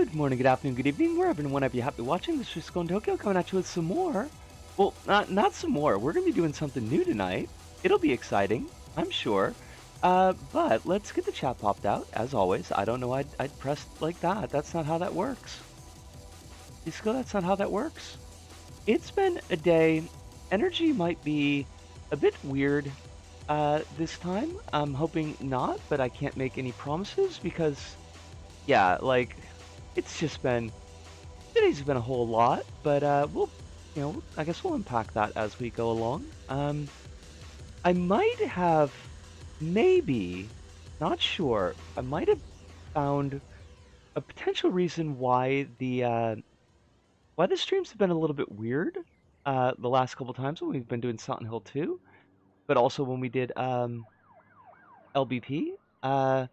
Good morning, good afternoon, good evening, wherever and whenever you happen to be watching. This is Cisco in Tokyo coming at you with some more. Well, not some more. We're going to be doing something new tonight. It'll be exciting, I'm sure. But let's get the chat popped out. As always, I don't know I'd press like that. That's not how that works. Cisco, that's not how that works. It's been a day. Energy might be a bit weird this time. I'm hoping not, but I can't make any promises because, yeah, like, it's just been today's been a whole lot, but I guess we'll unpack that as we go along. I might have, maybe, not sure. I might have found a potential reason why the streams have been a little bit weird. The last couple times when we've been doing Silent Hill 2, but also when we did LBP. I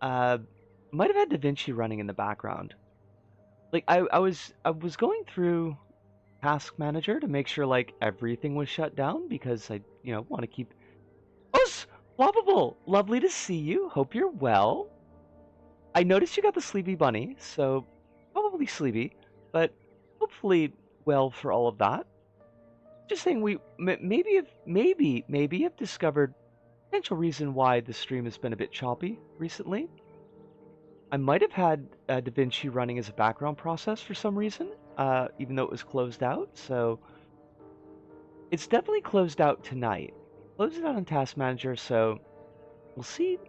uh, might have had DaVinci running in the background. Like I was going through Task Manager to make sure like everything was shut down because I want to keep. Oh, Swappable! Lovely to see you. Hope you're well. I noticed you got the Sleepy Bunny, so probably sleepy, but hopefully well for all of that. Just saying maybe have discovered potential reason why the stream has been a bit choppy recently. I might have had DaVinci running as a background process for some reason, even though it was closed out. So it's definitely closed out tonight. Closed it out on Task Manager, so we'll see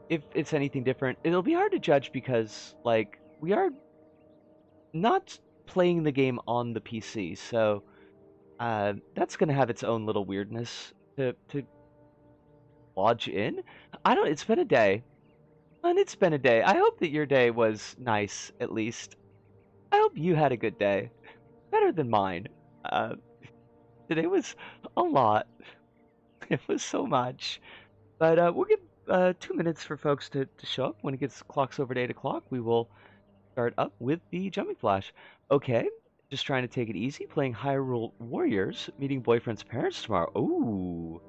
if it's anything different. It'll be hard to judge because, like, we are not playing the game on the PC, so that's going to have its own little weirdness to lodge in. I don't. It's been a day, and it's been a day. I hope that your day was nice, at least. I hope you had a good day, better than mine. Uh, Today was a lot. It was so much. But we'll give 2 minutes for folks to show up. When it gets clocks over to 8 o'clock, we will start up with the Jumping Flash. Okay, just trying to take it easy, playing Hyrule Warriors, meeting boyfriend's parents tomorrow. Ooh.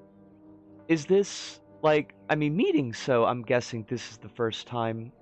Is this, like, I mean, meeting, so I'm guessing this is the first time.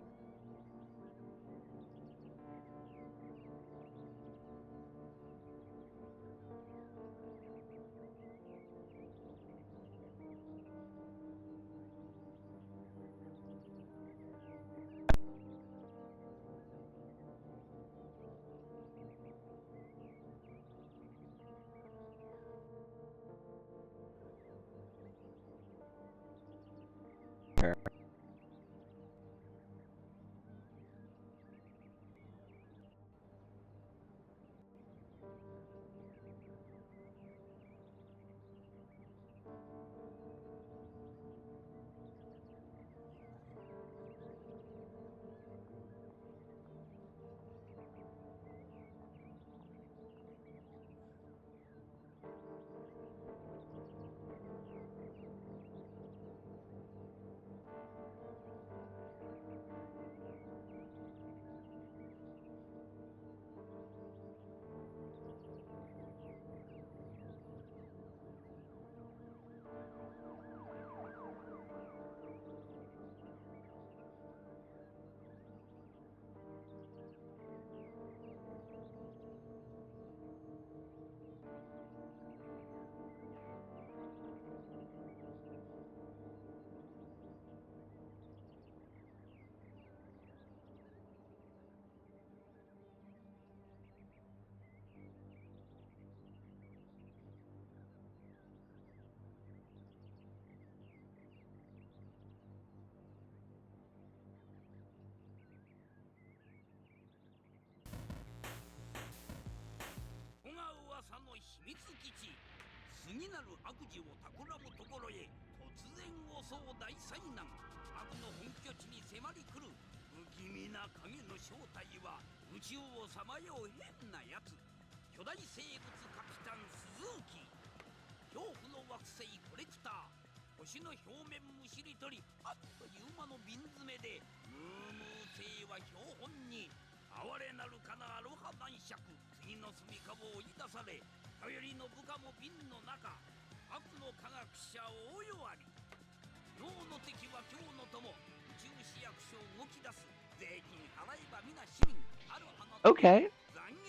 Okay,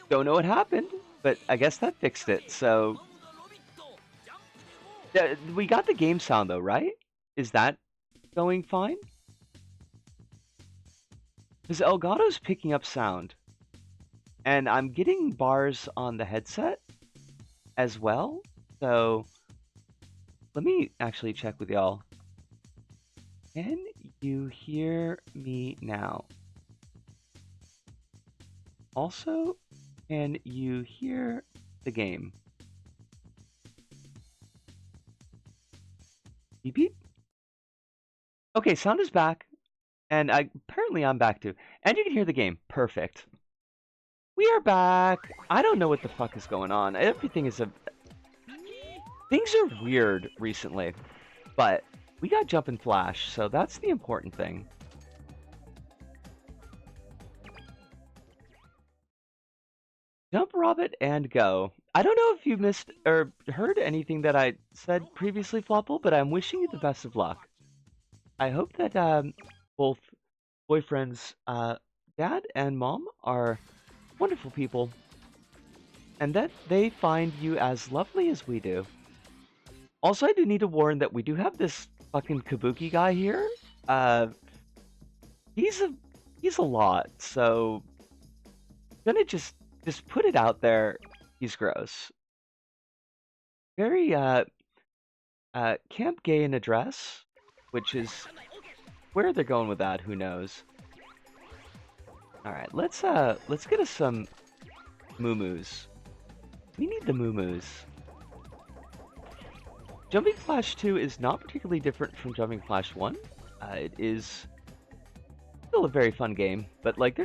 don't know what happened, but I guess that fixed it. So we got the game sound though, right? Is that going fine? Because Elgato's picking up sound, and I'm getting bars on the headset as well. So let me actually check with y'all. Can you hear me now? Also, can you hear the game? Beep beep. Okay, sound is back, and apparently I'm back too. And you can hear the game. Perfect. We are back. I don't know what the fuck is going on. Everything is things are weird recently, but we got Jump and Flash, so that's the important thing. Jump, Robert, and go. I don't know if you missed or heard anything that I said previously, Flopple, but I'm wishing you the best of luck. I hope that both boyfriend's dad and mom are wonderful people, and that they find you as lovely as we do. Also, I do need to warn that we do have this fucking Kabuki guy here. He's a lot, so I'm gonna just put it out there. He's gross. Very camp gay in a dress, which is where they're going with that. Who knows? All right, let's get us some moo-moos. We need the moo-moos. Jumping Flash 2 is not particularly different from Jumping Flash 1. It is still a very fun game, but like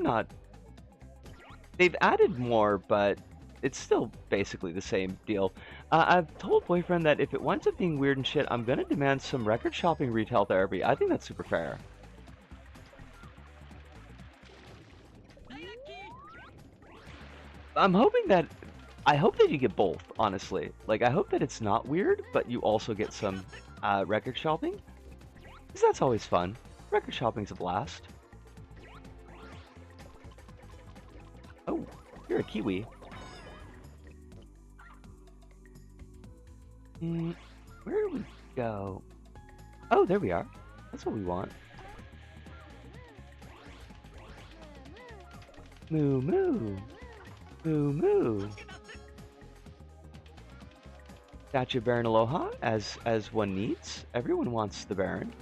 they've added more, but it's still basically the same deal. I've told boyfriend that if it winds up being weird and shit, I'm gonna demand some record shopping retail therapy. I think that's super fair. I hope that you get both, honestly. Like, I hope that it's not weird, but you also get some record shopping. Because that's always fun. Record shopping's a blast. Oh, you're a Kiwi. Where do we go? Oh, there we are. That's what we want. Moo moo. Moo moo. Statue Baron Aloha, as one needs. Everyone wants the Baron.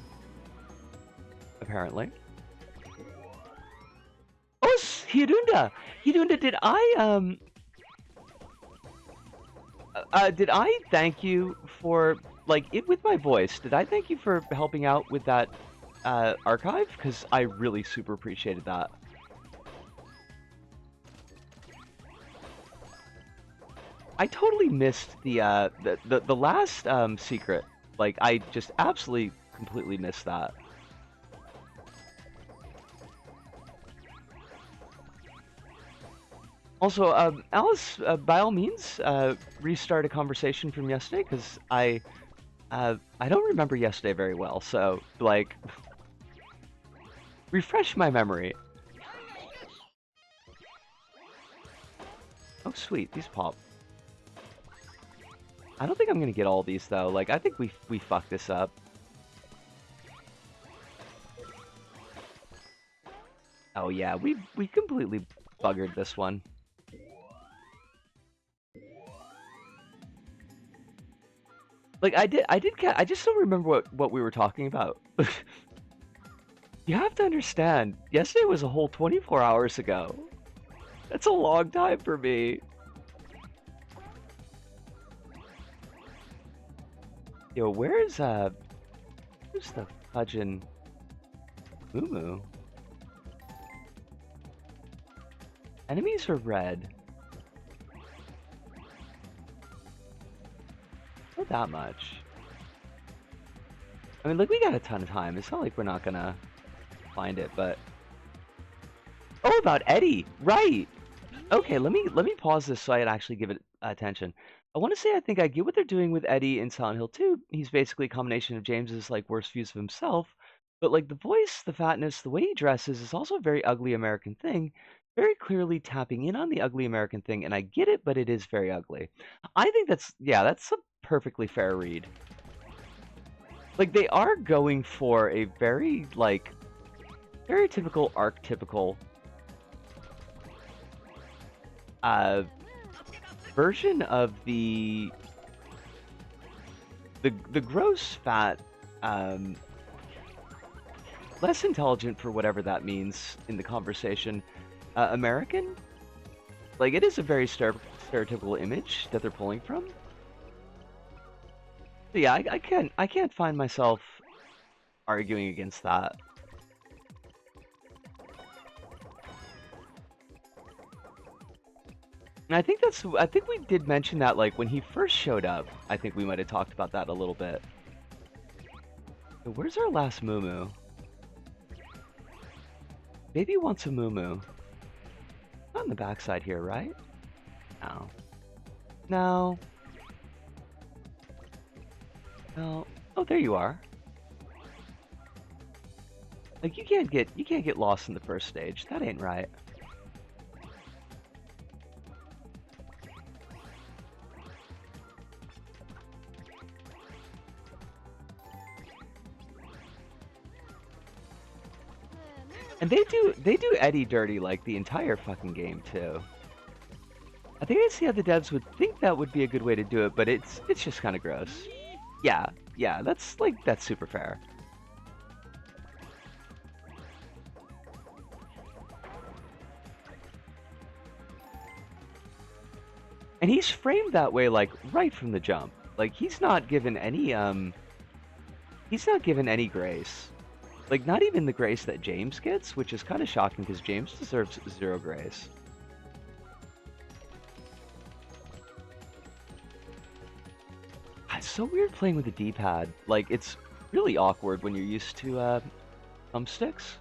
Apparently. Oh, Hirunda! Hirunda, did I thank you for, like, it with my voice? Did I thank you for helping out with that archive? Because I really super appreciated that. I totally missed the last secret. Like, I just absolutely completely missed that. Also, Alice, by all means, restart a conversation from yesterday, because I don't remember yesterday very well, so, like, refresh my memory. Oh, sweet, these pop. I don't think I'm gonna get all these, though. Like, I think we fucked this up. Oh, yeah, we completely buggered this one. Like, I just don't remember what we were talking about. You have to understand, yesterday was a whole 24 hours ago. That's a long time for me. Yo, where's the fudgin' Moo-Moo? Enemies are red. Not that much. I mean, like, we got a ton of time. It's not like we're not gonna find it, but... Oh, about Eddie! Right! Okay, let me pause this so I actually give it attention. I want to say I think I get what they're doing with Eddie in Silent Hill 2. He's basically a combination of James's, like, worst views of himself But like the voice, the fatness, the way he dresses is also a very ugly American thing, very clearly tapping in on the ugly American thing, and I get it, but it is very ugly. I think that's a perfectly fair read. Like they are going for a very like stereotypical, archetypical uh version of the gross fat um less intelligent for whatever that means in the conversation American. Like it is a very stereotypical image that they're pulling from. So yeah, I can't find myself arguing against that. And I think we did mention that like when he first showed up, I think we might have talked about that a little bit. So where's our last Moo? Baby wants a Moo. Not on the backside here, right? No. No. No. Oh, there you are. Like you can't get lost in the first stage. That ain't right. And they do Eddie dirty like the entire fucking game too. I think I see how the devs would think that would be a good way to do it, but it's just kind of gross. Yeah, that's super fair. And he's framed that way like right from the jump. Like he's not given any grace. Like, not even the grace that James gets, which is kind of shocking because James deserves 0 grace. It's so weird playing with the D-pad. Like, it's really awkward when you're used to thumbsticks.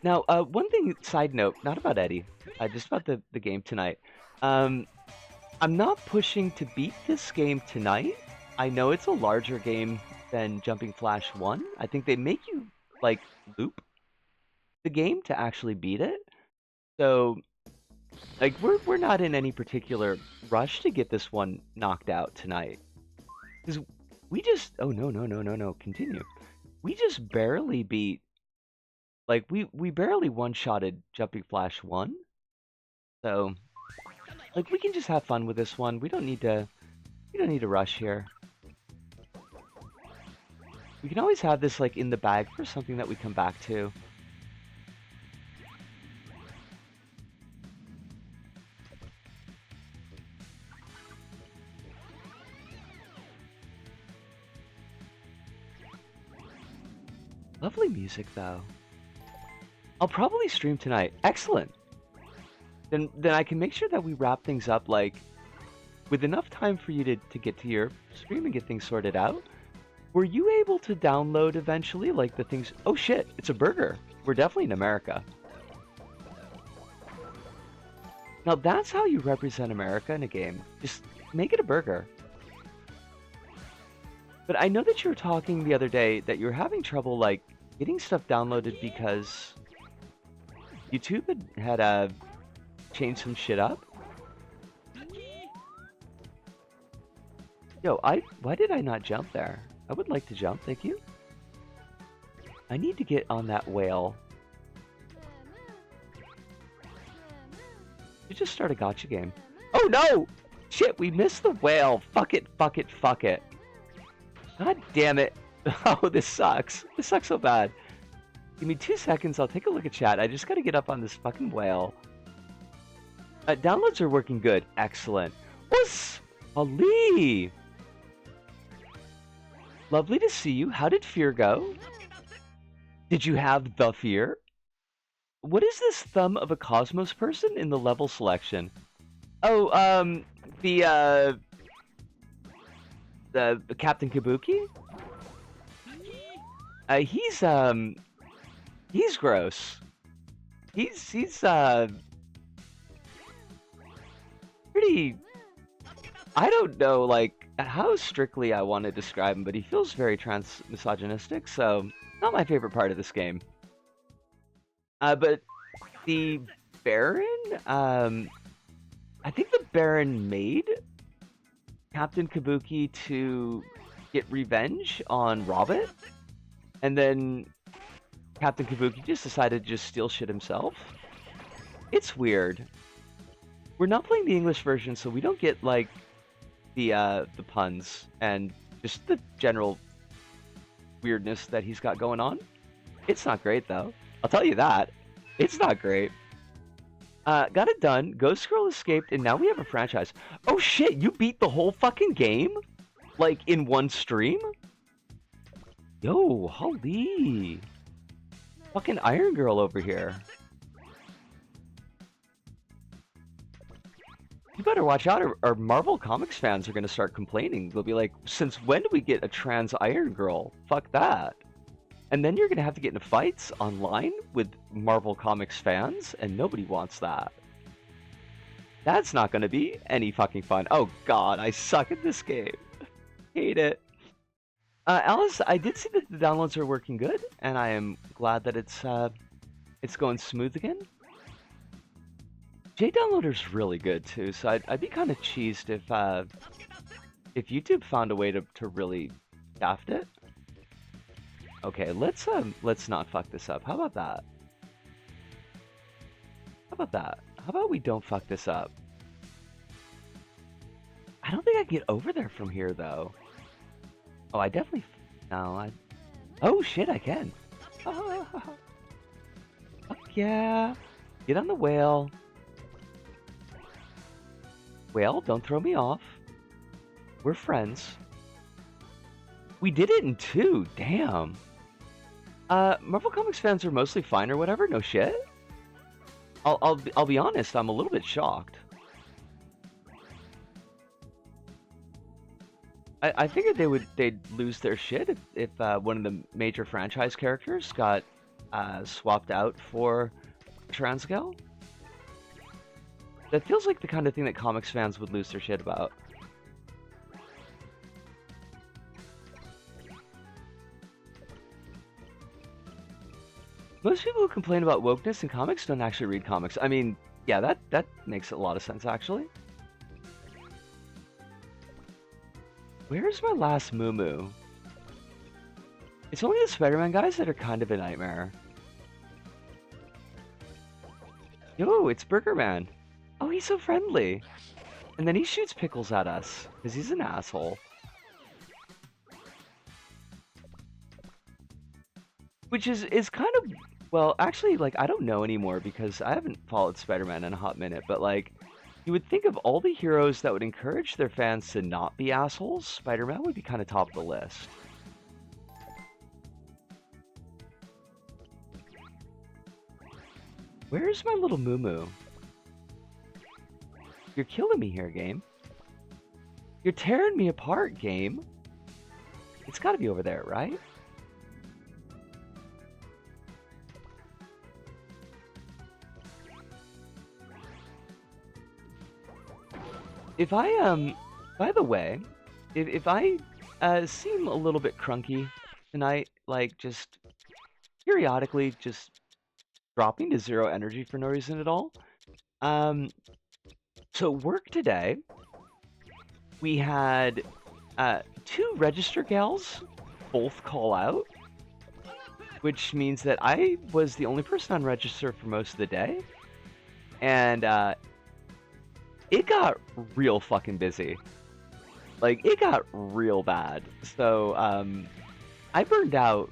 Now, one thing, side note, not about Eddie, just about the game tonight. I'm not pushing to beat this game tonight. I know it's a larger game than Jumping Flash 1. I think they make you, like, loop the game to actually beat it. So, like, we're not in any particular rush to get this one knocked out tonight. Because we just... Oh, no, continue. We just barely beat... Like, we barely one-shotted Jumping Flash 1. So... Like, we can just have fun with this one. We don't need to rush here. We can always have this, like, in the bag for something that we come back to. Lovely music, though. I'll probably stream tonight. Excellent! Then I can make sure that we wrap things up, like, with enough time for you to get to your stream and get things sorted out. Were you able to download eventually, like, the things... Oh, shit, it's a burger. We're definitely in America. Now, that's how you represent America in a game. Just make it a burger. But I know that you were talking the other day that you were having trouble, like, getting stuff downloaded because YouTube had changed some shit up. Yo, why did I not jump there? I would like to jump, thank you. I need to get on that whale. You just start a gacha game. Oh no! Shit, we missed the whale. Fuck it. God damn it. Oh, this sucks. This sucks so bad. Give me 2 seconds, I'll take a look at chat. I just gotta get up on this fucking whale. Downloads are working good. Excellent. What's Ali? Lovely to see you. How did fear go? Did you have the fear? What is this thumb of a Cosmos person in the level selection? Oh, the Captain Kabuki? He's gross. He's pretty... I don't know, like... how strictly I want to describe him, but he feels very trans-misogynistic, so not my favorite part of this game. But the Baron, I think the Baron made Captain Kabuki to get revenge on Robert, and then Captain Kabuki just decided to just steal shit himself. It's weird. We're not playing the English version, so we don't get like the puns and just the general weirdness that he's got going on. It's not great though. I'll tell you that. It's not great. Got it done. Ghost Girl escaped, and now we have a franchise. Oh shit, you beat the whole fucking game? Like, in one stream? Yo, holy. Fucking Iron Girl over here. You better watch out, or Marvel Comics fans are gonna start complaining. They'll be like, since when do we get a trans Iron Girl? Fuck that. And then you're going to have to get into fights online with Marvel Comics fans, and nobody wants that. That's not going to be any fucking fun. Oh god, I suck at this game. Hate it. Alice, I did see that the downloads are working good, and I am glad that it's going smooth again. JDownloader's really good too, so I'd be kind of cheesed if YouTube found a way to really shaft it. Okay, let's not fuck this up. How about that? How about that? How about we don't fuck this up? I don't think I can get over there from here though. Oh, I definitely no. Oh shit, I can. Fuck yeah! Get on the whale. Whale, don't throw me off. We're friends. We did it in 2. Damn. Marvel Comics fans are mostly fine or whatever. No shit. I'll be honest. I'm a little bit shocked. I figured they'd lose their shit if one of the major franchise characters got swapped out for a trans gal. That feels like the kind of thing that comics fans would lose their shit about. Most people who complain about wokeness in comics don't actually read comics. I mean, yeah, that makes a lot of sense, actually. Where's my last Moo? It's only the Spider-Man guys that are kind of a nightmare. Yo, it's Burger Man. Oh, he's so friendly. And then he shoots pickles at us, because he's an asshole. Which is kind of... Well, actually, like, I don't know anymore because I haven't followed Spider-Man in a hot minute, but, like, you would think of all the heroes that would encourage their fans to not be assholes, Spider-Man would be kind of top of the list. Where's my little Moo? You're killing me here, game. You're tearing me apart, game. It's gotta be over there, right? If I, by the way, if I seem a little bit crunky tonight, like just periodically just dropping to 0 energy for no reason at all, so work today, we had 2 register gals both call out, which means that I was the only person on register for most of the day, and it got real fucking busy. Like, it got real bad. So, I burned out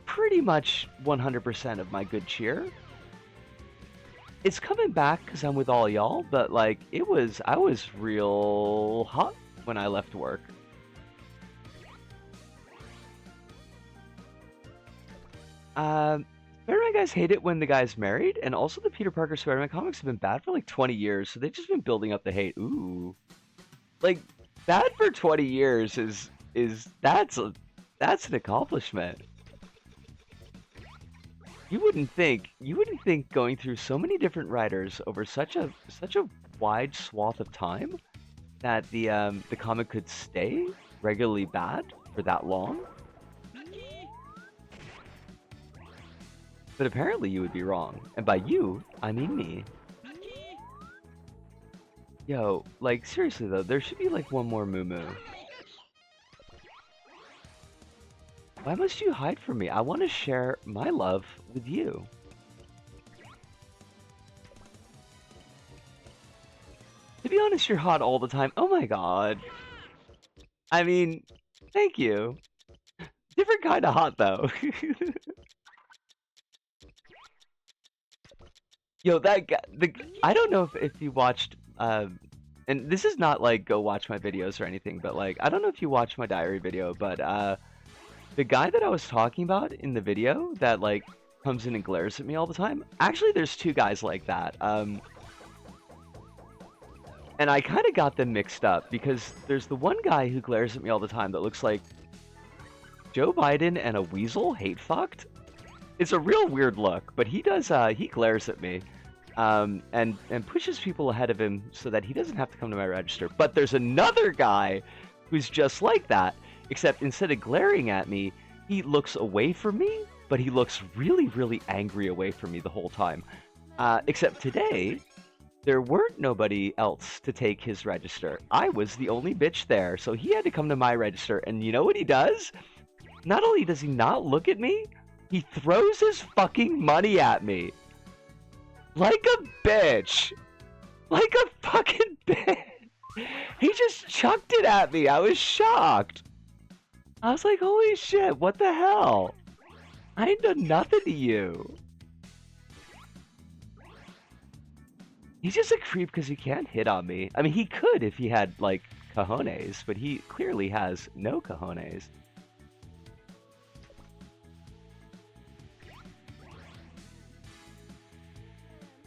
pretty much 100% of my good cheer. It's coming back because I'm with all y'all, but, like, I was real hot when I left work. Spider-Man guys hate it when the guy's married, and also the Peter Parker Spider-Man comics have been bad for like 20 years, so they've just been building up the hate. Ooh. Like, bad for 20 years that's an accomplishment. You wouldn't think going through so many different writers over such a wide swath of time that the comic could stay regularly bad for that long. But apparently you would be wrong. And by you, I mean me. Yo, like, seriously though, there should be like one more Moo Moo. Why must you hide from me? I want to share my love with you. To be honest, you're hot all the time. Oh my god. I mean, thank you. Different kind of hot though. Yo, that guy, I don't know if you watched, and this is not like go watch my videos or anything, but like, I don't know if you watched my diary video, but the guy that I was talking about in the video that like comes in and glares at me all the time, actually there's two guys like that, and I kind of got them mixed up because there's the one guy who glares at me all the time that looks like Joe Biden and a weasel hate fucked. It's a real weird look, but he does, he glares at me, and pushes people ahead of him so that he doesn't have to come to my register. But there's another guy who's just like that, except instead of glaring at me, he looks away from me, but he looks really, really angry away from me the whole time. Except today, there weren't nobody else to take his register. I was the only bitch there, so he had to come to my register, and you know what he does? Not only does he not look at me, he throws his fucking money at me. Like a bitch. Like a fucking bitch. He just chucked it at me. I was shocked. I was like, holy shit, what the hell? I ain't done nothing to you. He's just a creep because he can't hit on me. I mean, he could if he had, like, cojones, but he clearly has no cojones.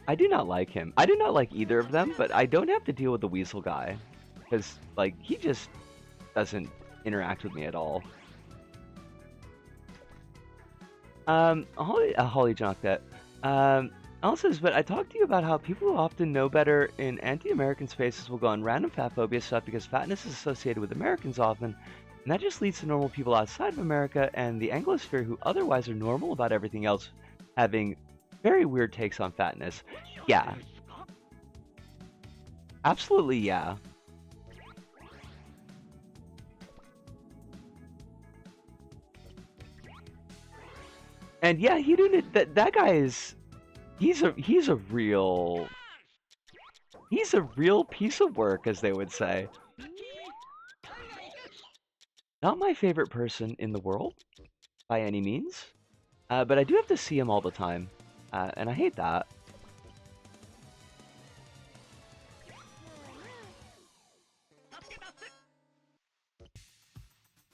I do not like him. I do not like either of them, but I don't have to deal with the weasel guy. Because, like, he just doesn't interact with me at all. Holly Jock that. Also says, but I talked to you about how people who often know better in anti-American spaces will go on random fat phobia stuff because fatness is associated with Americans often, and that just leads to normal people outside of America and the Anglosphere who otherwise are normal about everything else having very weird takes on fatness. Yeah. Absolutely, yeah. And yeah, he didn't. That guy is. He's a real piece of work, as they would say. Not my favorite person in the world, by any means. But I do have to see him all the time. And I hate that.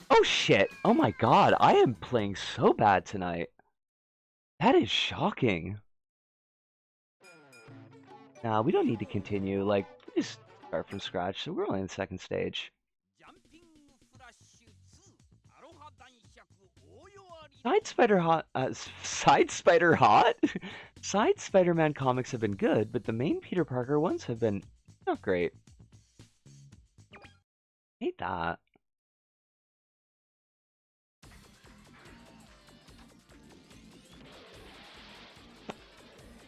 Oh shit! Oh my god, I am playing so bad tonight. That is shocking. Nah, we don't need to continue. Like, we just start from scratch, so we're only in the second stage. Side Spider Hot? Side Spider Hot? Side Spider-Man comics have been good, but the main Peter Parker ones have been not great. Hate that.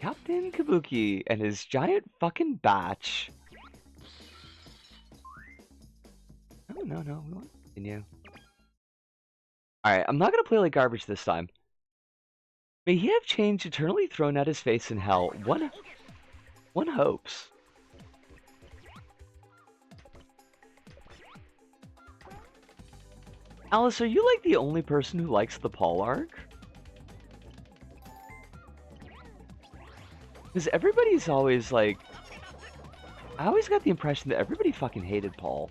Captain Kabuki and his giant fucking batch. No, we want to continue. Alright, I'm not gonna play like garbage this time. May he have change eternally thrown at his face in hell. One hopes. Alice, are you like the only person who likes the Paul arc? Because everybody's always like... I always got the impression that everybody fucking hated Paul.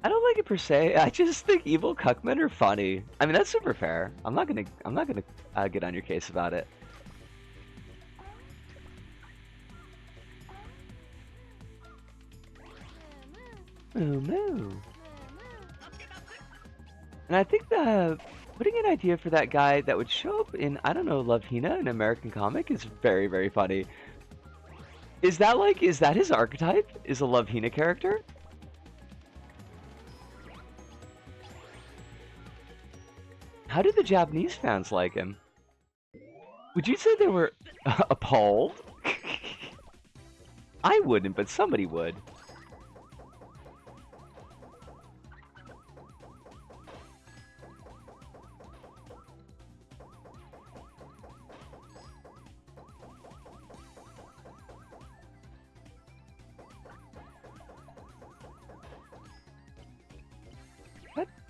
I don't like it per se. I just think evil cuckmen are funny. I mean, that's super fair. I'm not gonna get on your case about it. Moo moo. And I think putting an idea for that guy that would show up in, I don't know, Love Hina, an American comic, is very, very funny. Is that his archetype? Is a Love Hina character? How do the Japanese fans like him? Would you say they were appalled? I wouldn't, but somebody would.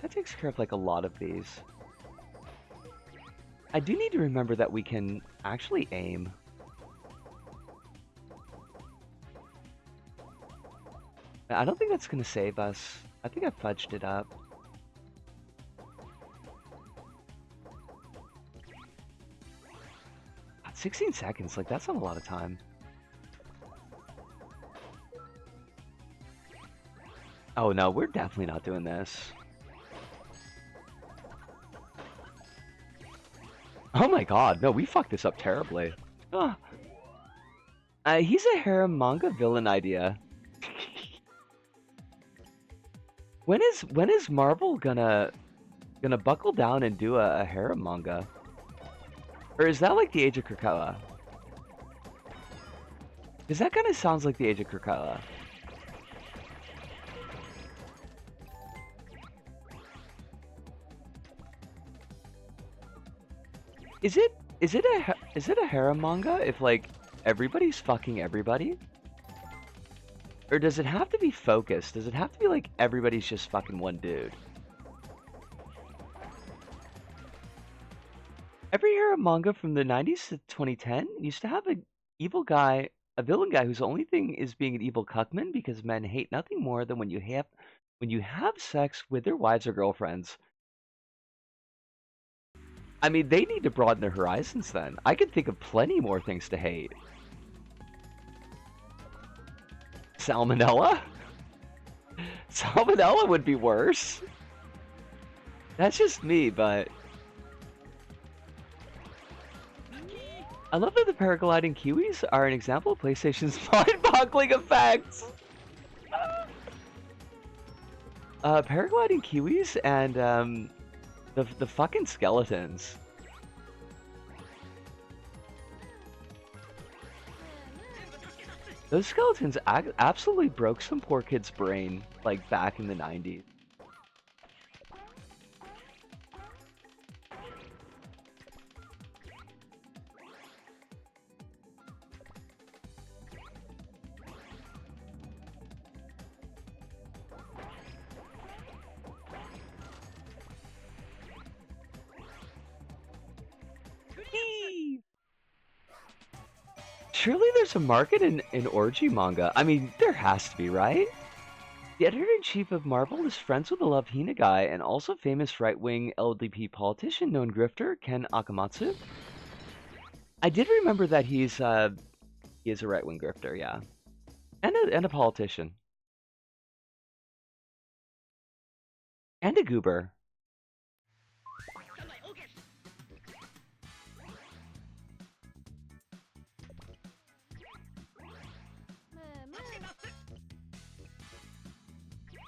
That takes care of like a lot of these. I do need to remember that we can actually aim. I don't think that's gonna save us. I think I fudged it up. God, 16 seconds, like that's not a lot of time. Oh no, we're definitely not doing this. Oh my god, no, we fucked this up terribly. Ah. He's a harem manga villain idea. When is Marvel gonna buckle down and do a harem manga? Or is that like the Age of Krakoa? Because that kind of sounds like the Age of Krakoa. Is it a harem manga if like everybody's fucking everybody? Or does it have to be focused? Does it have to be like everybody's just fucking one dude? Every harem manga from the 90s to 2010 used to have a villain guy whose only thing is being an evil cuckman because men hate nothing more than when you have sex with their wives or girlfriends. I mean, they need to broaden their horizons then. I could think of plenty more things to hate. Salmonella? Salmonella would be worse. That's just me, but... I love that the paragliding Kiwis are an example of PlayStation's mind-boggling effects! Paragliding Kiwis and, the fucking skeletons. Those skeletons absolutely broke some poor kid's brain, like, back in the 90s. Surely there's a market in orgy manga. I mean, there has to be, right? The editor-in-chief of Marvel is friends with the Love Hina guy and also famous right-wing LDP politician known grifter Ken Akamatsu. I did remember that he is a right-wing grifter, yeah, and a politician and a goober.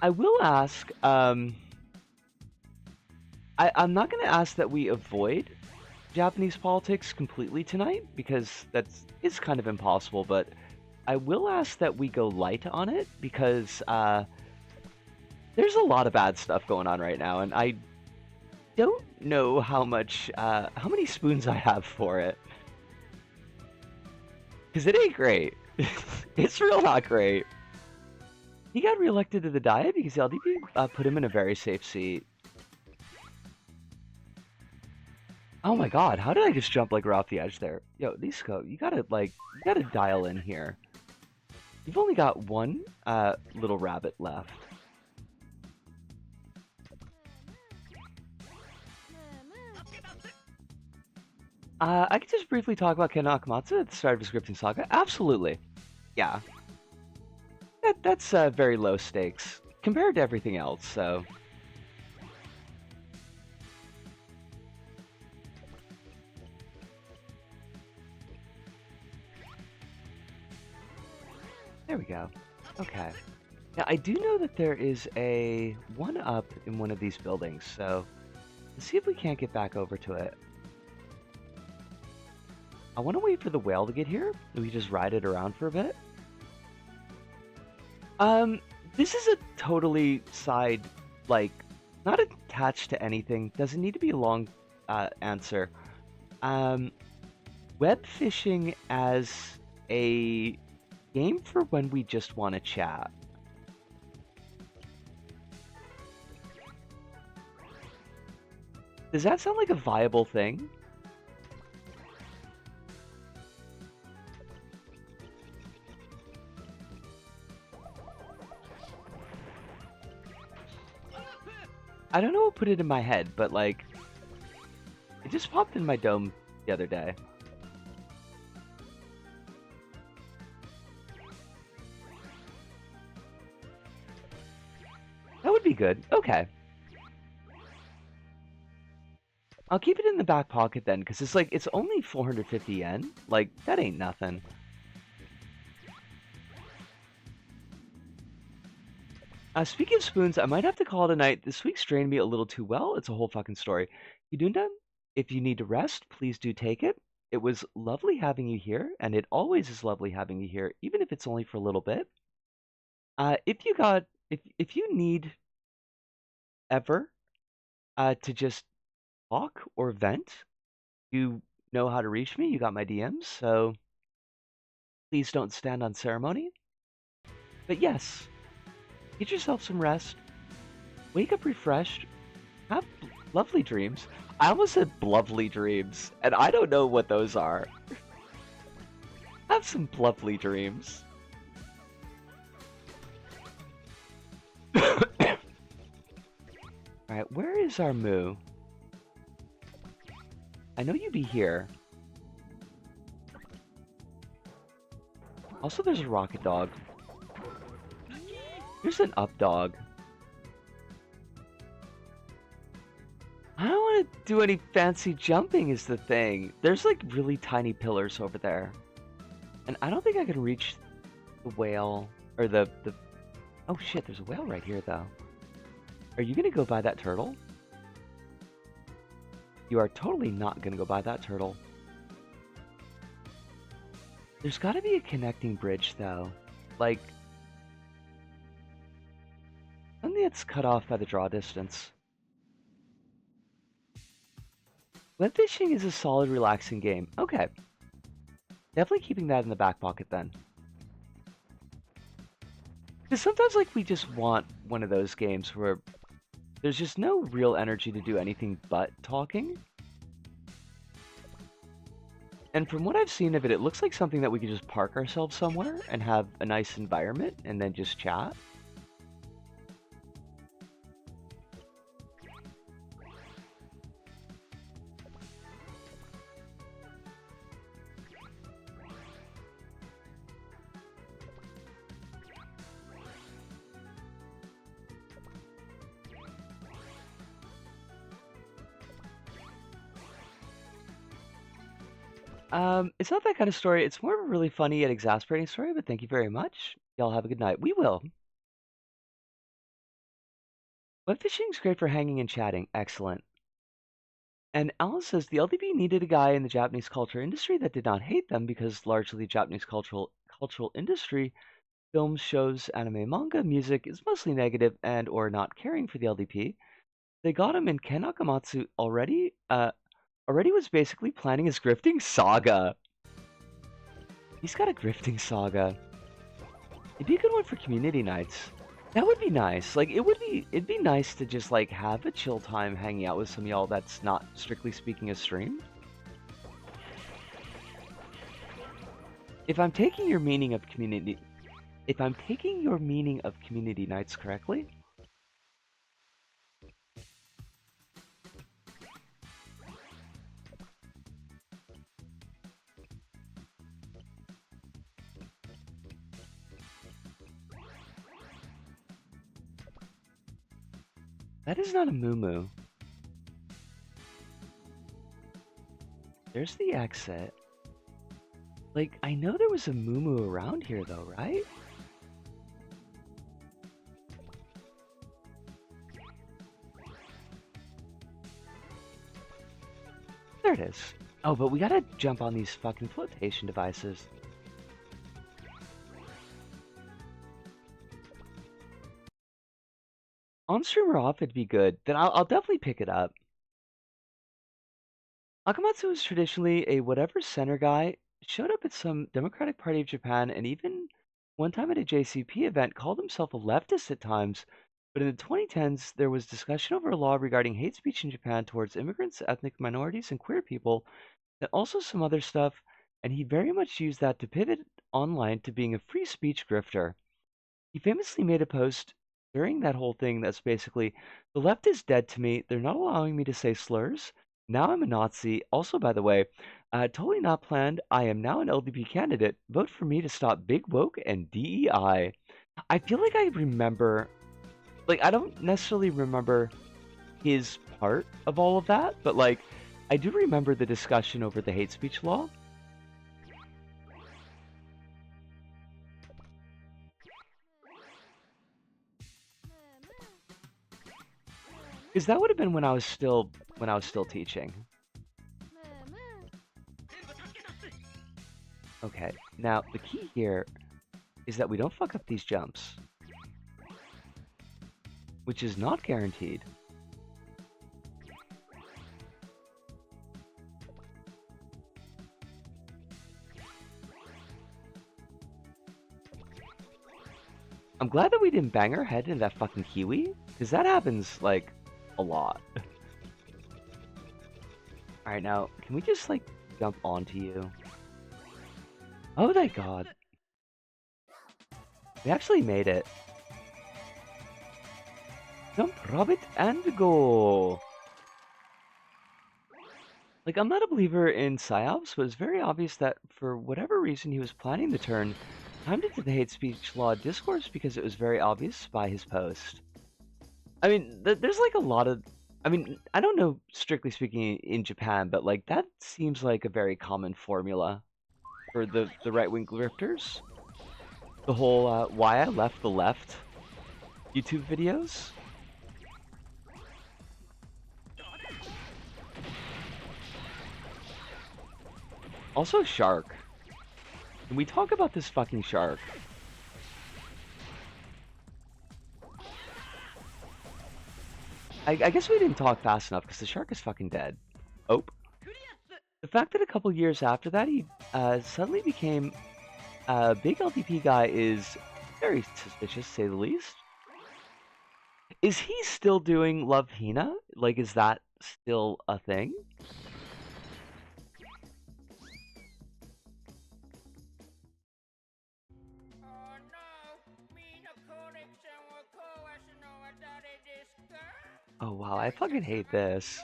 I will ask, I'm not going to ask that we avoid Japanese politics completely tonight, because it's kind of impossible, but I will ask that we go light on it, because there's a lot of bad stuff going on right now, and I don't know how many spoons I have for it. Because it ain't great. It's real not great. He got reelected to the Diet because the LDP put him in a very safe seat. Oh my god, how did I just jump like right off the edge there? Yo, Nisco, you gotta dial in here. You've only got one little rabbit left. I could just briefly talk about Ken Akamatsu at the start of his scripting saga. Absolutely. Yeah. That's very low stakes compared to everything else, so. There we go. Okay. Now, I do know that there is a 1-up in one of these buildings, so let's see if we can't get back over to it. I want to wait for the whale to get here. We just ride it around for a bit. Um, this is a totally side, like, not attached to anything. Doesn't need to be a long answer. Um, web fishing as a game for when we just want to chat. Does that sound like a viable thing? I don't know what put it in my head, but like, it just popped in my dome the other day. That would be good. Okay. I'll keep it in the back pocket then, because it's like, it's only 450 yen. Like, that ain't nothing. Speaking of spoons, I might have to call it a night. This week's drained me a little too well. It's a whole fucking story. Yudunda, if you need to rest, please do take it. It was lovely having you here, and it always is lovely having you here, even if it's only for a little bit. If you need ever to just talk or vent, you know how to reach me. You got my DMs, so please don't stand on ceremony. But yes, get yourself some rest. Wake up refreshed. Have lovely dreams. I almost said lovely dreams, and I don't know what those are. Have some lovely dreams. Alright, where is our moo? I know you be here. Also, there's a rocket dog. Here's an up dog. I don't want to do any fancy jumping is the thing. There's like really tiny pillars over there. And I don't think I can reach the whale or the oh shit, there's a whale right here though. Are you gonna go buy that turtle? You are totally not gonna go buy that turtle. There's gotta be a connecting bridge though. Like something that's cut off by the draw distance. Web fishing is a solid, relaxing game. Okay. Definitely keeping that in the back pocket then. Because sometimes, like, we just want one of those games where there's just no real energy to do anything but talking. And from what I've seen of it, it looks like something that we could just park ourselves somewhere and have a nice environment and then just chat. It's not that kind of story. It's more of a really funny yet exasperating story, but thank you very much. Y'all have a good night. We will. Web fishing's great for hanging and chatting. Excellent. And Alan says the LDP needed a guy in the Japanese culture industry that did not hate them because largely Japanese cultural industry, films, shows, anime, manga, music is mostly negative and or not caring for the LDP. They got him in Ken Akamatsu already was basically planning his grifting saga. He's got a grifting saga. It'd be a good one for community nights. That would be nice. Like it'd be nice to just like have a chill time hanging out with some of y'all that's not strictly speaking a stream. If I'm taking your meaning of community nights correctly, That is not a moo. There's the exit. Like, I know there was a moo around here though, right? There it is. Oh, but we gotta jump on these fucking flotation devices. On stream or off, it'd be good. Then I'll definitely pick it up. Akamatsu is traditionally a whatever center guy, showed up at some Democratic Party of Japan, and even one time at a JCP event called himself a leftist at times. But in the 2010s, there was discussion over a law regarding hate speech in Japan towards immigrants, ethnic minorities, and queer people, and also some other stuff, and he very much used that to pivot online to being a free speech grifter. He famously made a post during that whole thing that's basically, the left is dead to me, they're not allowing me to say slurs, now I'm a Nazi, also by the way, totally not planned, I am now an LDP candidate, vote for me to stop Big Woke and DEI. I feel like I remember, like I don't necessarily remember his part of all of that, but like, I do remember the discussion over the hate speech law. Because that would have been when I was still teaching. Okay, now the key here is that we don't fuck up these jumps, which is not guaranteed. I'm glad that we didn't bang our head into that fucking kiwi, because that happens, like, a lot. Alright, now, can we just, like, jump onto you? Oh my god. We actually made it. Jump, rabbit, and go! Like, I'm not a believer in psyops, but it's very obvious that for whatever reason he was planning the turn, timed it to the hate speech law discourse because it was very obvious by his post. I mean, there's like a lot of. I mean, I don't know, strictly speaking, in Japan, but like that seems like a very common formula for the right-wing grifters. The whole why I left the left YouTube videos. Also, shark. Can we talk about this fucking shark? I guess we didn't talk fast enough because the shark is fucking dead. Oh. The fact that a couple years after that he suddenly became a big LDP guy is very suspicious, to say the least. Is he still doing Love Hina? Like, is that still a thing? Oh wow, I fucking hate this.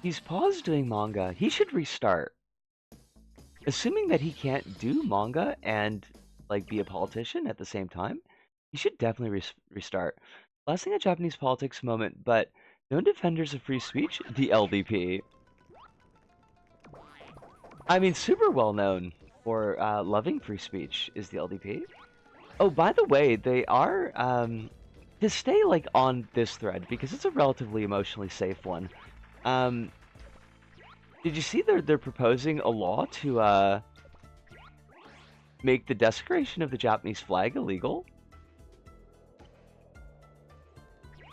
He's paused doing manga. He should restart. Assuming that he can't do manga and like be a politician at the same time, he should definitely restart. Last thing a Japanese politics moment, but known defenders of free speech, the LDP. I mean, super well known for loving free speech is the LDP. Oh, by the way, they are to stay like on this thread because it's a relatively emotionally safe one. Did you see they're proposing a law to make the desecration of the Japanese flag illegal?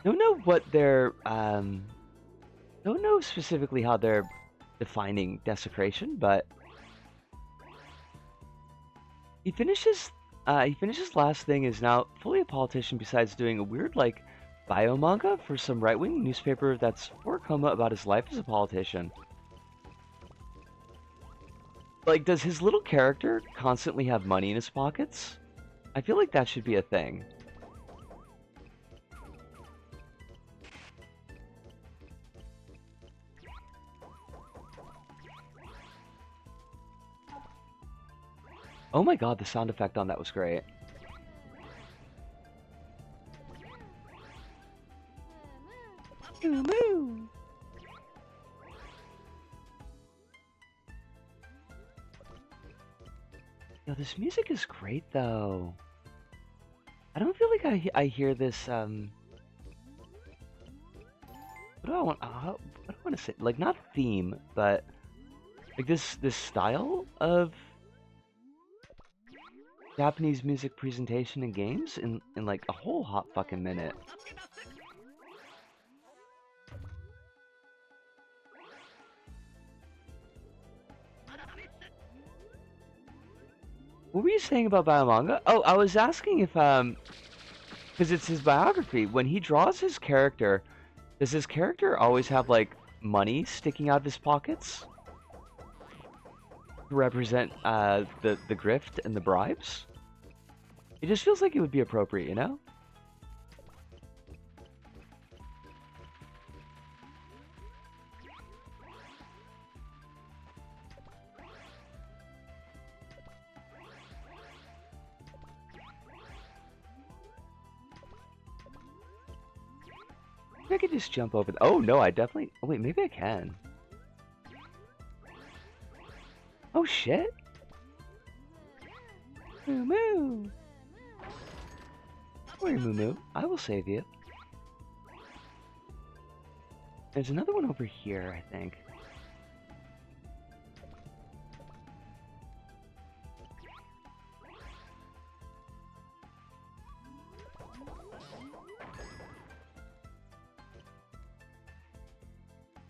Don't know what they're don't know specifically how they're defining desecration, but he finishes last thing is now fully a politician besides doing a weird like bio manga for some right-wing newspaper that's 4 about his life as a politician. Like, does his little character constantly have money in his pockets? I feel like that should be a thing. Oh my god, the sound effect on that was great. Moo moo. Yo, this music is great though. I don't feel like I hear this what do I want what do I want to say? Like not theme, but like this style of Japanese music presentation in games in like a whole hot fucking minute. What were you saying about Biomanga? Oh, I was asking if because it's his biography. When he draws his character, does his character always have like money sticking out of his pockets to represent the grift and the bribes? It just feels like it would be appropriate, you know? Maybe I could just jump over. Oh no, I definitely. Oh wait, maybe I can. Oh shit! Moo moo. Don't worry, Moo Moo. I will save you. There's another one over here, I think.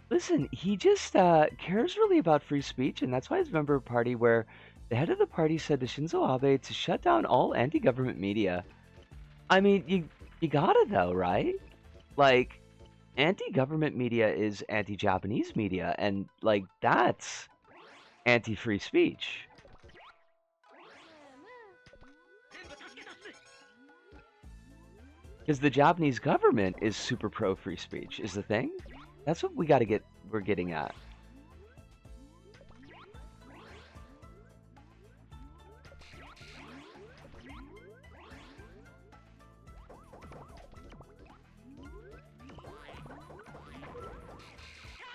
Listen, he just cares really about free speech, and that's why he's a member of a party where the head of the party said to Shinzo Abe to shut down all anti-government media. I mean, you gotta though, right? Like, anti-government media is anti-Japanese media, and like that's anti-free speech. Because the Japanese government is super pro-free speech, is the thing. That's what we're getting at.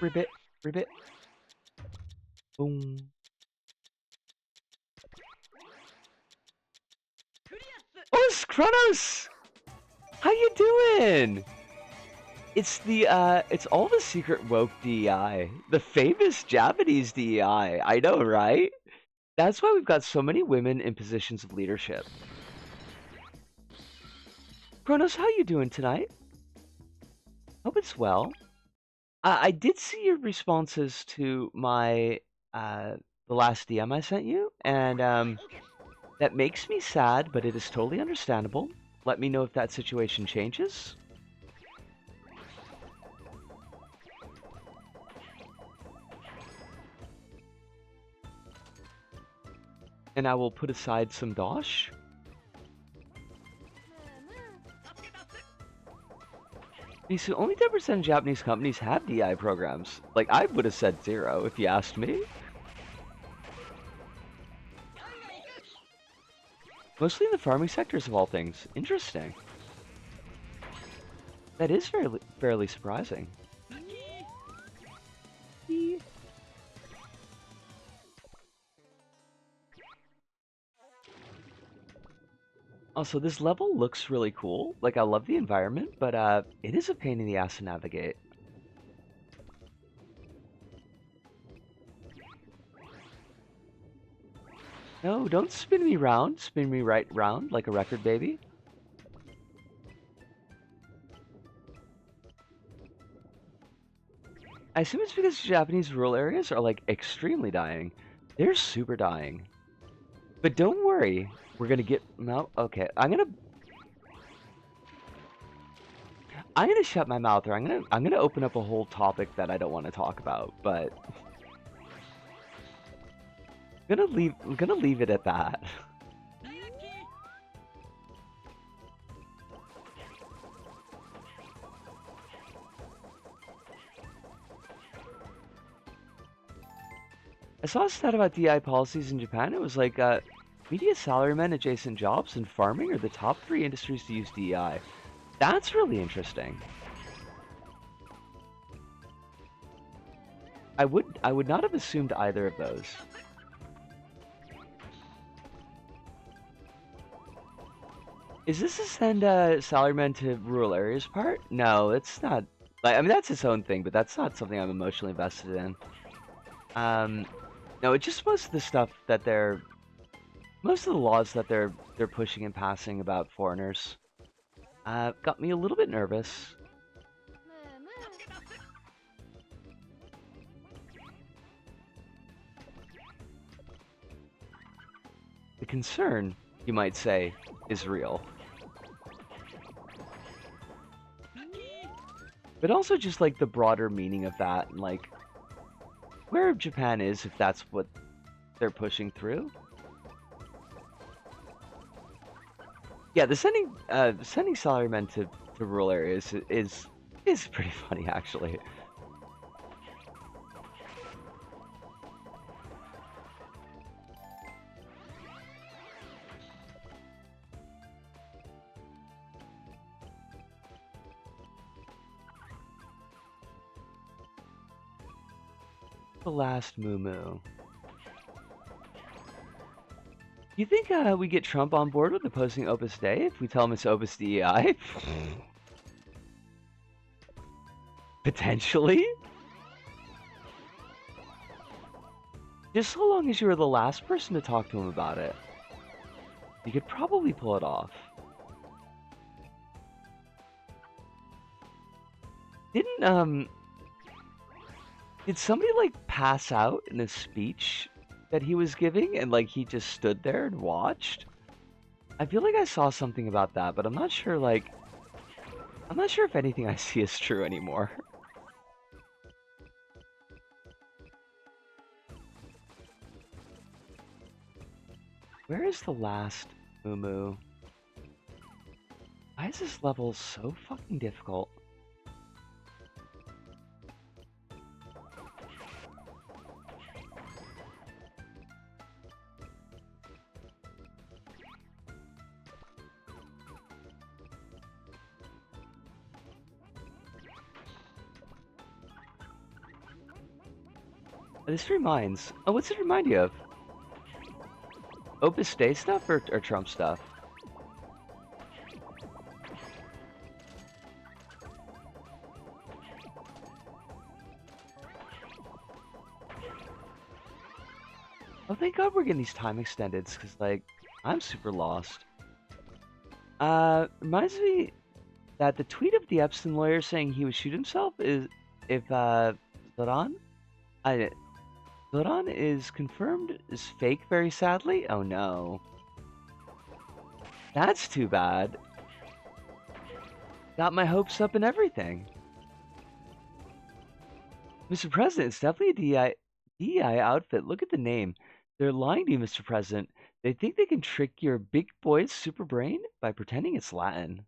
Ribbit, ribbit. Boom. Oh, it's Kronos! How you doing? It's all the secret woke DEI. The famous Japanese DEI. I know, right? That's why we've got so many women in positions of leadership. Kronos, how you doing tonight? Hope it's well. I did see your responses to my the last DM I sent you, and that makes me sad, but it is totally understandable. Let me know if that situation changes. And I will put aside some dosh. So only 10% of Japanese companies have DI programs. Like, I would have said 0 if you asked me. Mostly in the farming sectors of all things. Interesting. That is fairly surprising. Also, this level looks really cool. Like, I love the environment, but it is a pain in the ass to navigate. No, don't spin me round. Spin me right round like a record, baby. I assume it's because Japanese rural areas are, like, extremely dying. They're super dying. But don't worry. We're gonna get... No? Okay. I'm gonna shut my mouth, or I'm gonna open up a whole topic that I don't want to talk about, but... I'm gonna leave it at that. I saw a stat about DI policies in Japan. It was like, the media, salarymen, adjacent jobs, and farming are the top 3 industries to use DEI. That's really interesting. I would not have assumed either of those. Is this a send salarymen to rural areas part? No, it's not. Like, I mean, that's its own thing, but that's not something I'm emotionally invested in. No, it's just most of the stuff that most of the laws that they're pushing and passing about foreigners, got me a little bit nervous. The concern, you might say, is real. But also just like the broader meaning of that, and like where Japan is, if that's what they're pushing through. Yeah, the sending salarymen to rural areas is pretty funny actually. The last moo. You think we get Trump on board with opposing Opus Dei if we tell him it's Opus DEI? Potentially? Just so long as you were the last person to talk to him about it. You could probably pull it off. Did somebody like pass out in a speech that he was giving and like he just stood there and watched? I feel like I saw something about that, but I'm not sure if anything I see is true anymore. Where is the last moo? Why is this level so fucking difficult? This reminds... Oh, what's it remind you of? Opus Dei stuff or Trump stuff? Oh, thank God we're getting these time extendeds, because, like, I'm super lost. Reminds me that the tweet of the Epstein lawyer saying he would shoot himself is if, Zoran? Zoran is confirmed is fake, very sadly? Oh no. That's too bad. Got my hopes up and everything. Mr. President, it's definitely a DEI outfit. Look at the name. They're lying to you, Mr. President. They think they can trick your big boy's super brain by pretending it's Latin.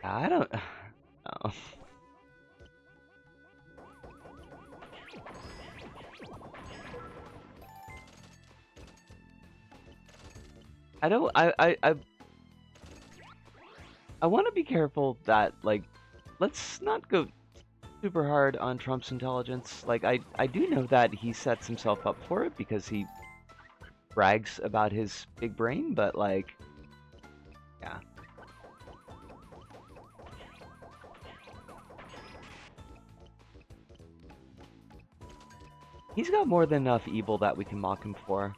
I don't... Oh. I want to be careful that, like, let's not go super hard on Trump's intelligence. Like, I do know that he sets himself up for it because he brags about his big brain, but, like, yeah. He's got more than enough evil that we can mock him for.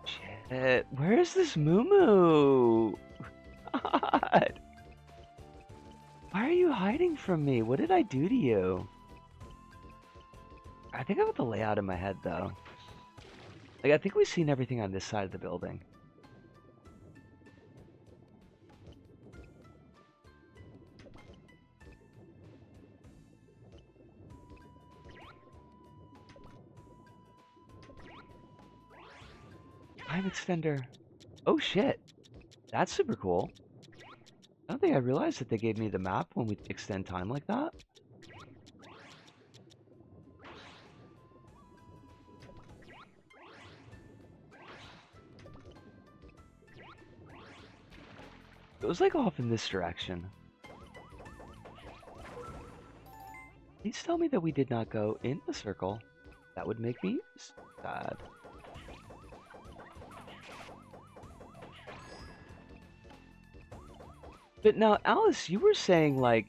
Shit, where is this moo? God. Why are you hiding from me? What did I do to you? I think I have the layout in my head, though. Like, I think we've seen everything on this side of the building. Time extender. Oh shit. That's super cool. I don't think I realized that they gave me the map when we extend time like that. It was like off in this direction. Please tell me that we did not go in the circle. That would make me sad. But now, Alice, you were saying, like,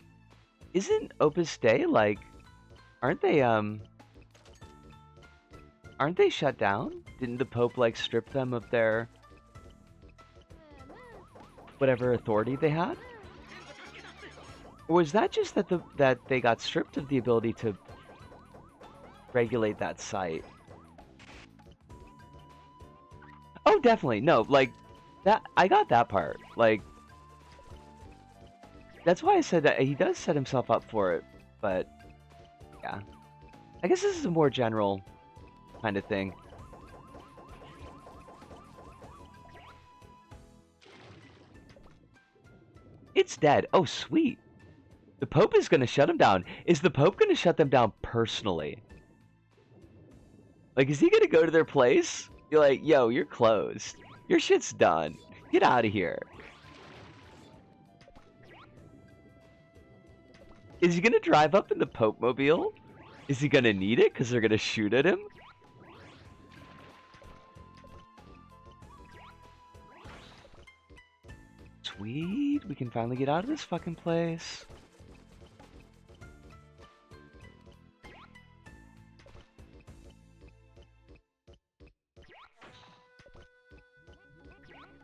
isn't Opus Dei, like, aren't they shut down? Didn't the Pope, like, strip them of their whatever authority they had? Or was that just that they got stripped of the ability to regulate that site? Oh, definitely. No, like, that, I got that part. Like, that's why I said that he does set himself up for it, but yeah. I guess this is a more general kind of thing. It's dead. Oh, sweet. The Pope is going to shut him down. Is the Pope going to shut them down personally? Like, is he going to go to their place? You're like, yo, you're closed. Your shit's done. Get out of here. Is he gonna drive up in the Pope Mobile? Is he gonna need it because they're gonna shoot at him? Sweet, we can finally get out of this fucking place.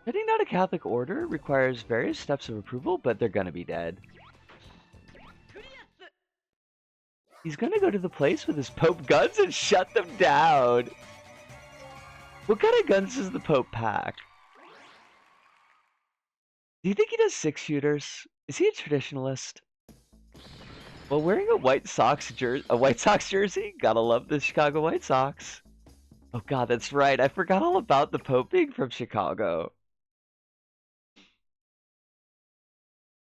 Heading down a Catholic order requires various steps of approval, but they're gonna be dead. He's gonna go to the place with his Pope guns and shut them down. What kind of guns does the Pope pack? Do you think he does 6-shooters? Is he a traditionalist? Well, wearing a White Sox jersey, gotta love the Chicago White Sox. Oh god, that's right. I forgot all about the Pope being from Chicago.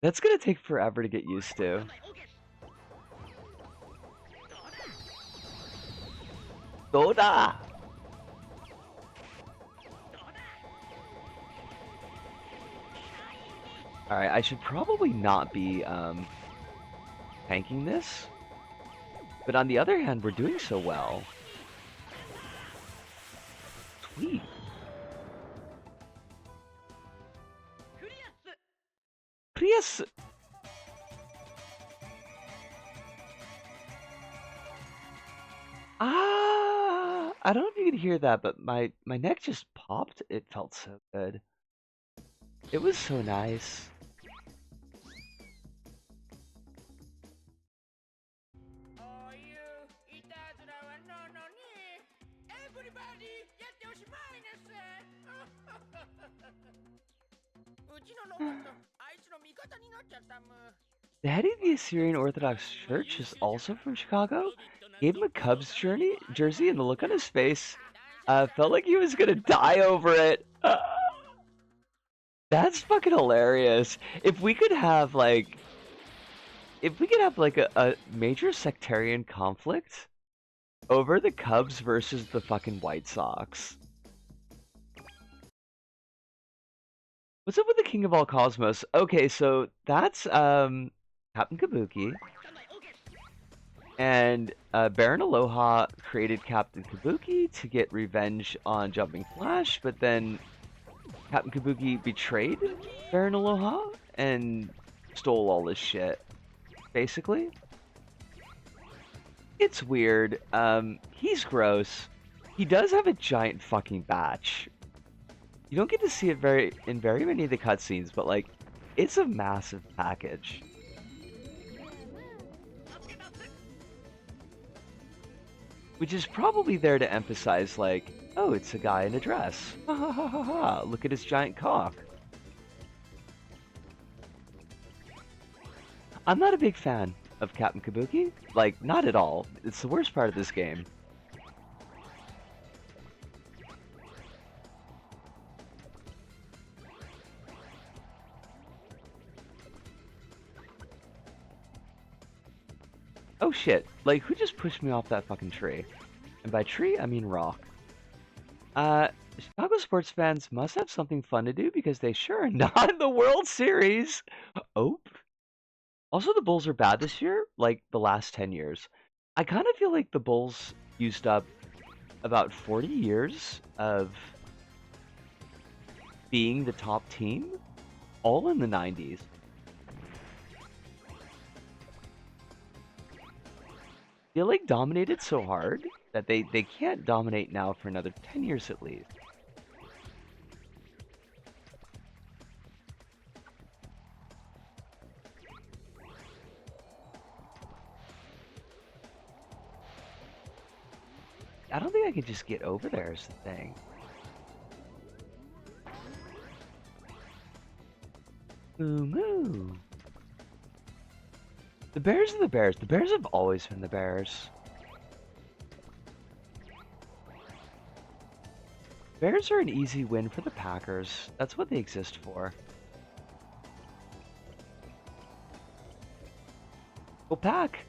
That's gonna take forever to get used to. Doda! Alright, I should probably not be tanking this. But on the other hand, we're doing so well. Sweet. Prius! I don't know if you could hear that, but my neck just popped. It felt so good. It was so nice. The head of the Assyrian Orthodox Church is also from Chicago. Gave him a Cubs jersey, and the look on his face felt like he was gonna die over it. That's fucking hilarious. If we could have like a major sectarian conflict over the Cubs versus the fucking White Sox. What's up with the King of All Cosmos? Okay, so that's Captain Kabuki. And Baron Aloha created Captain Kabuki to get revenge on Jumping Flash, but then Captain Kabuki betrayed Baron Aloha and stole all his shit, basically. It's weird. He's gross. He does have a giant fucking batch. You don't get to see it in very many of the cutscenes, but like, it's a massive package. Which is probably there to emphasize, like, oh, it's a guy in a dress. Ha ha ha ha ha, look at his giant cock. I'm not a big fan of Captain Kabuki. Like, not at all. It's the worst part of this game. Oh shit, like who just pushed me off that fucking tree? And by tree, I mean rock. Chicago sports fans must have something fun to do because they sure are not in the World Series. Oh. Also, the Bulls are bad this year, like the last 10 years. I kind of feel like the Bulls used up about 40 years of being the top team, all in the 90s. They like dominated so hard that they can't dominate now for another 10 years at least. I don't think I can just get over there is the thing. Moo moo. The Bears are the Bears. The Bears have always been the Bears. Bears are an easy win for the Packers. That's what they exist for. Go Pack!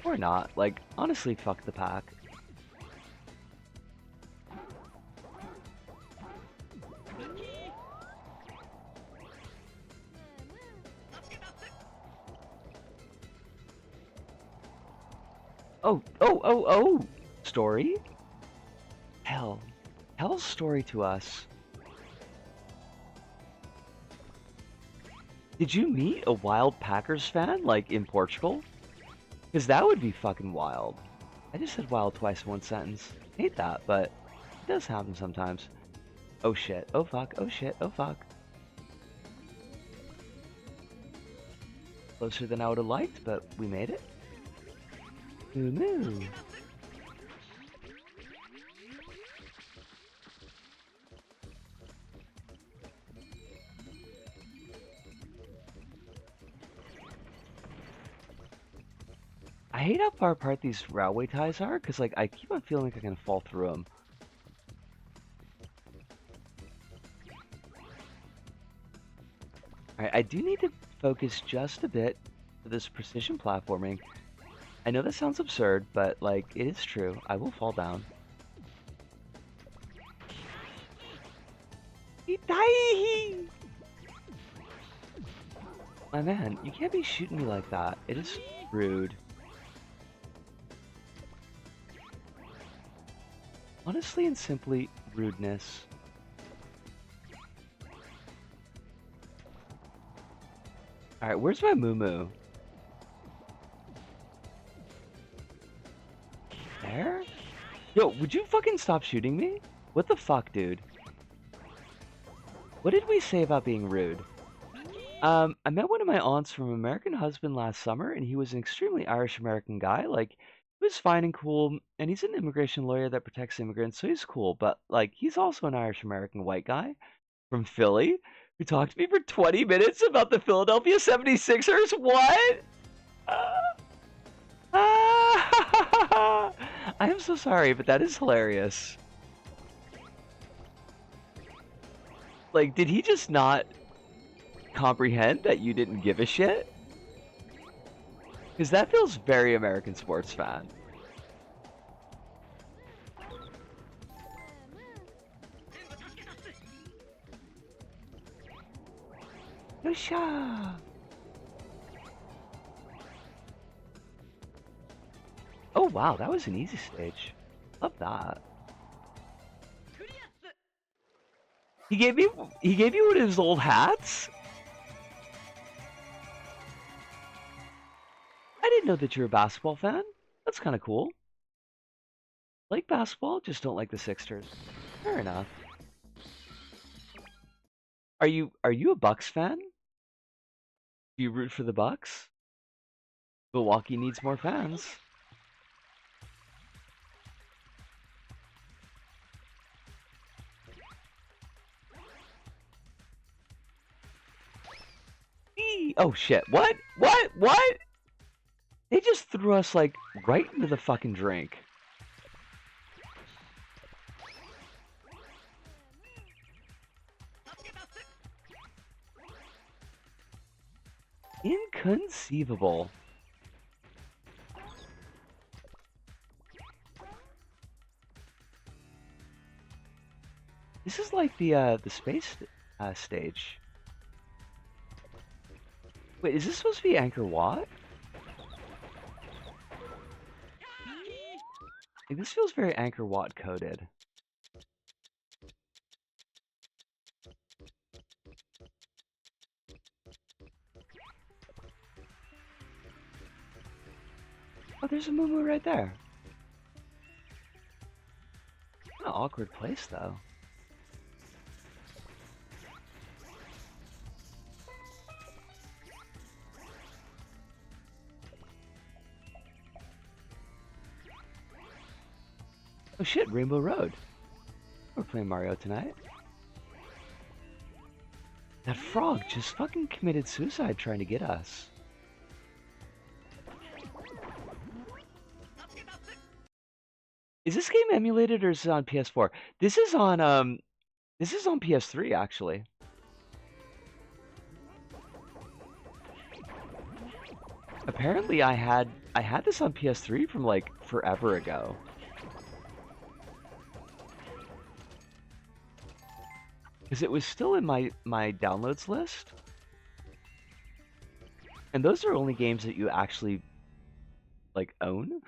Or not. Like, honestly, fuck the Pack. Oh! Story? Hell. Tell a story to us. Did you meet a wild Packers fan, like, in Portugal? Because that would be fucking wild. I just said wild twice in one sentence. I hate that, but it does happen sometimes. Oh shit, oh fuck, oh shit, oh fuck. Closer than I would have liked, but we made it. Moo moo. I hate how far apart these railway ties are, because like I keep on feeling like I'm gonna fall through them. Alright, I do need to focus just a bit for this precision platforming. I know that sounds absurd, but like it is true. I will fall down. My man, you can't be shooting me like that. It is rude. Honestly and simply, rudeness. Alright, where's my moo-moo? There? Yo, would you fucking stop shooting me? What the fuck, dude? What did we say about being rude? I met one of my aunts from American Husband last summer, and he was an extremely Irish-American guy. Like, he was fine and cool, and he's an immigration lawyer that protects immigrants, so he's cool. But, like, he's also an Irish-American white guy from Philly who talked to me for 20 minutes about the Philadelphia 76ers. What? I am so sorry, but that is hilarious. Like, did he just not comprehend that you didn't give a shit? Because that feels very American sports fan. Yosha! Oh wow, that was an easy stage. Love that. He gave you one of his old hats? I didn't know that you're a basketball fan. That's kind of cool. Like basketball, just don't like the Sixers. Fair enough. Are you a Bucks fan? Do you root for the Bucks? Milwaukee needs more fans. Oh shit, what? What? They just threw us like right into the fucking drink. Inconceivable. This is like the space stage. Wait, is this supposed to be Angkor Wat? Like, this feels very Angkor Wat coded. Oh, there's a Moo right there. What an awkward place, though. Oh shit, Rainbow Road. We're playing Mario tonight. That frog just fucking committed suicide trying to get us. Is this game emulated or is it on PS4? This is on PS3 actually. Apparently I had this on PS3 from like forever ago. Because it was still in my downloads list. And those are only games that you actually like own.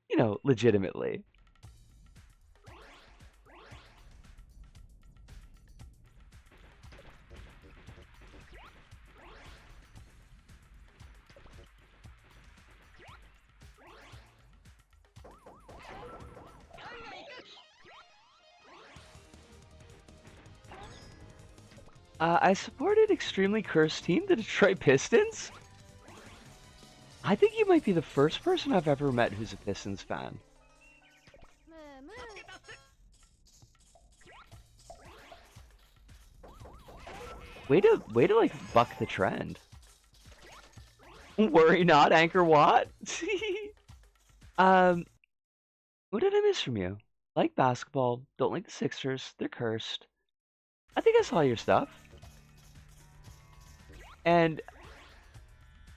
You know, legitimately. I supported extremely cursed team, the Detroit Pistons. I think you might be the first person I've ever met who's a Pistons fan. Way to like buck the trend. Worry not, Angkor Wat. What did I miss from you? Like basketball, don't like the Sixers, they're cursed. I think I saw your stuff. And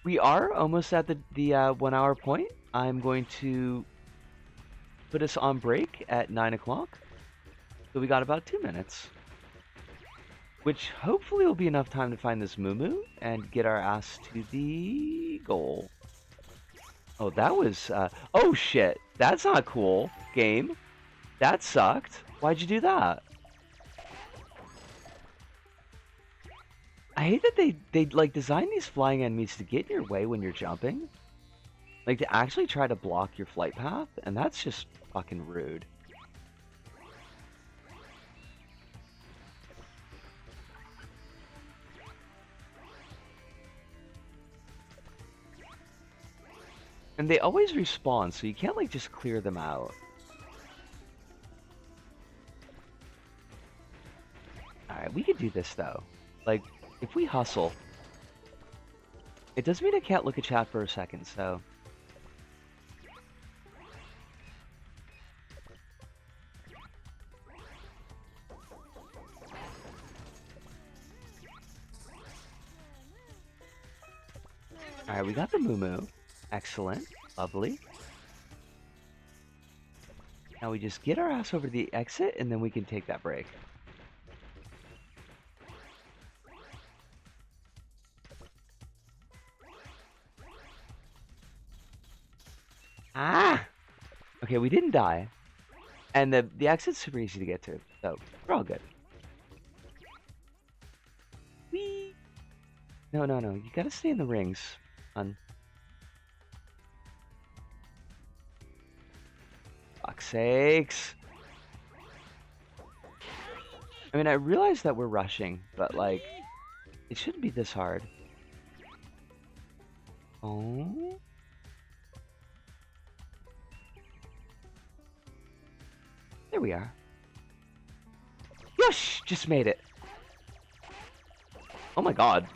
we are almost at the 1 hour point. I'm going to put us on break at 9 o'clock. So we got about 2 minutes. Which hopefully will be enough time to find this Moo and get our ass to the goal. Oh, that was, oh shit, that's not cool, game. That sucked. Why'd you do that? I hate that they like design these flying enemies to get in your way when you're jumping. Like to actually try to block your flight path, and that's just fucking rude. And they always respawn, so you can't like just clear them out. Alright, we could do this though. Like, if we hustle. It does mean I can't look at chat for a second, so. Alright, we got the Moo. Excellent. Lovely. Now we just get our ass over to the exit, and then we can take that break. Ah! Okay, we didn't die. And the exit's super easy to get to, so we're all good. Whee! No, you gotta stay in the rings, hon. Fuck's sakes. I mean, I realize that we're rushing, but like, it shouldn't be this hard. Oh? There we are. Yosh! Just made it. Oh my god.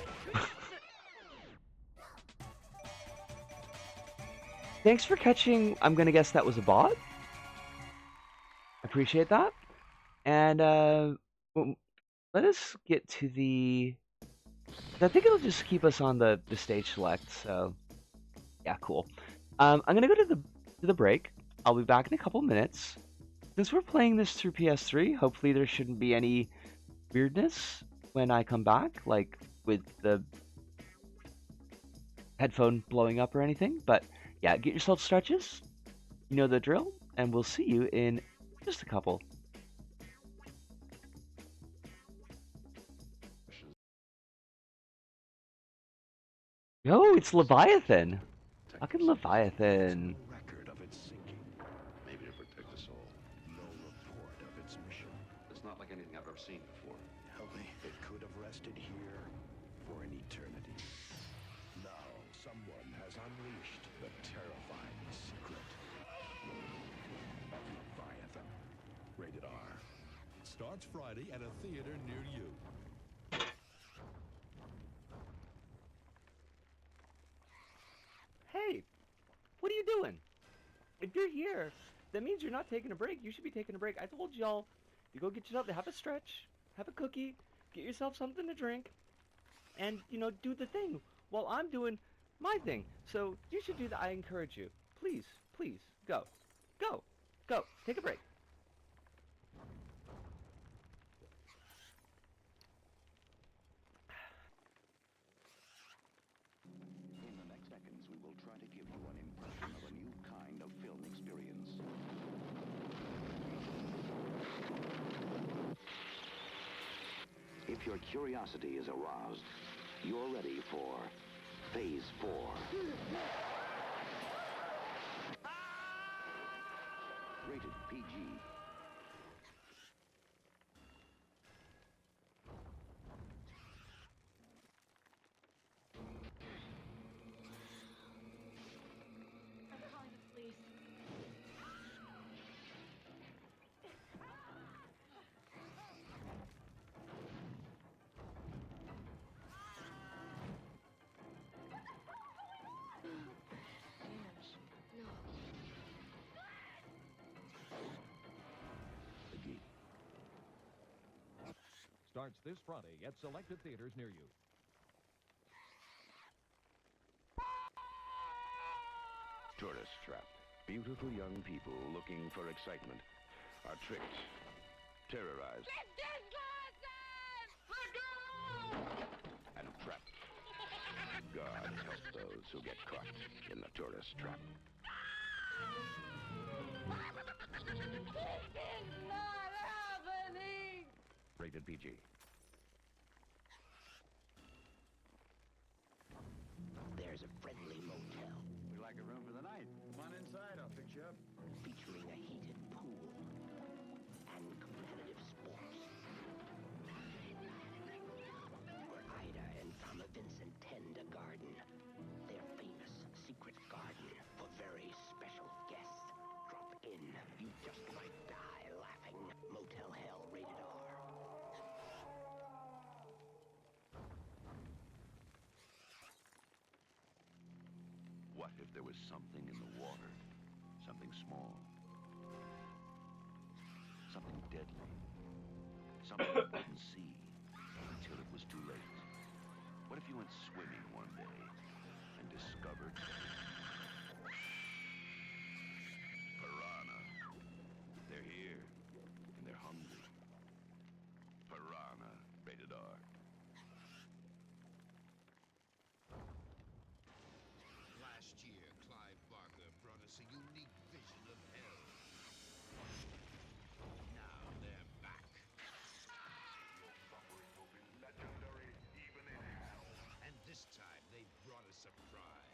Thanks for catching. I'm gonna guess that was a bot. Appreciate that. And let us get to the. I think it'll just keep us on the stage select. So yeah, cool. I'm gonna go to the break. I'll be back in a couple minutes. Since we're playing this through PS3, hopefully there shouldn't be any weirdness when I come back, like with the headphone blowing up or anything. But yeah, get yourself stretches. You know the drill, and we'll see you in just a couple. Oh, it's Leviathan. Fucking Leviathan. Record of its sinking. Maybe to protect us all. No report of its mission. It's not like anything I've ever seen before. Help me. It could have rested here for an eternity. Now, someone has unleashed the terrifying secret. Leviathan. Rated R. Starts Friday at a theater near you. Hey, what are you doing? If you're here, that means you're not taking a break. You should be taking a break. I told y'all, you go get yourself, have a stretch, have a cookie, get yourself something to drink, and, do the thing while I'm doing my thing. So you should do that. I encourage you. Please, please, go. Go. Go. Take a break. In the next seconds, we will try to give you an impression of a new kind of film experience. If your curiosity is aroused, you're ready for Phase 4. Rated PG. I'm calling the police. No. Starts this Friday at selected theaters near you. Tourist trap. Beautiful young people looking for excitement are tricked, terrorized, and trapped. God help those who get caught in the tourist trap. Rated PG. There's a friendly motel We'd like a room for the night. Come on inside, I'll fix you up. featuring a heated pool and competitive sports. Where Ida and Farmer Vincent tend a garden. Their famous secret garden for very special guests. Drop in. You just might die laughing. Motel Hell rated R. What if there was something in the water? Something small. Something deadly. Something you couldn't see until it was too late. What if you went swimming one day and discovered piranha? They're here and they're hungry. Piranha, rated R. Last year, Clive Barker brought us a unique vision of hell. Now they're back. Your suffering will be legendary even in hell. And this time, they brought a surprise.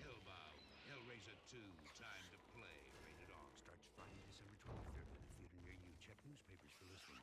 Hellbound, Hellraiser 2, Time to Play, rated R. Starts Friday, December 23rd at a theater near you. Check newspapers for listing.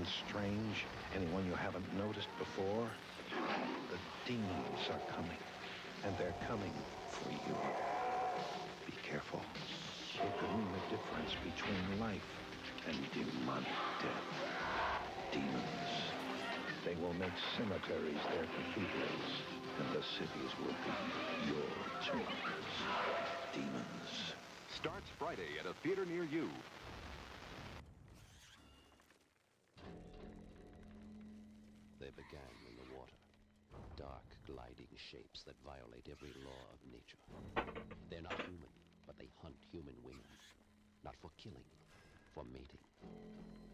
Anyone strange? Anyone you haven't noticed before? The demons are coming, and they're coming for you. Be careful. They could mean the difference between life and demonic death. Demons. They will make cemeteries their cathedrals, and the cities will be your tombs. Demons. Starts Friday at a theater near you. They began in the water. Dark, gliding shapes that violate every law of nature. They're not human, but they hunt human women. Not for killing, for mating.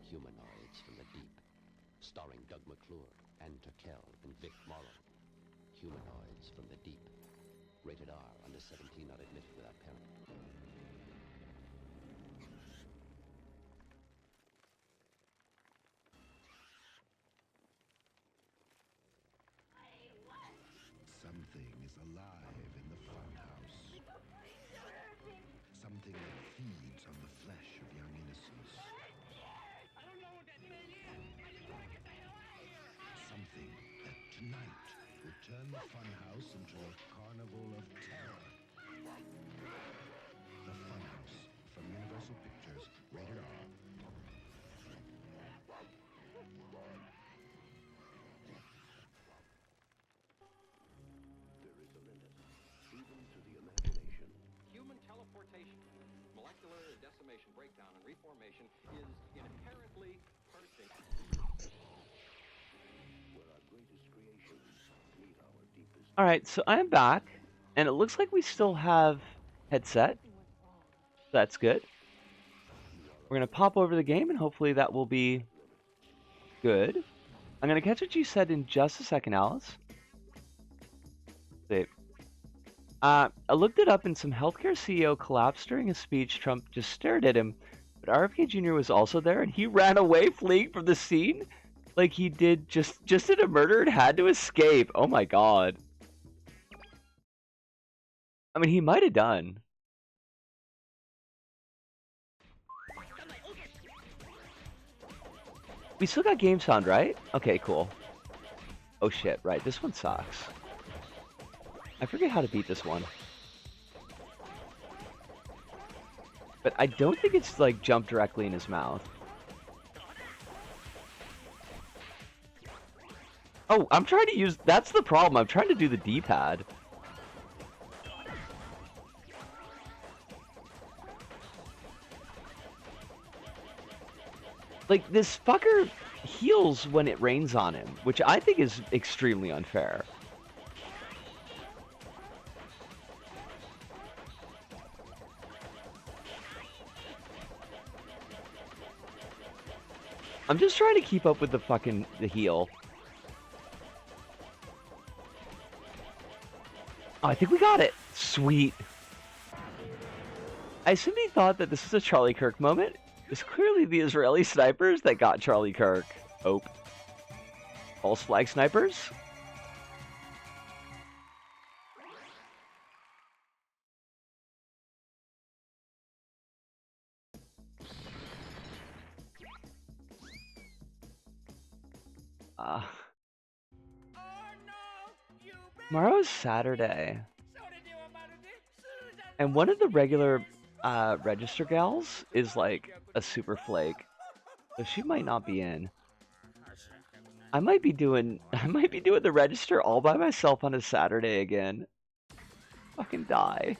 Humanoids from the deep. Starring Doug McClure, Ann Turkel, and Vic Morrow. Humanoids from the deep. Rated R, under 17, not admitted without parent. Something is alive in the funhouse. Something that feeds on the flesh of young innocence. I don't know what that thing is. I just want to get the hell out of here. Something that tonight will turn the funhouse into a carnival of terror. The Funhouse from Universal Pictures, rated R. There is a limit, even to the imagination. Human teleportation, molecular decimation, breakdown, and reformation is inherently perfect. Where our greatest creations meet our deepest. All right, so I'm back, and it looks like we still have headset. That's good. We're gonna pop over the game, and hopefully that will be good. I'm gonna catch what you said in just a second, Alice. Wait. I looked it up, and some healthcare CEO collapsed during a speech. Trump just stared at him, but RFK Jr. was also there, and he ran away, fleeing from the scene, like he did just did a murder and had to escape. Oh my god. I mean, he might have done. We still got game sound, right? Okay, cool. Oh shit, right, this one sucks. I forget how to beat this one. But I don't think it's like jump directly in his mouth. Oh, I'm trying to use, that's the problem, I'm trying to do the D-pad. Like, this fucker heals when it rains on him, which I think is extremely unfair. I'm just trying to keep up with the heal. Oh, I think we got it. Sweet. I assumed he thought that this was a Charlie Kirk moment. It's clearly the Israeli snipers that got Charlie Kirk. Oh. False flag snipers? Tomorrow's Saturday. And one of the regular register gals is like a super flake. So she might not be in. I might be doing the register all by myself on a Saturday again. Fucking die.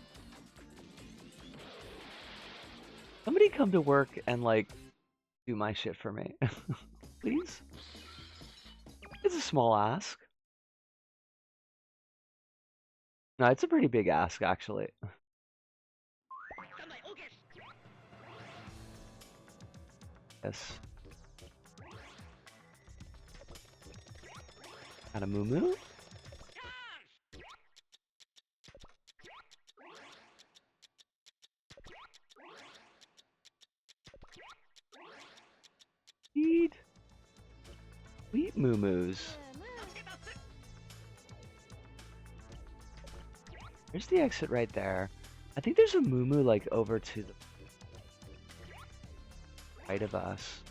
Somebody come to work and like do my shit for me. Please? It's a small ask. No, it's a pretty big ask actually. Yes. Got a moo-moo? Sweet. Sweet moo-moos. There's the exit right there. I think there's a moo-moo like over to the right of us.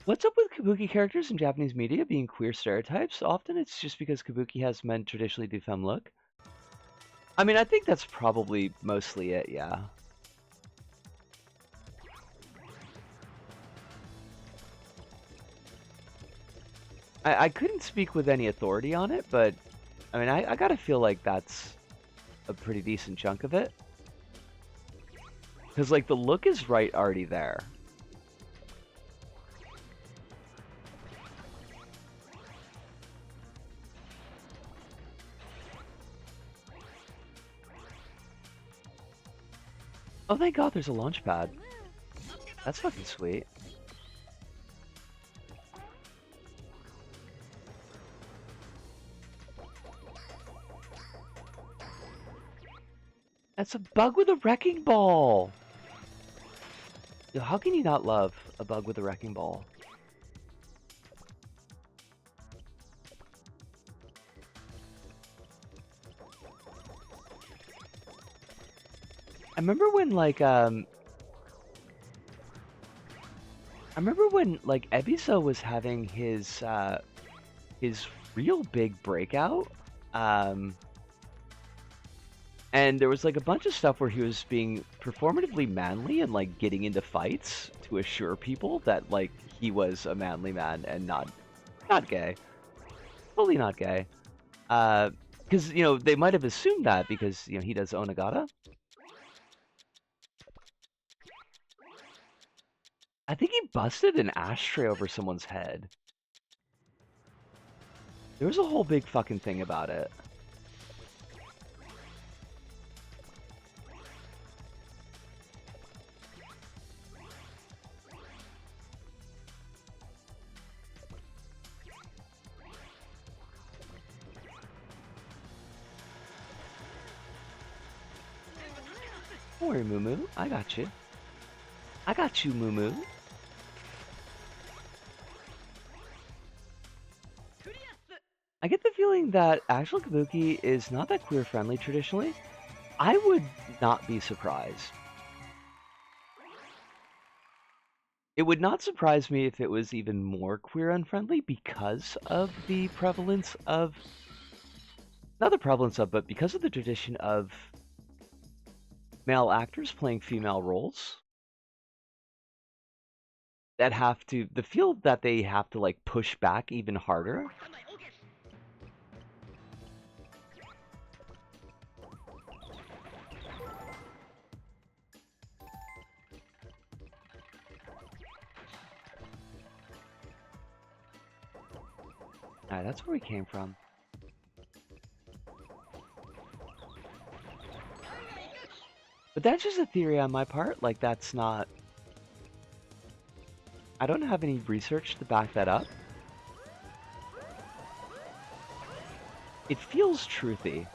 What's up with Kabuki characters in Japanese media being queer stereotypes? Often it's just because Kabuki has men traditionally do femme look. I mean, I think that's probably mostly it, yeah. I couldn't speak with any authority on it, but I mean, I gotta feel like that's a pretty decent chunk of it. Because, like, the look is right already there. Oh, thank God there's a launch pad. That's fucking sweet. That's a bug with a wrecking ball! Yo, how can you not love a bug with a wrecking ball? I remember when, like, Ebiso was having his real big breakout. And there was, like, a bunch of stuff where he was being performatively manly and, like, getting into fights to assure people that, like, he was a manly man and not gay. Totally not gay. Because, you know, they might have assumed that because, you know, he does Onagata. I think he busted an ashtray over someone's head. There was a whole big fucking thing about it. Don't worry, Moo Moo. I got you. I got you, Moo Moo. I get the feeling that actual Kabuki is not that queer friendly traditionally. I would not be surprised. It would not surprise me if it was even more queer unfriendly because of the prevalence of, not the prevalence of, but because of the tradition of male actors playing female roles that have to, the feel that they have to like push back even harder. Alright, that's where we came from. But that's just a theory on my part, like that's not... I don't have any research to back that up. It feels truthy.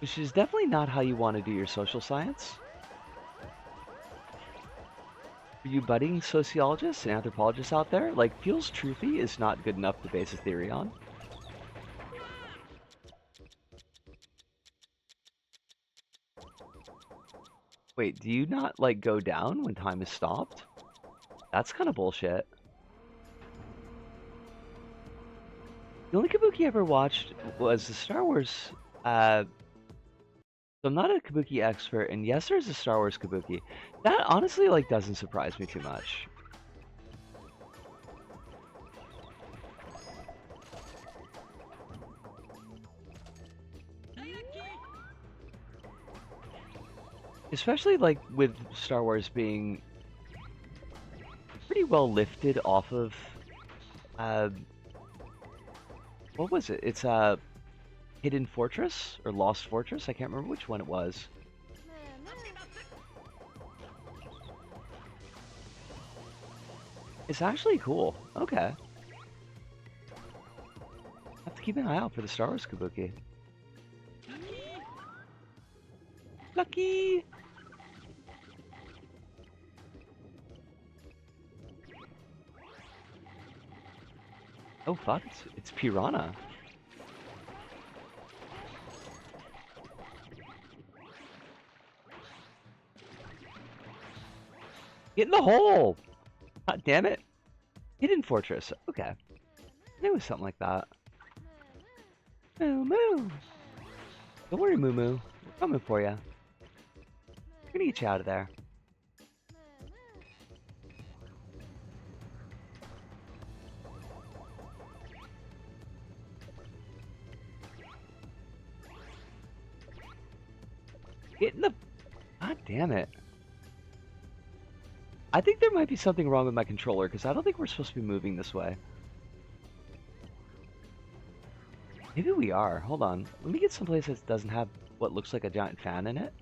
Which is definitely not how you want to do your social science. For you budding sociologists and anthropologists out there, like, feels truthy is not good enough to base a theory on. Wait, do you not, like, go down when time is stopped? That's kind of bullshit. The only Kabuki I ever watched was the Star Wars, so I'm not a Kabuki expert, and yes, there's a Star Wars Kabuki. That honestly, like, doesn't surprise me too much. Especially, like, with Star Wars being pretty well lifted off of, what was it? It's, Hidden Fortress, or Lost Fortress? I can't remember which one it was. It's actually cool. Okay. Have to keep an eye out for the Star Wars Kabuki. Lucky! Oh fuck, it's Piranha. Get in the hole! God damn it. Hidden Fortress. Okay. I knew it was something like that. Moo Moo! Don't worry, Moo Moo. We're coming for you. We're gonna get you out of there. Get in the... God damn it. I think there might be something wrong with my controller, because I don't think we're supposed to be moving this way. Maybe we are. Hold on. Let me get someplace that doesn't have what looks like a giant fan in it.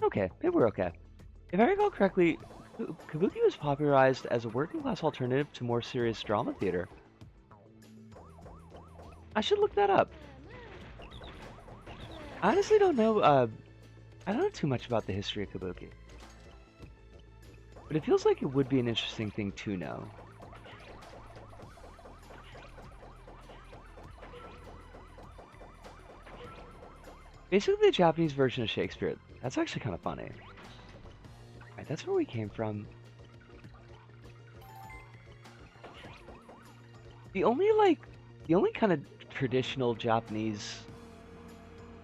Okay, maybe we're okay. If I recall correctly, Kabuki was popularized as a working-class alternative to more serious drama theater. I should look that up. I honestly don't know, I don't know too much about the history of Kabuki. But it feels like it would be an interesting thing to know. Basically the Japanese version of Shakespeare. That's actually kind of funny. Alright, that's where we came from. The only kind of traditional Japanese,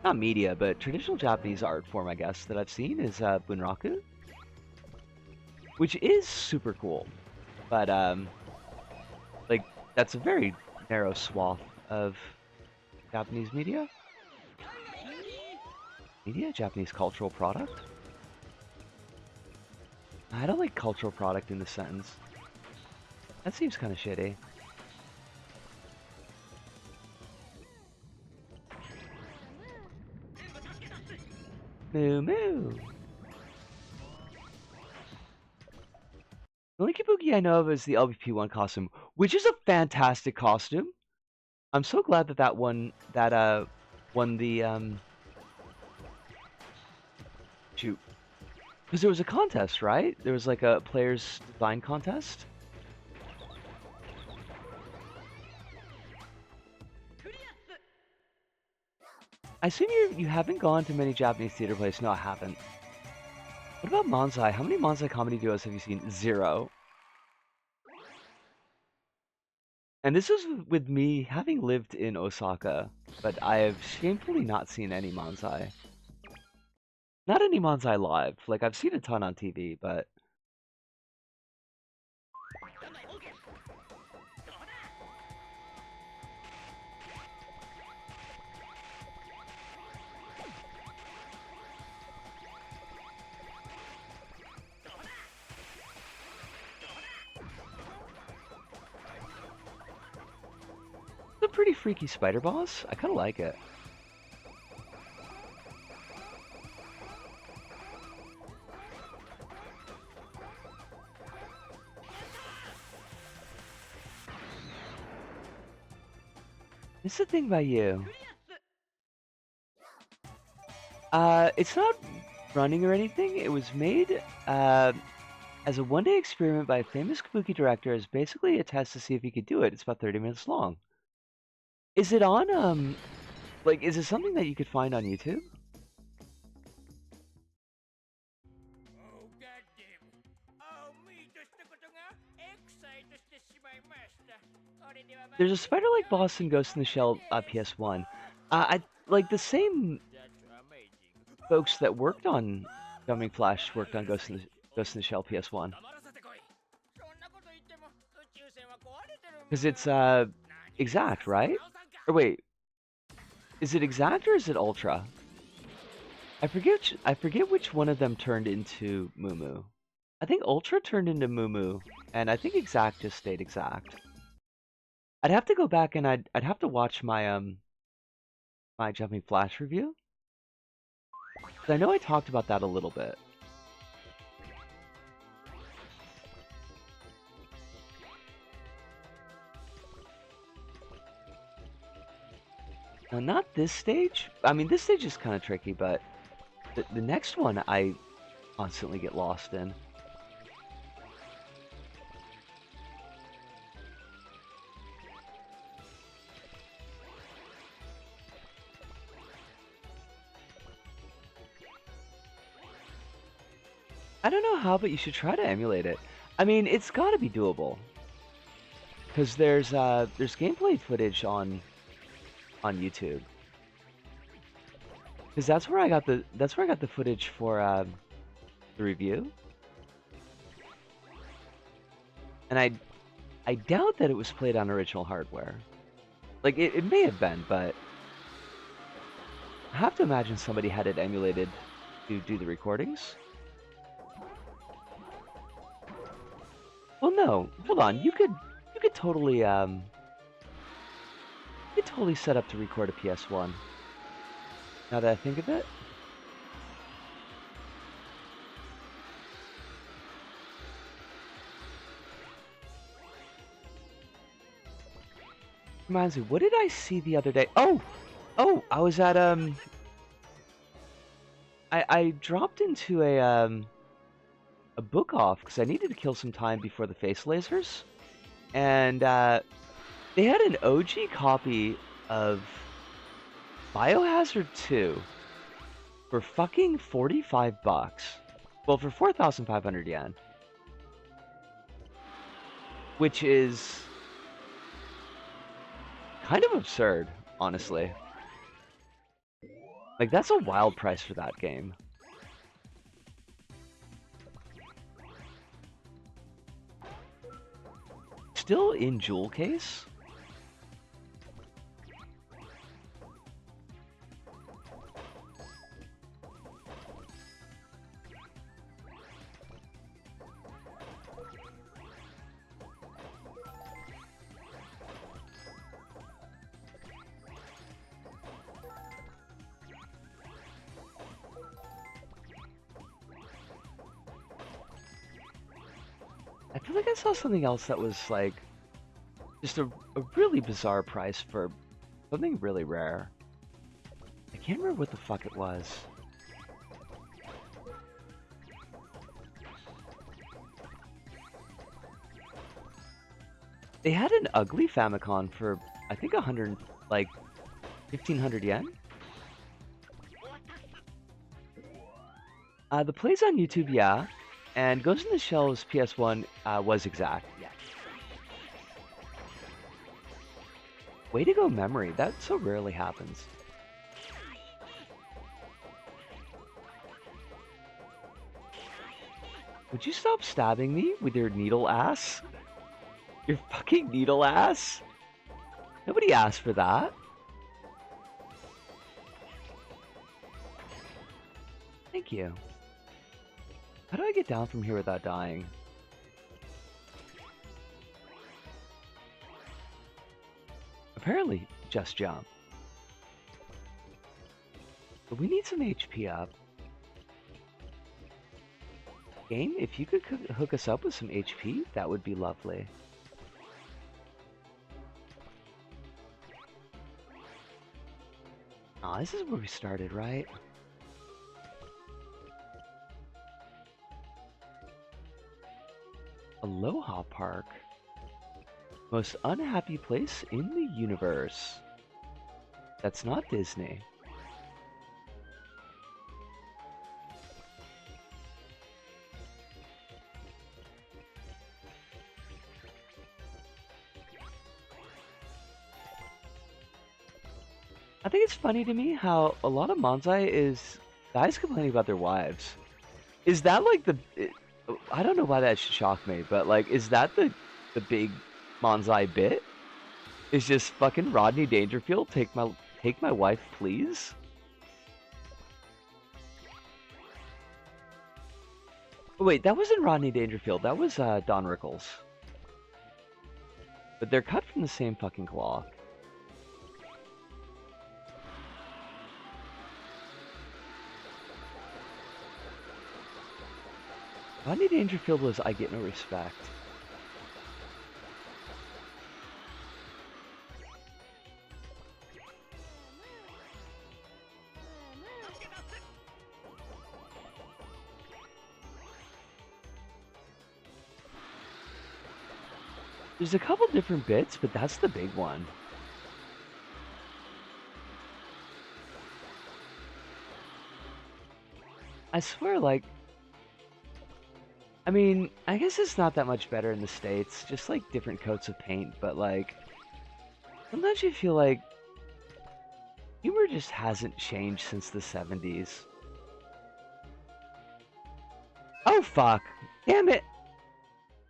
not media, but traditional Japanese art form, I guess, that I've seen is bunraku. Which is super cool. But, like, that's a very narrow swath of Japanese media. Japanese cultural product? I don't like cultural product in this sentence. That seems kind of shitty. Moo Moo! The only Kabuki I know of is the LBP1 costume, which is a fantastic costume. I'm so glad that that won the shoot. Because there was a contest, right? There was like a player's design contest. I assume you haven't gone to many Japanese theater plays. No, I haven't. What about Manzai? How many Manzai comedy duos have you seen? 0. And this is with me having lived in Osaka, but I have shamefully not seen any Manzai. Not any Manzai live. Like, I've seen a ton on TV, but... It's a pretty freaky spider boss. I kind of like it. It's the thing about you. It's not running or anything. It was made as a one-day experiment by a famous Kabuki director as basically a test to see if he could do it. It's about 30 minutes long. Is it on, like, is it something that you could find on YouTube? Oh, goddamn. Oh, me, excited to see my master. There's a spider-like boss in Ghost in the Shell PS1. I like the same folks that worked on Jumping Flash worked on Ghost in the Shell PS1. Because it's exact, right? Or wait, is it exact or is it ultra? I forget which one of them turned into Moo Moo. I think ultra turned into Moo Moo, and I think exact just stayed exact. I'd have to go back and I'd have to watch my my Jumping Flash review. 'Cause I know I talked about that a little bit. Now, not this stage. I mean, this stage is kind of tricky, but the next one I constantly get lost in. I don't know how, but you should try to emulate it. I mean, it's got to be doable. Because there's gameplay footage on YouTube. Because that's where I got the footage for the review. And I doubt that it was played on original hardware. Like it may have been, but I have to imagine somebody had it emulated to do the recordings. Well, no, hold on. You could totally set up to record a PS1. Now that I think of it. Reminds me, what did I see the other day? Oh, I was at I dropped into a book off because I needed to kill some time before the face lasers, and they had an OG copy of Biohazard 2 for fucking $45. Well, for 4,500 yen, which is kind of absurd, honestly. Like, that's a wild price for that game. Still in jewel case? I feel like I saw something else that was like just a really bizarre price for something really rare. I can't remember what the fuck it was. They had an ugly Famicom for I think 100, like 1,500 yen. The plays on YouTube, yeah, and Ghost in the Shell's PS1 was exact, yeah. Way to go, memory. That so rarely happens. Would you stop stabbing me with your needle ass? Your fucking needle ass? Nobody asked for that. Thank you. How do I get down from here without dying? Apparently, just jump. But we need some HP up. Game, if you could hook us up with some HP, that would be lovely. Aw, this is where we started, right? Aloha Park. Most unhappy place in the universe. That's not Disney. I think it's funny to me how a lot of manzai is guys complaining about their wives. Is that like I don't know why that should shock me, but like, is that the big manzai bit? Is just fucking Rodney Dangerfield take my wife, please? Wait, that wasn't Rodney Dangerfield. That was Don Rickles. But they're cut from the same fucking cloth. Rodney Dangerfield was I Get No Respect. There's a couple different bits, but that's the big one. I swear, like, I mean, I guess it's not that much better in the States, just like different coats of paint, but like, sometimes you feel like humor just hasn't changed since the 70s. Oh fuck! Damn it!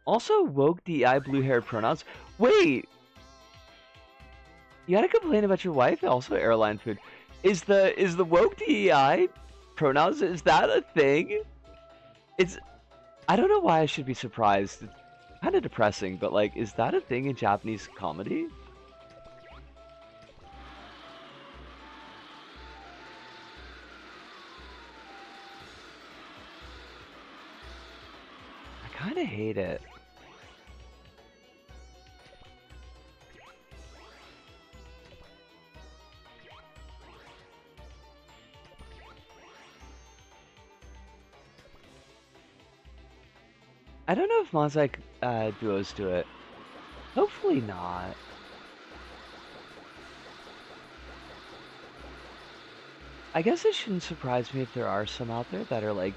Also, woke DEI blue-haired pronouns. Wait! You gotta complain about your wife? Also, airline food. Is the woke DEI pronouns, is that a thing? It's... I don't know why I should be surprised. It's kind of depressing, but like, is that a thing in Japanese comedy? I kind of hate it. I don't know if Mosaic duos do it. Hopefully not. I guess it shouldn't surprise me if there are some out there that are like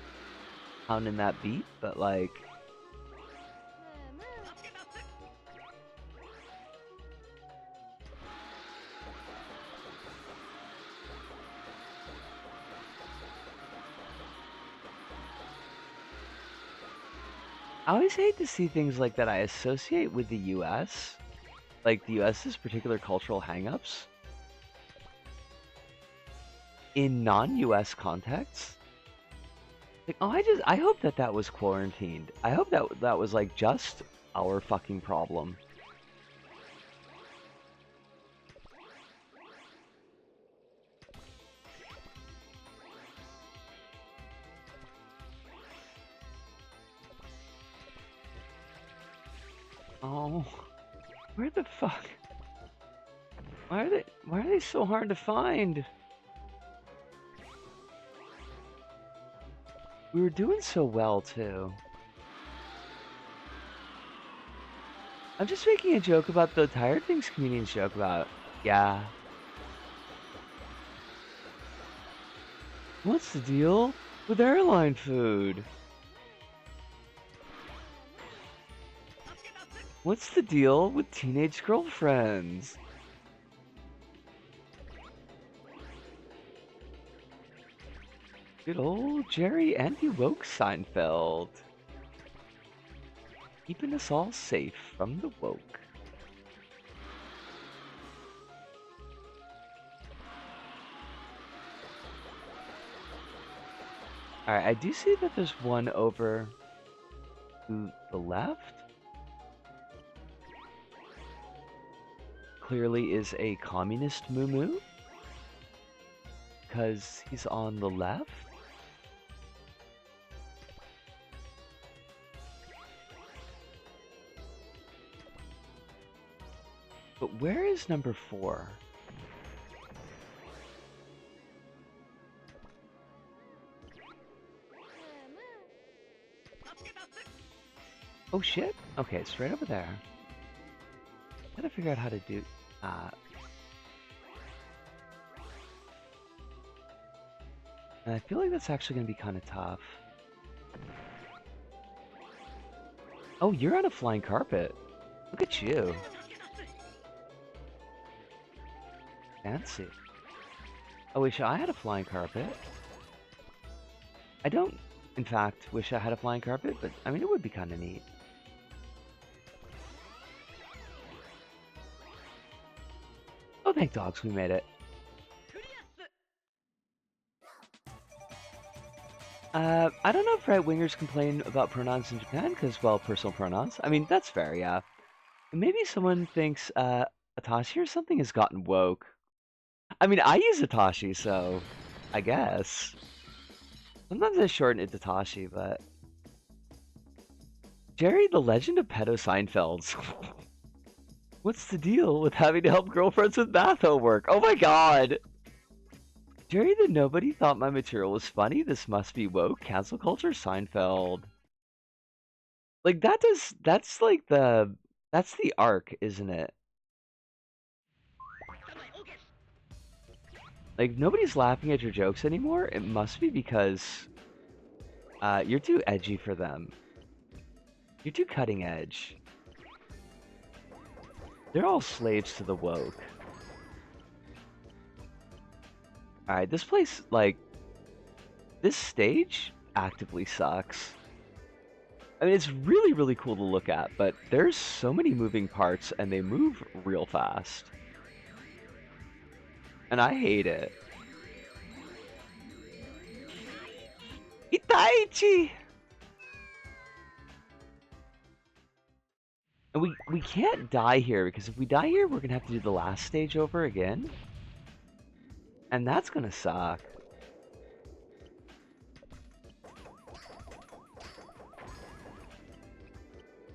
pounding that beat, but like... I always hate to see things like that I associate with the US. Like the US's particular cultural hangups in non-US contexts. Like, oh, I hope that was quarantined. I hope that was like just our fucking problem. Oh, where the fuck? Why are they so hard to find? We were doing so well too. I'm just making a joke about the tired things comedians joke about. Yeah. What's the deal with airline food? What's the deal with teenage girlfriends? Good old Jerry anti-woke Seinfeld. Keeping us all safe from the woke. Alright, I do see that there's one over to the left. Clearly is a communist moo-moo, because he's on the left. But where is number 4? Oh shit? Okay, it's right over there. Gotta figure out how to do... And I feel like that's actually gonna be kind of tough. Oh, you're on a flying carpet. Look at you. Fancy. I wish I had a flying carpet. I don't, in fact, wish I had a flying carpet, but I mean, it would be kind of neat. Oh, thank dogs, we made it. I don't know if right-wingers complain about pronouns in Japan, because, well, personal pronouns. I mean, that's fair, yeah. Maybe someone thinks, Atashi or something has gotten woke. I mean, I use Atashi, so I guess. Sometimes I shorten it to Tashi, but... Jerry, the legend of pedo Seinfelds. What's the deal with having to help girlfriends with math homework? Oh my god! Jerry, the nobody thought my material was funny. This must be woke. Cancel culture Seinfeld. Like, that's like that's the arc, isn't it? Like, nobody's laughing at your jokes anymore. It must be because you're too edgy for them. You're too cutting edge. They're all slaves to the woke. Alright, this place, like, this stage actively sucks. I mean, it's really, really cool to look at, but there's so many moving parts, and they move real fast. And I hate it. Itaichi! And we can't die here, because if we die here, we're gonna have to do the last stage over again. And that's gonna suck.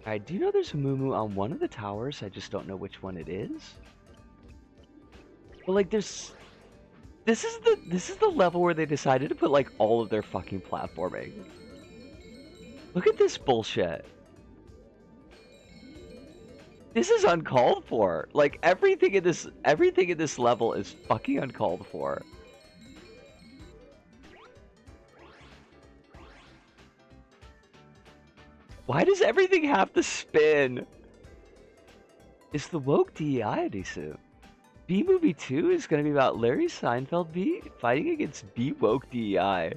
I do know there's a Moo on one of the towers, I just don't know which one it is. But like this is the level where they decided to put like all of their fucking platforming. Look at this bullshit. This is uncalled for. Like everything in this level is fucking uncalled for. Why does everything have to spin? Is the woke DEI Adisu? B-Movie 2 is going to be about Larry Seinfeld fighting against B-Woke DEI.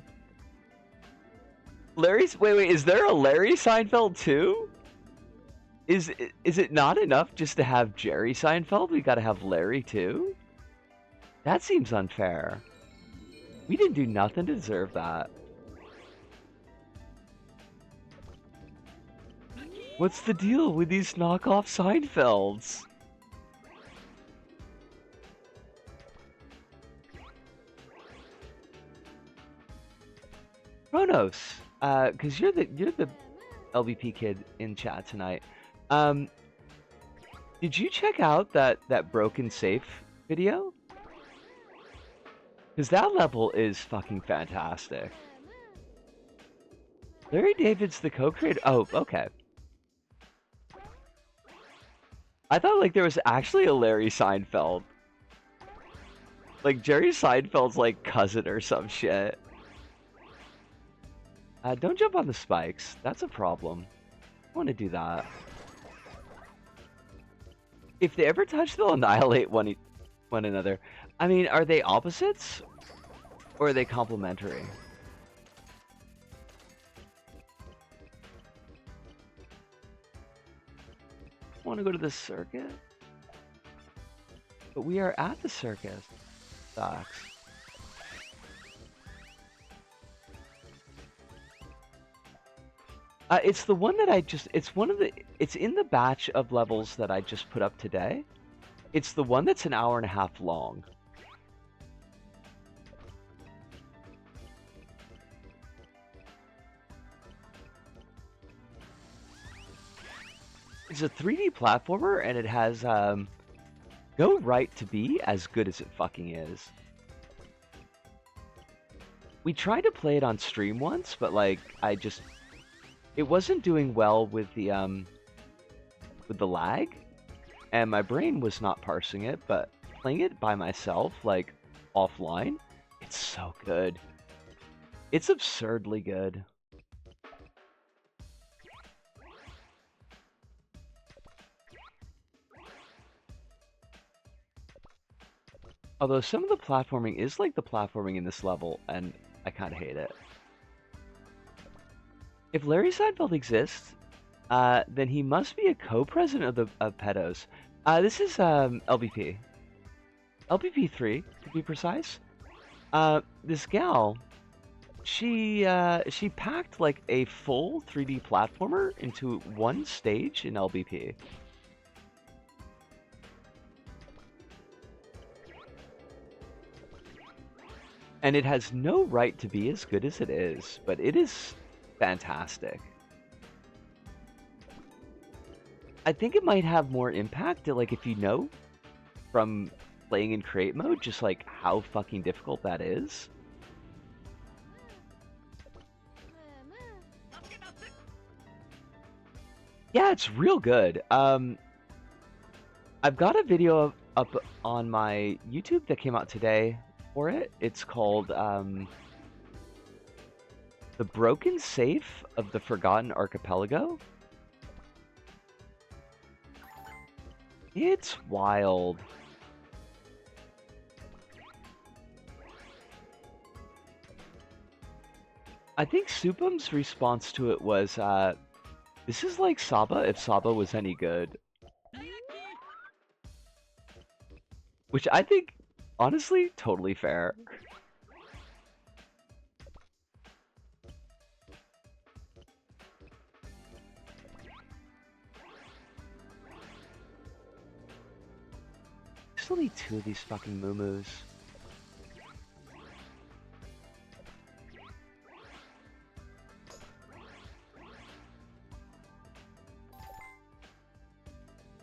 Wait, is there a Larry Seinfeld 2? Is it not enough just to have Jerry Seinfeld? We gotta have Larry too? That seems unfair. We didn't do nothing to deserve that. What's the deal with these knockoff Seinfelds? Kronos, because you're the LBP kid in chat tonight. Did you check out that broken safe video? Because that level is fucking fantastic. Larry David's the co-creator. Oh, okay. I thought like there was actually a Larry Seinfeld. Like Jerry Seinfeld's like cousin or some shit. Don't jump on the spikes. That's a problem. I want to do that. If they ever touch, they'll annihilate one another. I mean, are they opposites? Or are they complementary? Want to go to the circus? But we are at the circus. Sucks. It's the one that it's in the batch of levels that I just put up today. It's the one that's an hour and a half long. It's a 3D platformer, and it has no right to be as good as it fucking is. We tried to play it on stream once, but like it wasn't doing well with the lag, and my brain was not parsing it. But playing it by myself, like offline, it's so good. It's absurdly good. Although some of the platforming is like the platforming in this level, and I kind of hate it. If Larry Seinfeld exists, then he must be a co-president of Pedos. This is LBP. LBP 3, to be precise. This gal, she packed like a full 3D platformer into one stage in LBP. And it has no right to be as good as it is, but it is fantastic. I think it might have more impact, like if you know from playing in create mode, just like how fucking difficult that is. Yeah, it's real good. I've got a video up on my YouTube that came out today for it. It's called The Broken Safe of the Forgotten Archipelago. It's wild. I think Supum's response to it was, this is like Saba if Saba was any good. Which I think, honestly, totally fair. Still need 2 of these fucking moo-moos.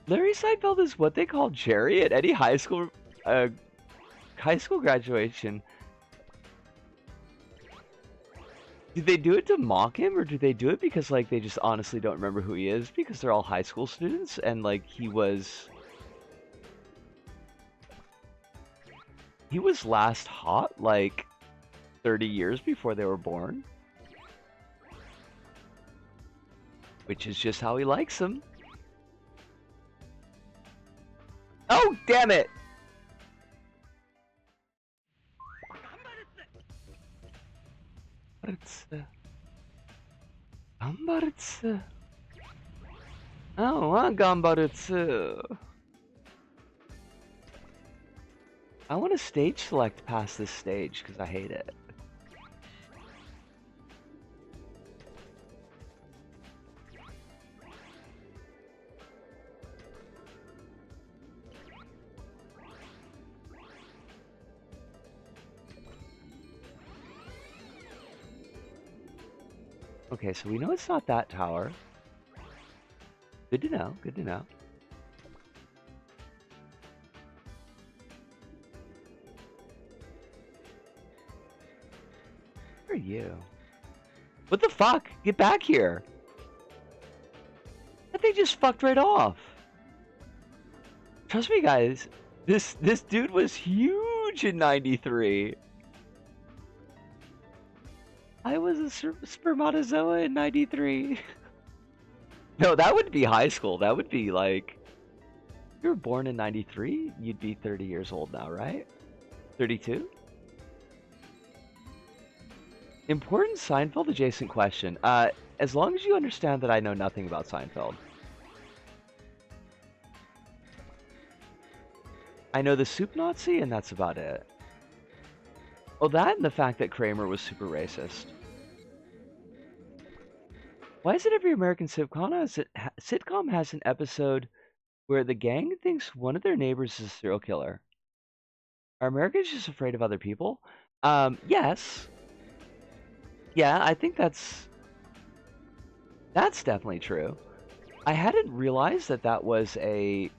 Larry Seinfeld is what they call Jerry at any high school graduation. Did they do it to mock him, or do they do it because like they just honestly don't remember who he is because they're all high school students and like he was last hot like 30 years before they were born? Which is just how he likes them. Oh, damn it! Gambaritsu. Oh, gambaritsu. I want to stage select past this stage because I hate it. Okay, so we know it's not that tower. Good to know, good to know. Where are you? What the fuck? Get back here! That thing just fucked right off. Trust me, guys. This dude was huge in '93. I was a spermatozoa in '93. No, that would be high school. That would be like... You were born in '93? You'd be 30 years old now, right? 32? Important Seinfeld adjacent question. As long as you understand that I know nothing about Seinfeld. I know the soup Nazi, and that's about it. Oh, that and the fact that Kramer was super racist. Why is it every American sitcom has an episode where the gang thinks one of their neighbors is a serial killer? Are Americans just afraid of other people? Yes. Yeah, I think that's definitely true. I hadn't realized that that was a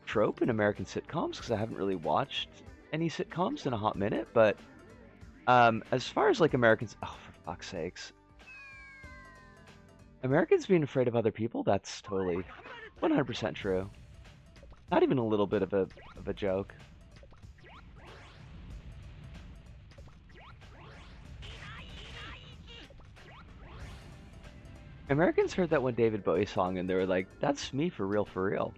trope in American sitcoms because I haven't really watched any sitcoms in a hot minute, but as far as like Americans, oh for fuck's sakes, Americans being afraid of other people, that's totally 100% true. Not even a little bit of a joke. Americans heard that one David Bowie song and they were like, that's me for real, for real.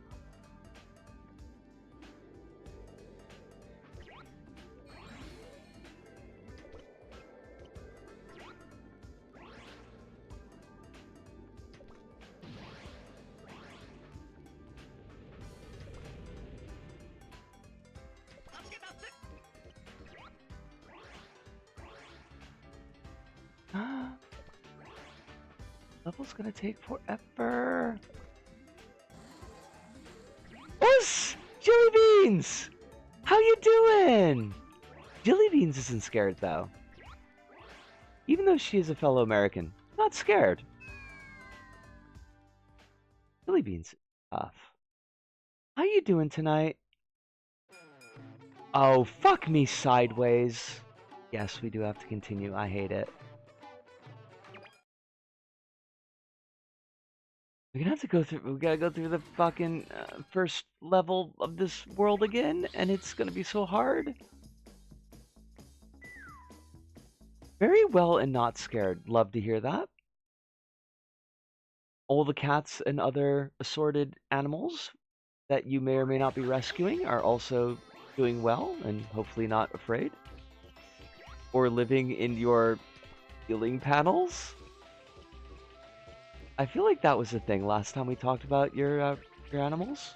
Level's gonna take forever. Us! Jelly Beans! How you doing? Jelly Beans isn't scared though. Even though she is a fellow American, not scared. Jelly Beans is tough. How you doing tonight? Oh, fuck me sideways. Yes, we do have to continue. I hate it. We're gonna have to go through, we gotta go through the fucking first level of this world again, and it's gonna be so hard. Very well and not scared. Love to hear that. All the cats and other assorted animals that you may or may not be rescuing are also doing well and hopefully not afraid? Or living in your healing panels? I feel like that was the thing last time we talked about your animals.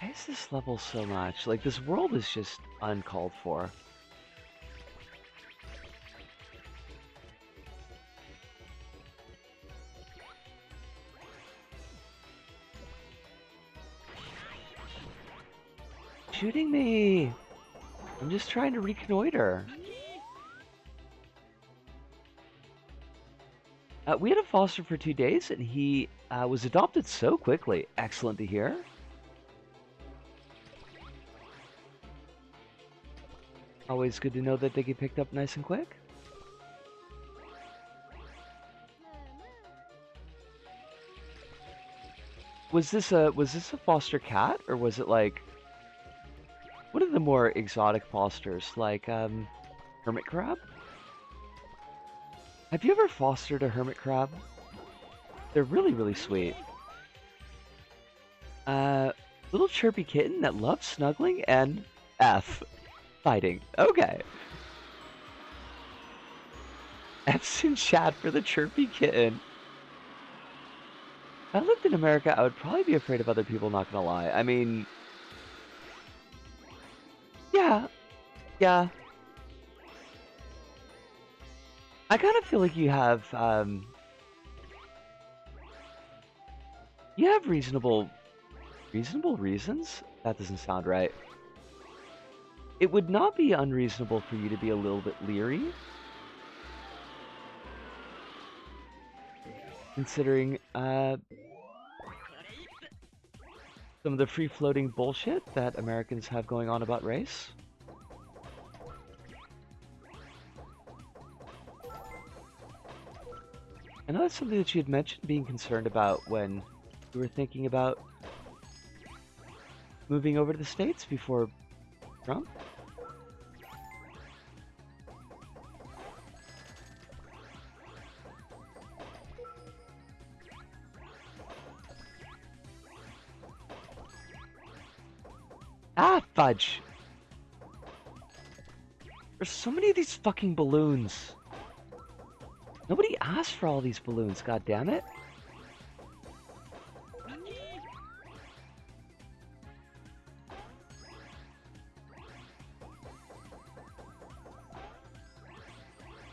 Why is this level so much? Like, this world is just uncalled for. Shooting me! I'm just trying to reconnoiter. We had a foster for 2 days, and he was adopted so quickly. Excellent to hear. Always good to know that they get picked up nice and quick. Was this a foster cat, or was it like one of the more exotic fosters, like hermit crab? Have you ever fostered a hermit crab? They're really, really sweet. Little chirpy kitten that loves snuggling and fighting. Okay. F's in chat for the chirpy kitten. If I lived in America, I would probably be afraid of other people, not gonna lie. I mean, yeah. I kind of feel like you have reasonable reasons? That doesn't sound right. It would not be unreasonable for you to be a little bit leery. Considering some of the free-floating bullshit that Americans have going on about race. I know that's something that you had mentioned being concerned about when you were thinking about moving over to the States before Trump. Ah, fudge! There's so many of these fucking balloons. Nobody asked for all these balloons, god damn it.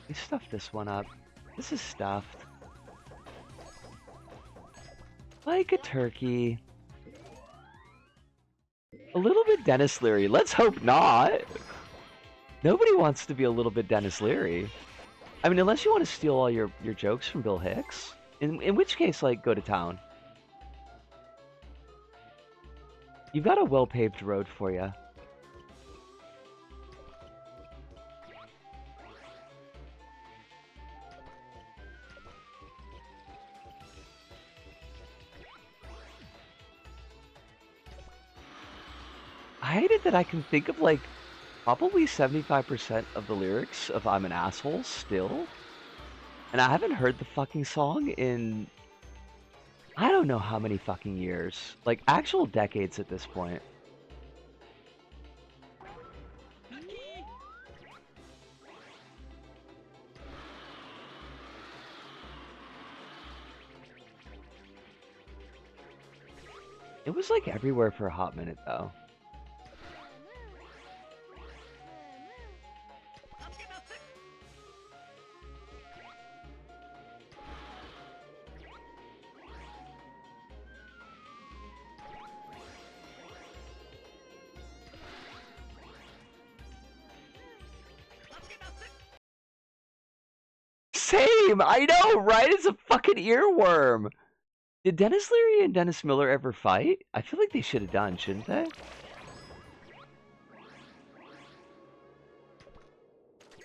We stuffed this one up. This is stuffed. Like a turkey. A little bit Dennis Leary. Let's hope not. Nobody wants to be a little bit Dennis Leary. I mean, unless you want to steal all your jokes from Bill Hicks. In which case, like, go to town. You've got a well-paved road for you. I hate it that I can think of, like, probably 75% of the lyrics of I'm an Asshole still. And I haven't heard the fucking song in I don't know how many fucking years. Like, actual decades at this point. It was like everywhere for a hot minute though. Same! I know, right? It's a fucking earworm! Did Dennis Leary and Dennis Miller ever fight? I feel like they should have done, shouldn't they?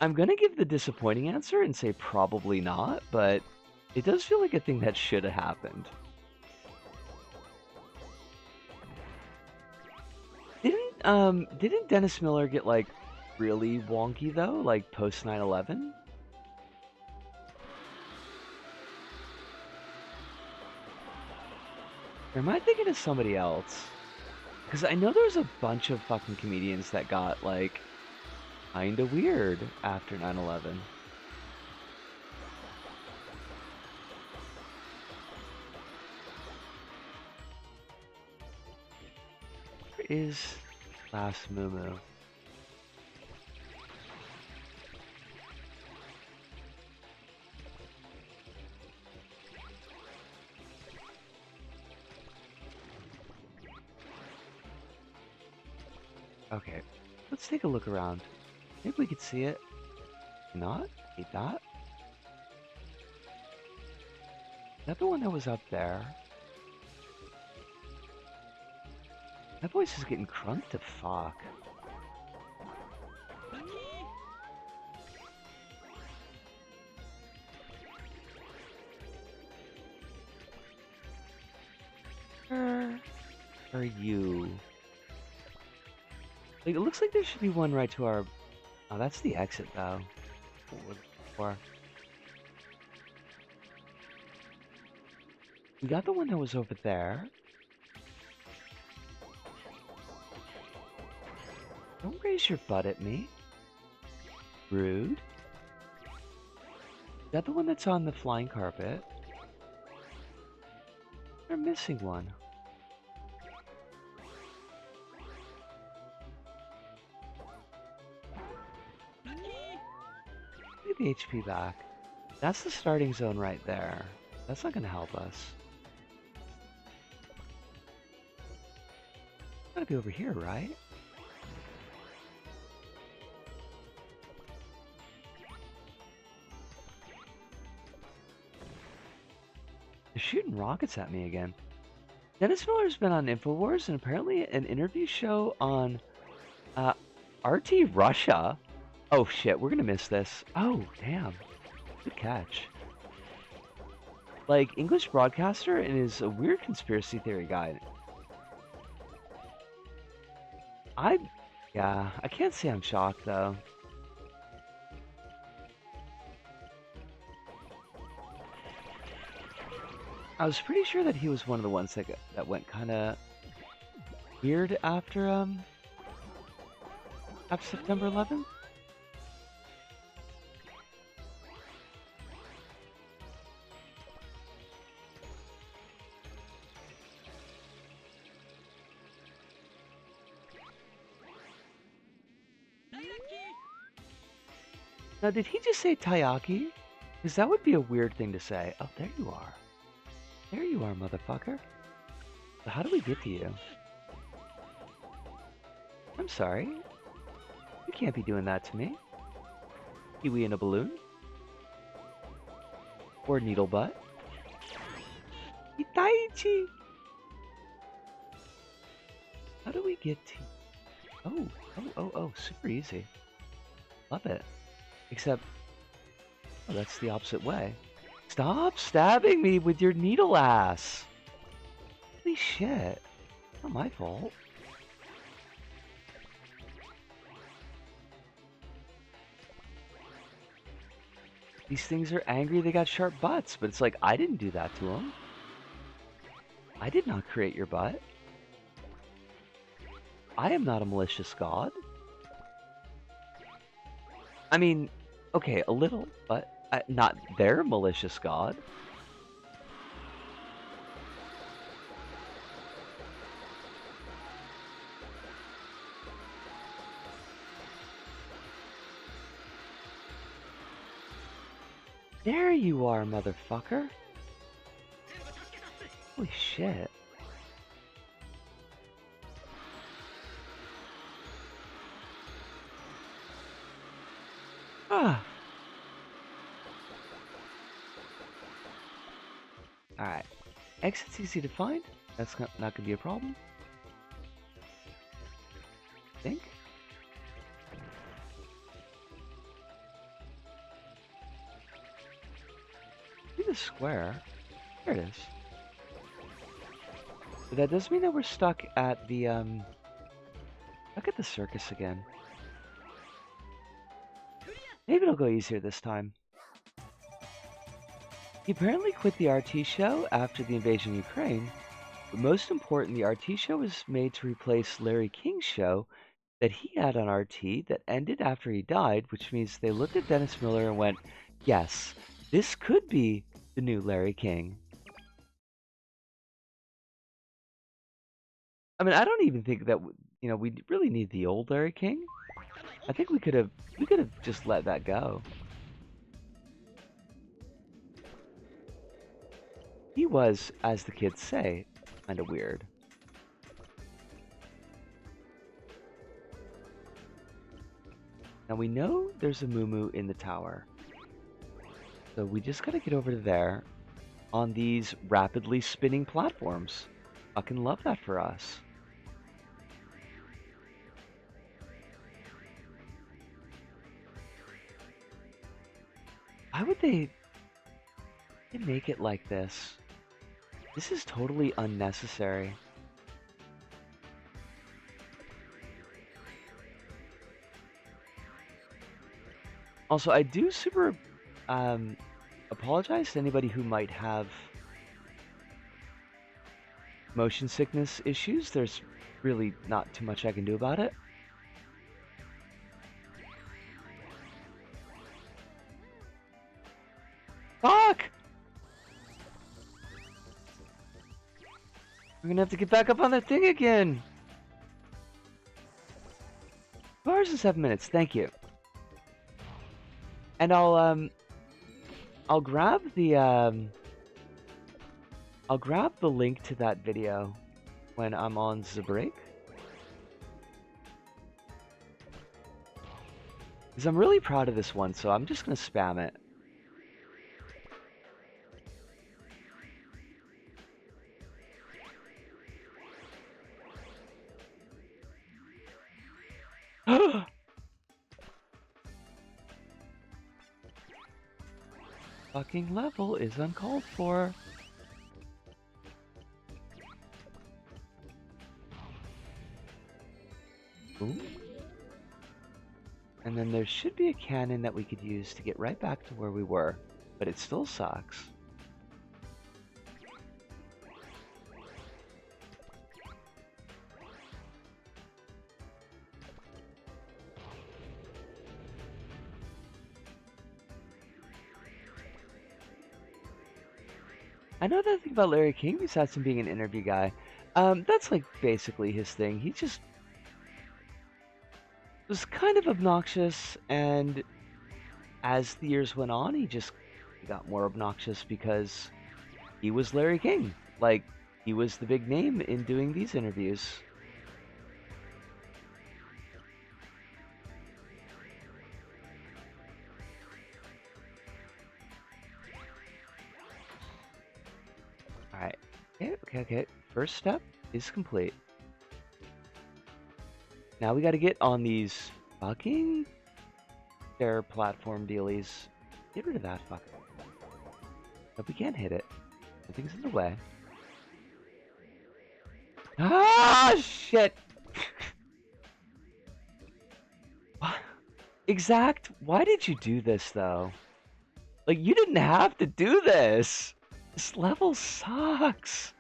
I'm gonna give the disappointing answer and say probably not, but it does feel like a thing that should have happened. Didn't Dennis Miller get, like, really wonky, though? Like, post 9/11? Or am I thinking of somebody else? Because I know there was a bunch of fucking comedians that got, like, kinda weird after 9/11. Where is Last Moo? Okay, let's take a look around. Maybe we could see it. Not? Hate that. Is that the one that was up there? That voice is getting crunk to fuck. Where are you? Like, it looks like there should be one right to our... Oh, that's the exit, though. Or... We got the one that was over there. Don't raise your butt at me. Rude. We got the one that's on the flying carpet. We're missing one. Look at the HP back. That's the starting zone right there. That's not gonna help us. Gotta be over here, right? They're shooting rockets at me again. Dennis Miller's been on InfoWars and apparently an interview show on RT Russia. Oh shit, we're gonna miss this. Oh, damn. Good catch. Like, English broadcaster and is a weird conspiracy theory guy. Yeah, I can't say I'm shocked though. I was pretty sure that he was one of the ones that went kind of weird after September 11th. Now, did he just say Taiyaki? Because that would be a weird thing to say. Oh, there you are. There you are, motherfucker. So how do we get to you? I'm sorry. You can't be doing that to me. Kiwi in a balloon? Or needle butt? Itaichi! How do we get to... Oh, super easy. Love it. Except... Oh, that's the opposite way. Stop stabbing me with your needle ass! Holy shit. Not my fault. These things are angry they got sharp butts, but it's like, I didn't do that to them. I did not create your butt. I am not a malicious god. I mean, okay, a little, but not their malicious god. There you are, motherfucker. Holy shit. Ah. Alright. Exit's easy to find. That's not gonna be a problem. I think. See the square? There it is. But that does mean that we're stuck at the circus again. Maybe it'll go easier this time. He apparently quit the RT show after the invasion of Ukraine, But most important, the RT show was made to replace Larry King's show that he had on RT that ended after he died, which means they looked at Dennis Miller and went, yes, this could be the new Larry King. I mean, I don't even think that we really need the old Larry King. I think we could have just let that go. He was, as the kids say, kind of weird. Now we know there's a Moo in the tower. So we just gotta get over to there on these rapidly spinning platforms. Fucking love that for us. Why would they make it like this? This is totally unnecessary. Also, I do super apologize to anybody who might have motion sickness issues. There's really not too much I can do about it. Fuck! We're gonna have to get back up on that thing again. 2 hours and 7 minutes, thank you. And I'll grab the link to that video when I'm on the break. Because I'm really proud of this one, so I'm just gonna spam it. Fucking level is uncalled for. Ooh. And then there should be a cannon that we could use to get right back to where we were, but it still sucks. I know that thing about Larry King, besides him being an interview guy, that's like basically his thing. He just was kind of obnoxious, and as the years went on, he got more obnoxious because he was Larry King. Like, he was the big name in doing these interviews. Alright. Okay. First step is complete. Now we gotta get on these fucking stair platform dealies. Get rid of that fucker. But we can't hit it. Nothing's in the way. Ah, shit! What? Exact? Why did you do this, though? Like, you didn't have to do this! This level sucks!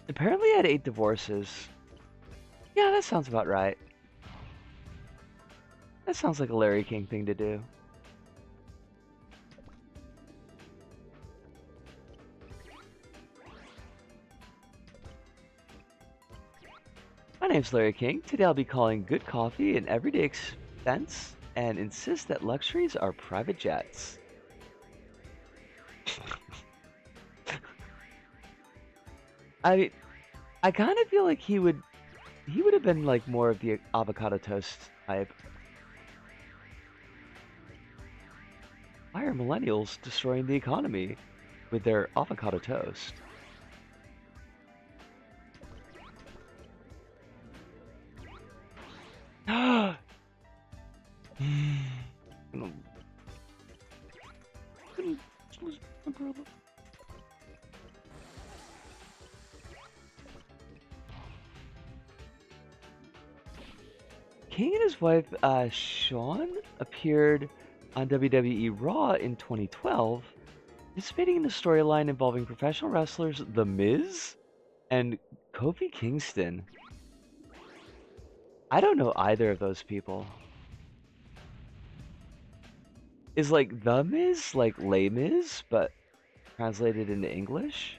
Apparently I had 8 divorces. Yeah, that sounds about right. That sounds like a Larry King thing to do. My name's Larry King. Today I'll be calling good coffee an everyday expense and insist that luxuries are private jets. I kind of feel like he would have been like more of the avocado toast type. Why are millennials destroying the economy with their avocado toast? King and his wife, Sean, appeared on WWE Raw in 2012, participating in a storyline involving professional wrestlers The Miz and Kofi Kingston. I don't know either of those people. Is like The Miz like Les Mis, but translated into English?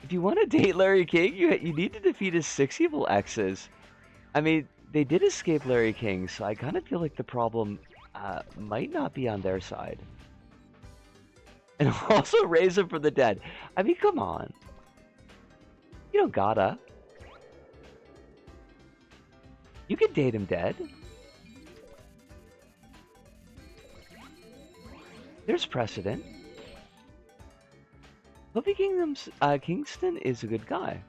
If you want to date Larry King, you need to defeat his 6 evil exes. I mean, they did escape Larry King, so I kind of feel like the problem might not be on their side. And also raise him from the dead. I mean, come on. You don't gotta. You can date him dead. There's precedent. Kofi Kingston is a good guy.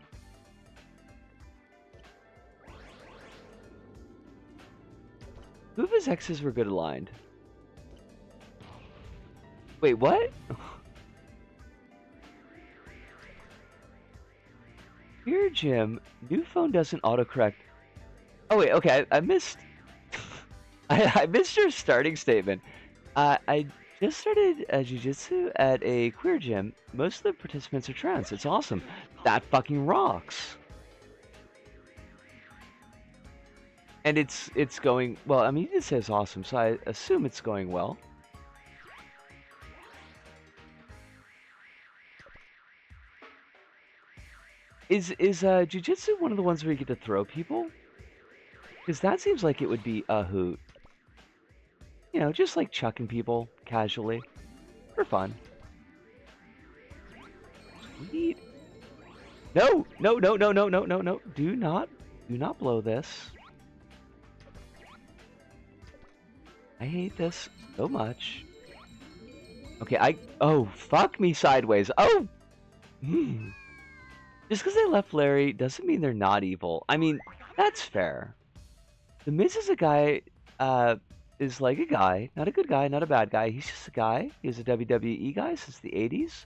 Who of his exes were good aligned? Wait, what? Here, Jim, new phone doesn't autocorrect. Oh wait, okay, I missed. I missed your starting statement. I just started jiu-jitsu at a queer gym. Most of the participants are trans. It's awesome. That fucking rocks. And it's going well. I mean, it says awesome, so I assume it's going well. Is jiu-jitsu one of the ones where you get to throw people? Because that seems like it would be a hoot. You know, just like chucking people casually for fun. Sweet. No, no, no, no, no, no, no, no. Do not blow this. I hate this so much. Okay, oh, fuck me sideways. Oh! Just because they left Larry doesn't mean they're not evil. I mean, that's fair. The Miz is a guy, is like a guy. Not a good guy, not a bad guy. He's just a guy. He was a WWE guy since the 80s.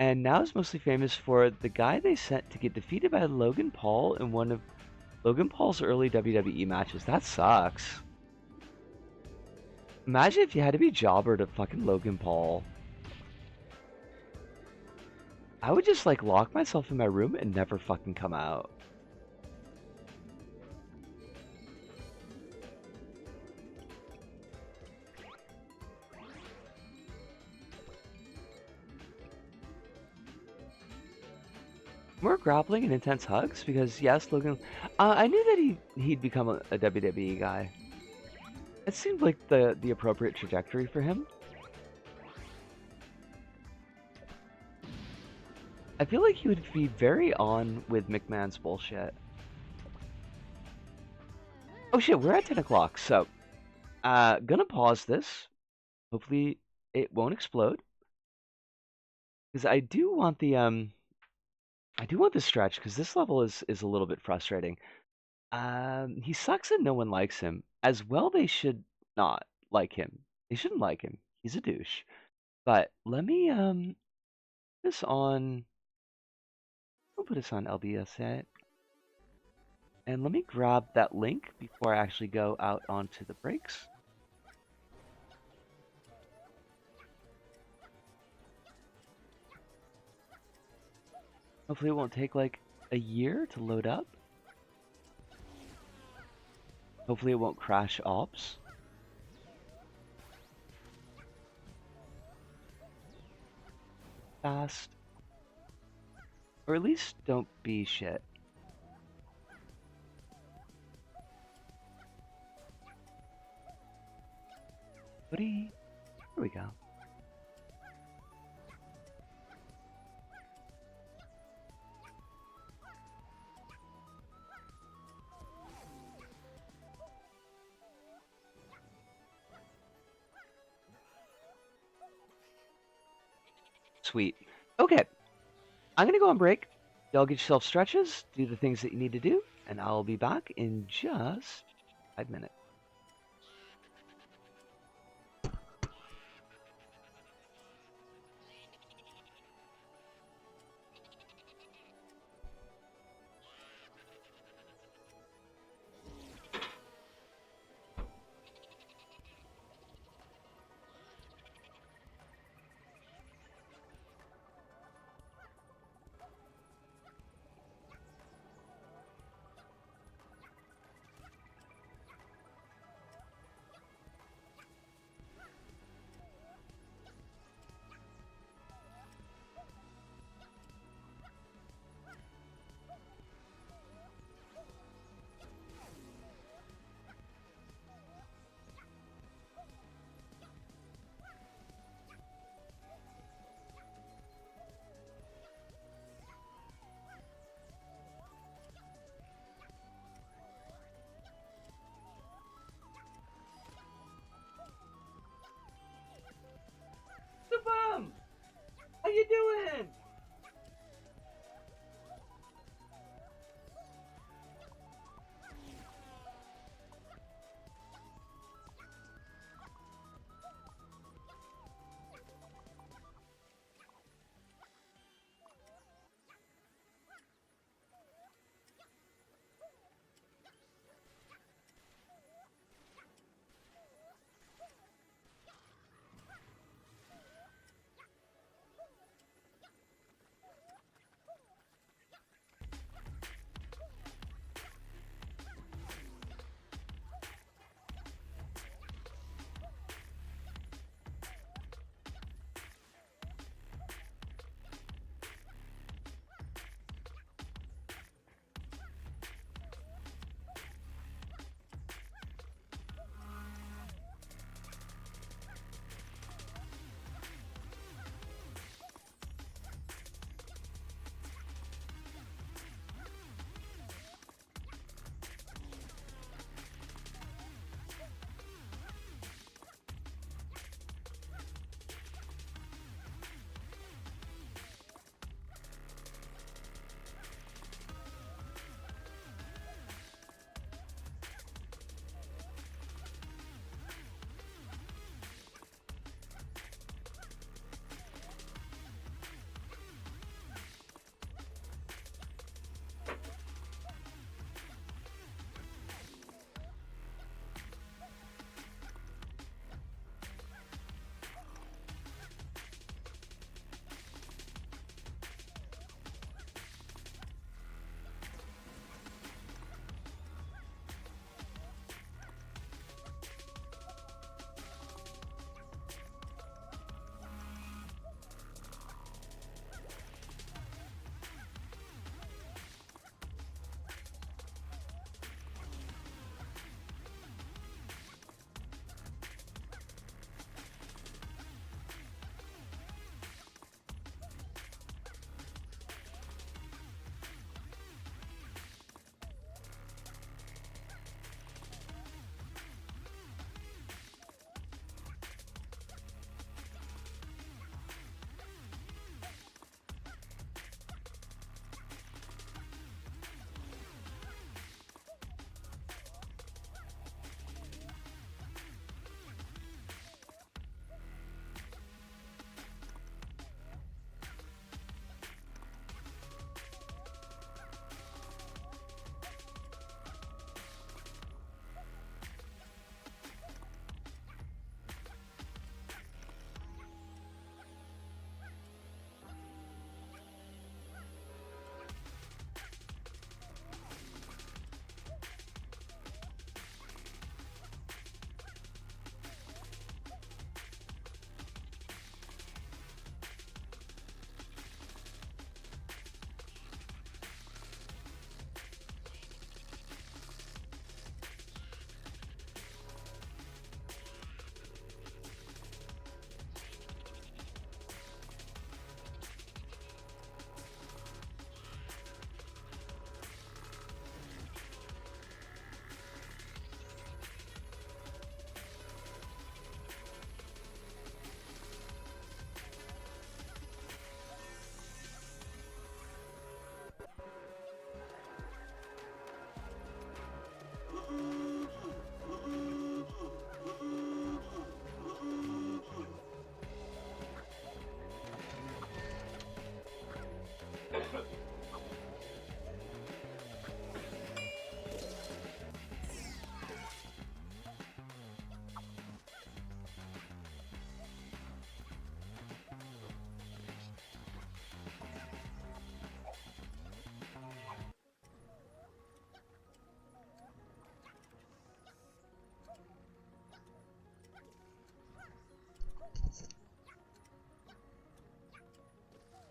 And now is mostly famous for the guy they sent to get defeated by Logan Paul in one of Logan Paul's early WWE matches. That sucks. Imagine if you had to be jobber to fucking Logan Paul. I would just like lock myself in my room and never fucking come out. More grappling and intense hugs because yes, Logan. I knew that he'd become a WWE guy. It seemed like the appropriate trajectory for him. I feel like he would be very on with McMahon's bullshit. Oh shit, we're at 10 o'clock, so gonna pause this. Hopefully it won't explode. Because I do want the stretch, because this level is a little bit frustrating. He sucks and no one likes him. As well they should not like him. They shouldn't like him. He's a douche. But let me put this on. I'll put this on LBS and let me grab that link before I actually go out onto the breaks. Hopefully it won't take like a year to load up. Hopefully it won't crash ops. Fast. Or at least don't be shit. Buddy. Here we go. Sweet. Okay. I'm gonna go on break. Y'all get yourself stretches, do the things that you need to do, and I'll be back in just 5 minutes. doing?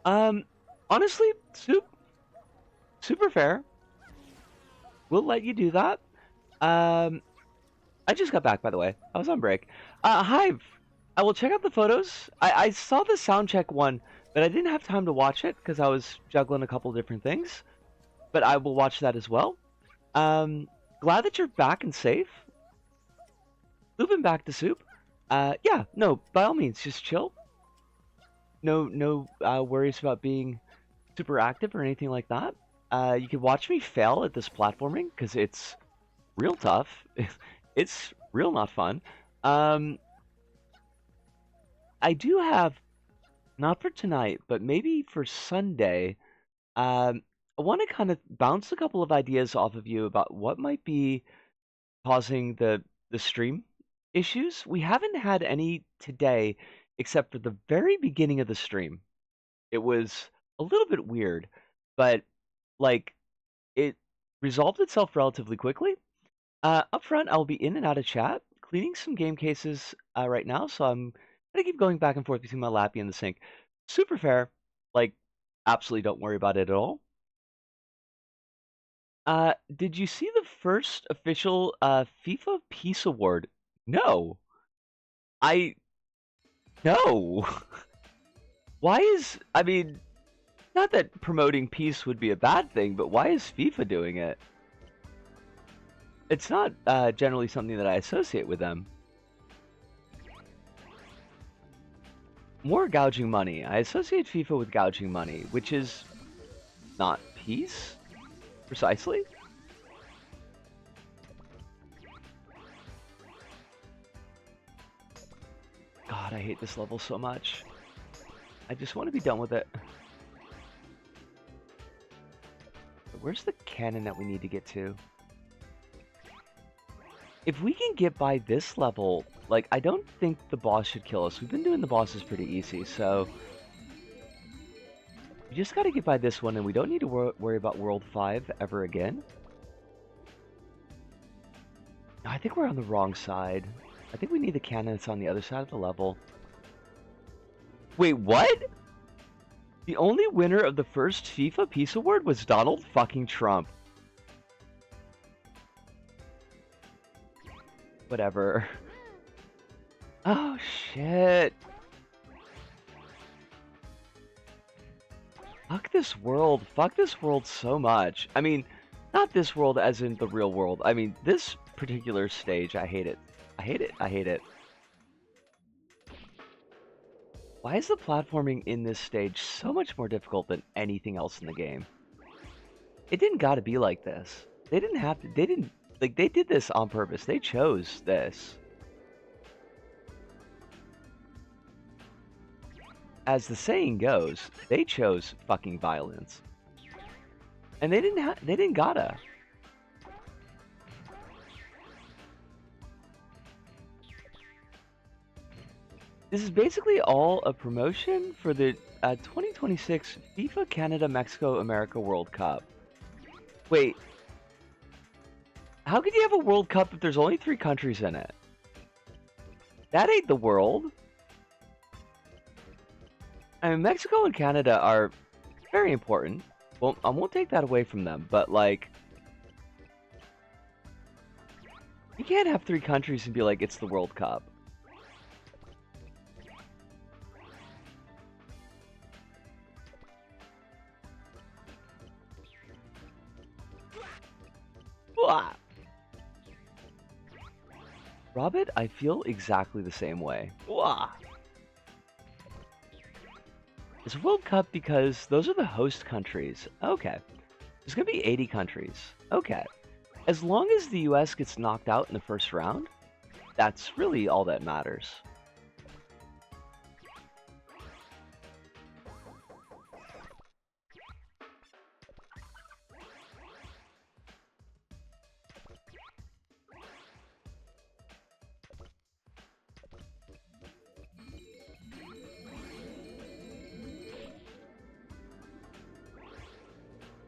Um, Honestly, super fair. We'll let you do that. Um, I just got back, by the way. I was on break. Hive, I will check out the photos. I saw the sound check one, but I didn't have time to watch it because I was juggling a couple different things. But I will watch that as well. Glad that you're back and safe. Moving back to Soup. Yeah, no, by all means, just chill. no worries about being super active or anything like that. You can watch me fail at this platforming because it's real tough. It's real not fun. Um, I do have, not for tonight, but maybe for Sunday. I want to kind of bounce a couple of ideas off of you about what might be causing the stream issues. We haven't had any today, except for the very beginning of the stream. It was a little bit weird, but like it resolved itself relatively quickly. Up front, I'll be in and out of chat, cleaning some game cases right now, so I'm gonna keep going back and forth between my lappy and the sink. Super fair, like absolutely don't worry about it at all. Did you see the first official FIFA Peace Award? No, I no. Why is I mean, not that promoting peace would be a bad thing, but why is FIFA doing it? It's not generally something that I associate with them. More gouging money. I associate FIFA with gouging money, which is not peace, precisely. God, I hate this level so much. I just want to be done with it. Where's the cannon that we need to get to? If we can get by this level, like, I don't think the boss should kill us. We've been doing the bosses pretty easy, so... We just gotta get by this one, and we don't need to worry about World 5 ever again. No, I think we're on the wrong side. I think we need the cannon that's on the other side of the level. Wait, what? The only winner of the first FIFA Peace Award was Donald fucking Trump. Whatever. Oh, shit. Fuck this world. Fuck this world so much. I mean, not this world as in the real world. I mean, this particular stage, I hate it. I hate it. I hate it. Why is the platforming in this stage so much more difficult than anything else in the game? It didn't gotta be like this. They didn't have to, they didn't, like, they did this on purpose. They chose this. As the saying goes, they chose fucking violence. And they didn't gotta. This is basically all a promotion for the 2026 FIFA Canada Mexico America World Cup. Wait, how could you have a World Cup if there's only 3 countries in it? That ain't the world. I mean, Mexico and Canada are very important. Well, I won't take that away from them, but like, you can't have 3 countries and be like, it's the World Cup. Robert, I feel exactly the same way. It's a World Cup because those are the host countries. Okay. There's going to be 80 countries. Okay. As long as the US gets knocked out in the first round, that's really all that matters.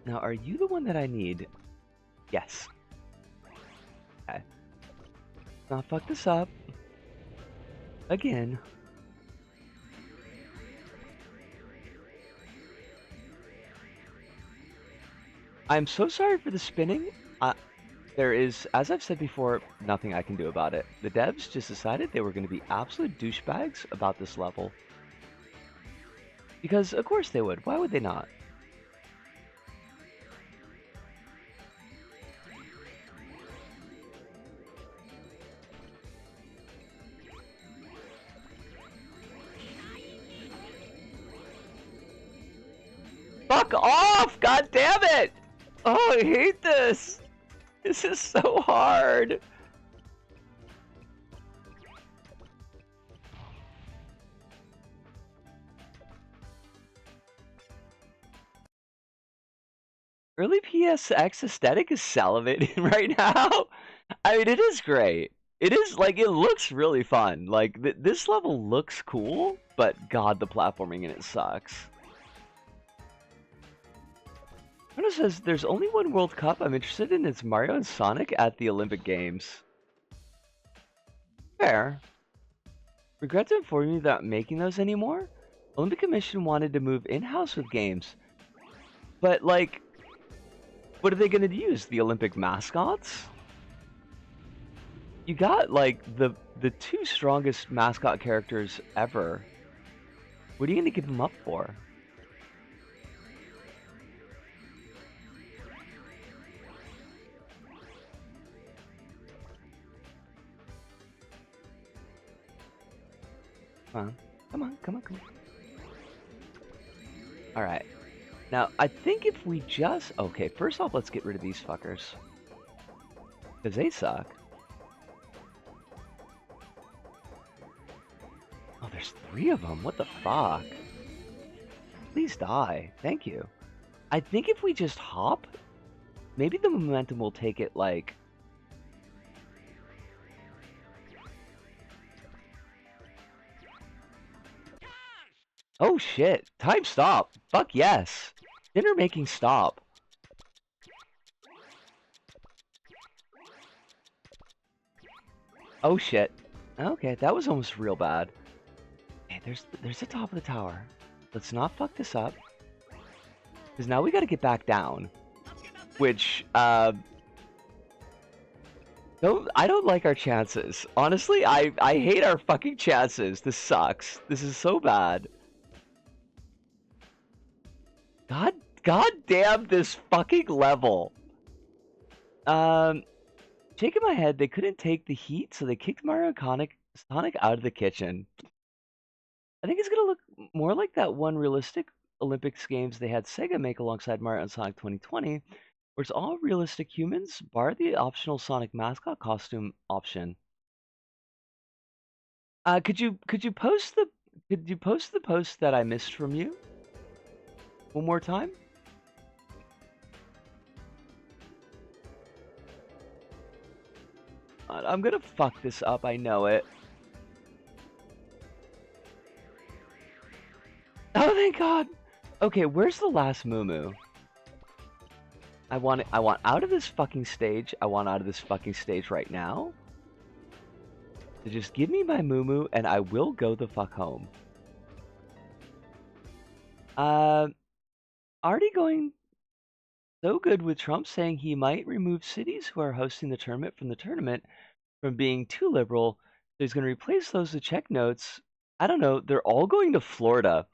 Now, are you the one that I need? Yes. Okay. Now fuck this up. Again. I'm so sorry for the spinning. There is, as I've said before, nothing I can do about it. The devs just decided they were going to be absolute douchebags about this level. Because, of course they would. Why would they not? Fuck off! God damn it! Oh, I hate this! This is so hard! Early PSX aesthetic is salivating right now. I mean, it is great. It is, like, it looks really fun. Like, this level looks cool, but god, the platforming in it sucks. Bruno says, there's only one World Cup I'm interested in. It's Mario and Sonic at the Olympic Games. Fair. Regret to inform you that making those anymore? Olympic Commission wanted to move in-house with games. But, like, what are they going to use? The Olympic mascots? You got, like, the two strongest mascot characters ever. What are you going to give them up for? Come on. Alright. Now, I think if we just... Okay, first off, let's get rid of these fuckers. Because they suck. Oh, there's 3 of them. What the fuck? Please die. Thank you. I think if we just hop, maybe the momentum will take it, like... Oh shit. Time stop. Fuck yes. Dinner making stop. Oh shit. Okay, that was almost real bad. Hey, there's the top of the tower. Let's not fuck this up. Because now we gotta get back down. Which, I don't like our chances. Honestly, I hate our fucking chances. This sucks. This is so bad. God damn this fucking level. Shaking my head, they couldn't take the heat, so they kicked Mario and Sonic out of the kitchen. I think it's gonna look more like that one realistic Olympics games they had Sega make alongside Mario and Sonic 2020, where it's all realistic humans, bar the optional Sonic mascot costume option. Could you post the post that I missed from you one more time? I'm gonna fuck this up, I know it. Oh, thank God! Okay, where's the last Moo? I want out of this fucking stage. I want out of this fucking stage right now. So just give me my Moo and I will go the fuck home. Already going so good with Trump saying he might remove cities who are hosting the tournament from being too liberal. So he's going to replace those with check notes. I don't know. They're all going to Florida.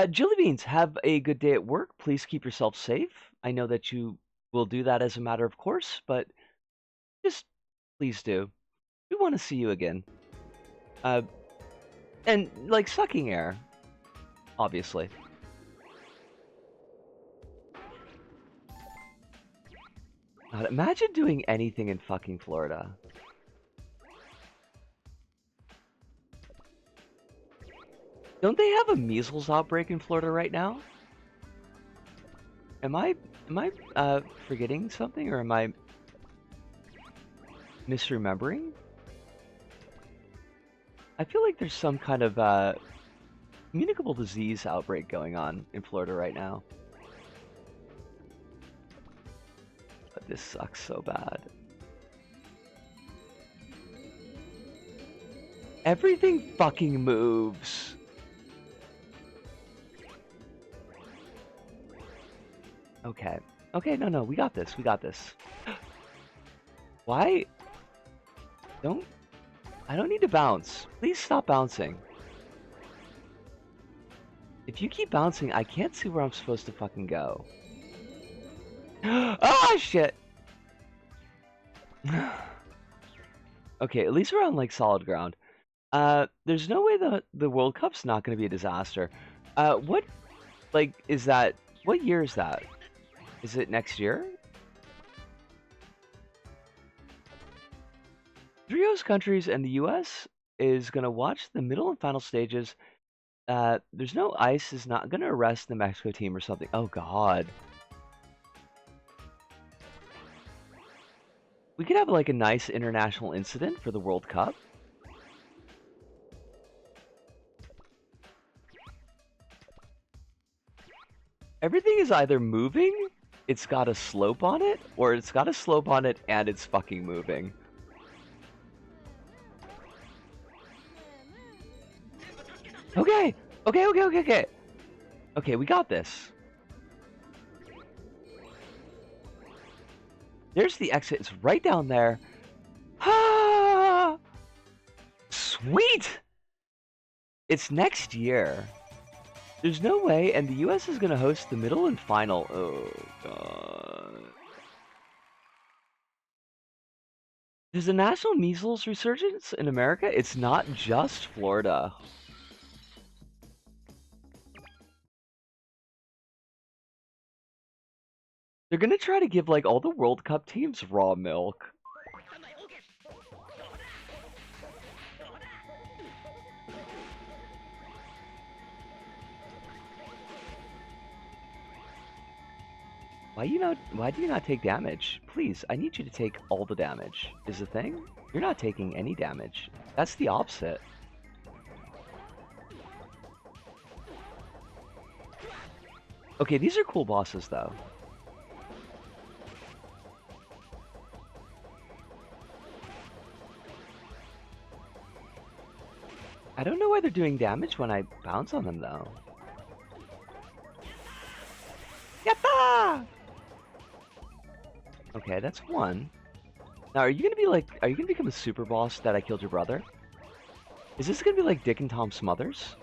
Jelly Beans, have a good day at work. Please keep yourself safe. I know that you will do that as a matter of course, but just please do. We want to see you again. And like sucking air, obviously. God, imagine doing anything in fucking Florida. Don't they have a measles outbreak in Florida right now? Am I forgetting something, or am I misremembering? I feel like there's some kind of communicable disease outbreak going on in Florida right now. But this sucks so bad. Everything fucking moves. Okay. Okay, no, we got this. Why? I don't need to bounce. Please stop bouncing. If you keep bouncing, I can't see where I'm supposed to fucking go. Ah, shit! Okay, at least we're on, like, solid ground. There's no way the World Cup's not going to be a disaster. What, like, is that... What year is that? Is it next year? Three host countries and the US is going to watch the middle and final stages. There's no ICE is not going to arrest the Mexico team or something. Oh, God. We could have like a nice international incident for the World Cup. Everything is either moving, it's got a slope on it, or it's got a slope on it and it's fucking moving. Okay, okay. Okay, we got this. There's the exit. It's right down there. Ah! Sweet! It's next year. There's no way, and the US is going to host the middle and final. Oh, God. There's a national measles resurgence in America. It's not just Florida. They're going to try to give, like, all the World Cup teams raw milk. Why do you not take damage? Please, I need you to take all the damage. Is the thing? You're not taking any damage. That's the opposite. Okay, these are cool bosses, though. I don't know why they're doing damage when I bounce on them, though. Yatta! Okay, that's one. Now, are you gonna become a super boss that I killed your brother? Is this gonna be like Dick and Tom Smothers?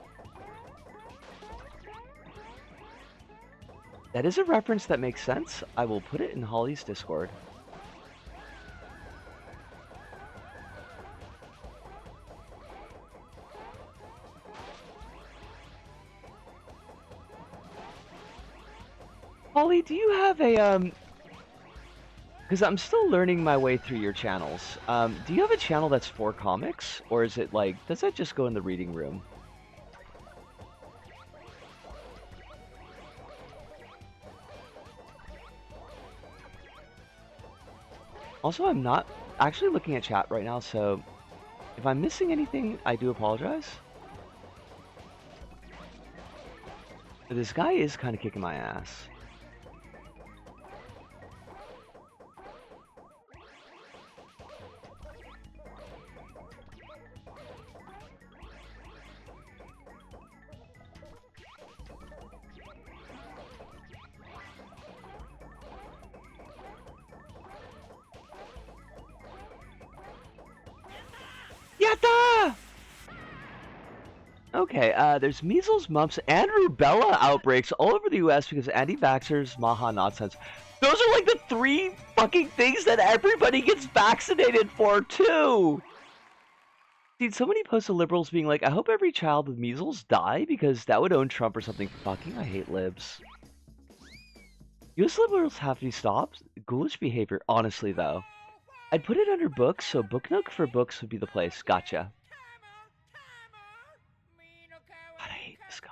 That is a reference that makes sense. I will put it in Holly's Discord. Holly, do you have a, because I'm still learning my way through your channels. Do you have a channel that's for comics? Or is it like, does that just go in the reading room? Also, I'm not actually looking at chat right now, so if I'm missing anything, I do apologize. But this guy is kind of kicking my ass. Okay, there's measles, mumps, and rubella outbreaks all over the US because anti-vaxxers, maha nonsense. Those are like the three fucking things that everybody gets vaccinated for, too! Seen so many posts of liberals being like, I hope every child with measles die because that would own Trump or something. Fucking, I hate libs. US liberals have to be stopped. Ghoulish behavior, honestly, though. I'd put it under books, so Book Nook for books would be the place. Gotcha. God, I hate this guy.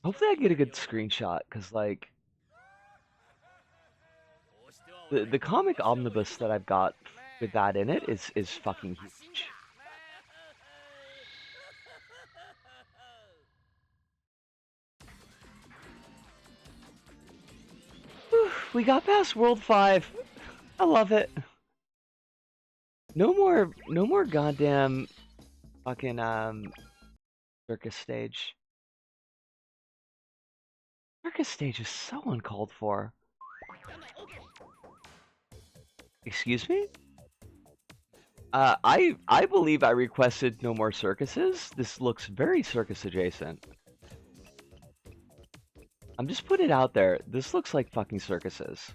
Hopefully I get a good screenshot, because, like, the comic omnibus that I've got with that in it is fucking huge. Whew, we got past World 5. I love it. No more goddamn fucking circus stage. Circus stage is so uncalled for. Excuse me? I believe I requested no more circuses. This looks very circus adjacent. I'm just putting it out there. This looks like fucking circuses.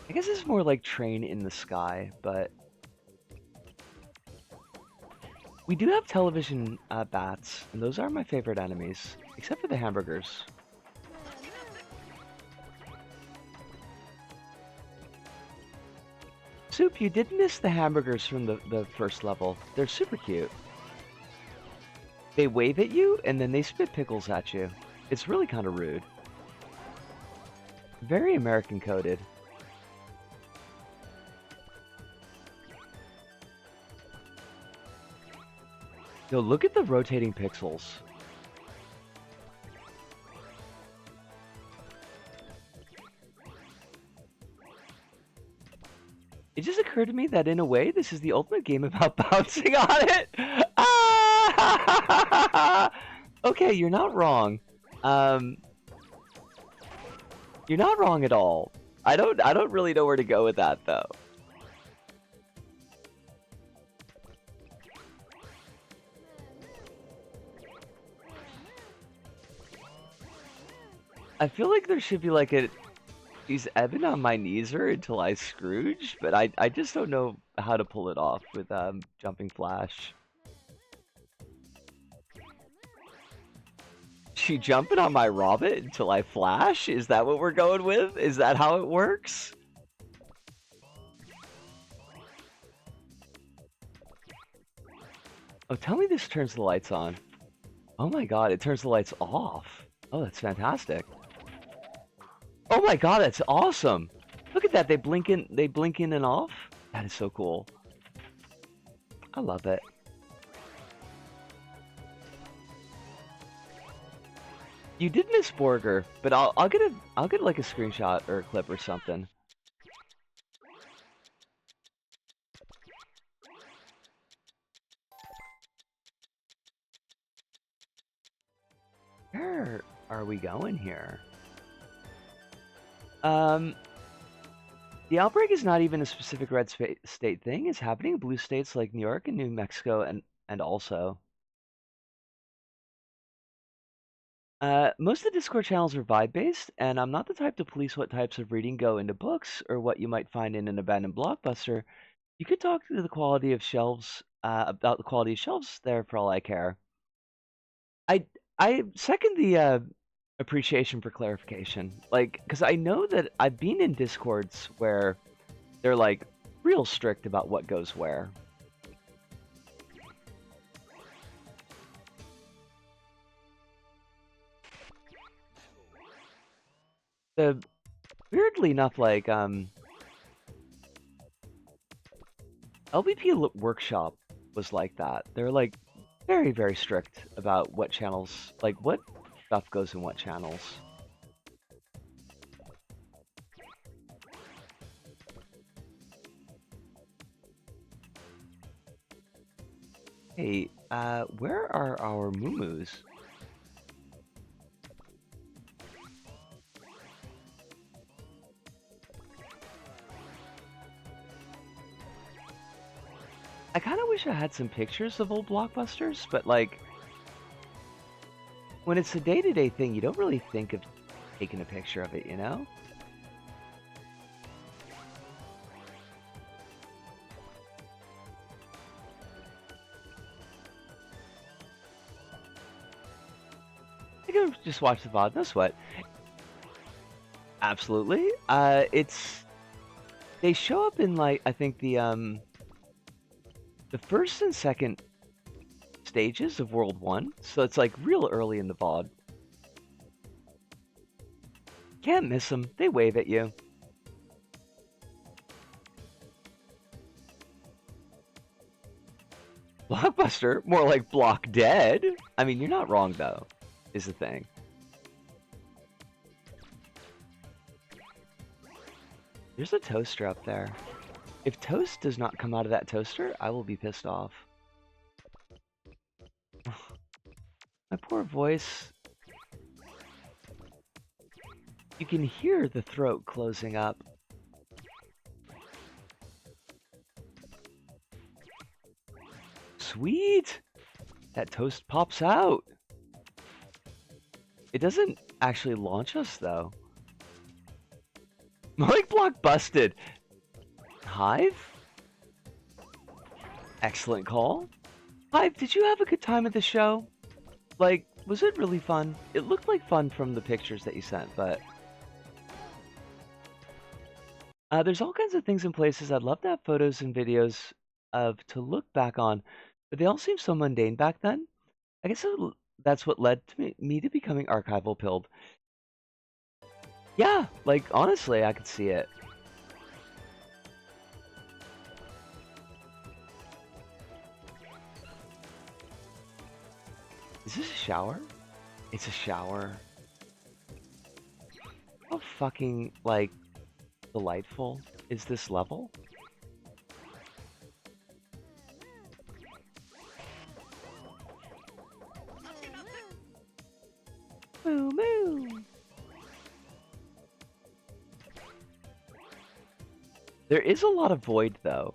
I guess it's more like Train in the Sky, but we do have television bats, and those are my favorite enemies, except for the hamburgers. Soup, you did miss the hamburgers from the first level. They're super cute. They wave at you, and then they spit pickles at you. It's really kind of rude. Very American coded. Yo, look at the rotating pixels. It just occurred to me that in a way, this is the ultimate game about bouncing on it. Ah! Okay, you're not wrong. You're not wrong at all. I don't really know where to go with that though. I feel like there should be like a he's ebbing on my kneeser until I Scrooge, but I just don't know how to pull it off with jumping flash. She jumping on my Robert until I flash? Is that what we're going with? Is that how it works? Oh, tell me this turns the lights on. Oh my god, it turns the lights off. Oh, that's fantastic. Oh my god, that's awesome. Look at that, they blink in and off. That is so cool. I love it. You did miss Borger, but I'll get like a screenshot or a clip or something. Where are we going here? The outbreak is not even a specific red state thing. It's happening in blue states like New York and New Mexico and also. Most of the Discord channels are vibe-based, and I'm not the type to police what types of reading go into books or what you might find in an abandoned blockbuster. You could talk to the quality of shelves about the quality of shelves there for all I care. I second the appreciation for clarification, like, because I know that I've been in Discords where they're like real strict about what goes where. Weirdly enough, like LVP Workshop was like that. They're like very, very strict about what channels, like what stuff goes in what channels. Hey, where are our moo-moos? I kind of wish I had some pictures of old blockbusters, but like, when it's a day-to-day thing, you don't really think of taking a picture of it, you know? I can just watch the VOD, no sweat. Absolutely. They show up in like, I think the first and second stages of World 1, so it's like real early in the VOD. Can't miss them, they wave at you. Blockbuster? More like Block Dead? I mean, you're not wrong though, is the thing. There's a toaster up there. If toast does not come out of that toaster, I will be pissed off. My poor voice. You can hear the throat closing up. Sweet! That toast pops out. It doesn't actually launch us though. Malik block busted. Hive? Excellent call. Hive, did you have a good time at the show? Like, was it really fun? It looked like fun from the pictures that you sent, but... there's all kinds of things and places I'd love to have photos and videos of to look back on, but they all seem so mundane back then. I guess that's what led to me to becoming archival pilled. Yeah, like, honestly, I could see it. Is this a shower? It's a shower. How fucking, like, delightful is this level? Moo moo! There is a lot of void, though,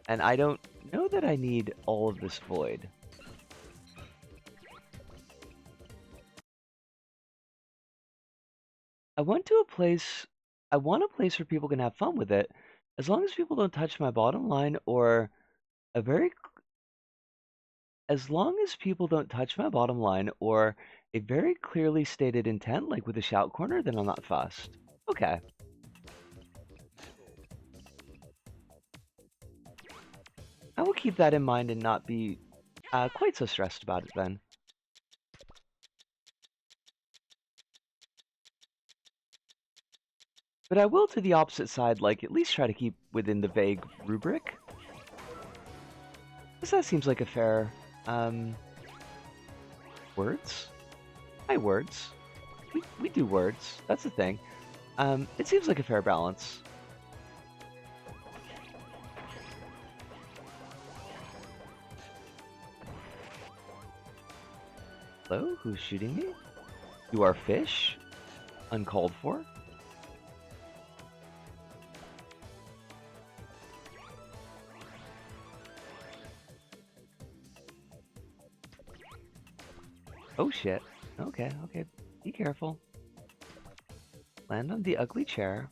and I don't know that I need all of this void. I want a place where people can have fun with it, as long as people don't touch my bottom line or as long as people don't touch my bottom line or a very clearly stated intent, like with a shout corner, then I'm not fussed. Okay. I will keep that in mind and not be quite so stressed about it then. But I will, to the opposite side, like, at least try to keep within the vague rubric. Because that seems like a fair, words? Hi, words. We do words. That's the thing. It seems like a fair balance. Hello? Who's shooting me? You are fish? Uncalled for? Oh shit. Okay, okay. Be careful. Land on the ugly chair.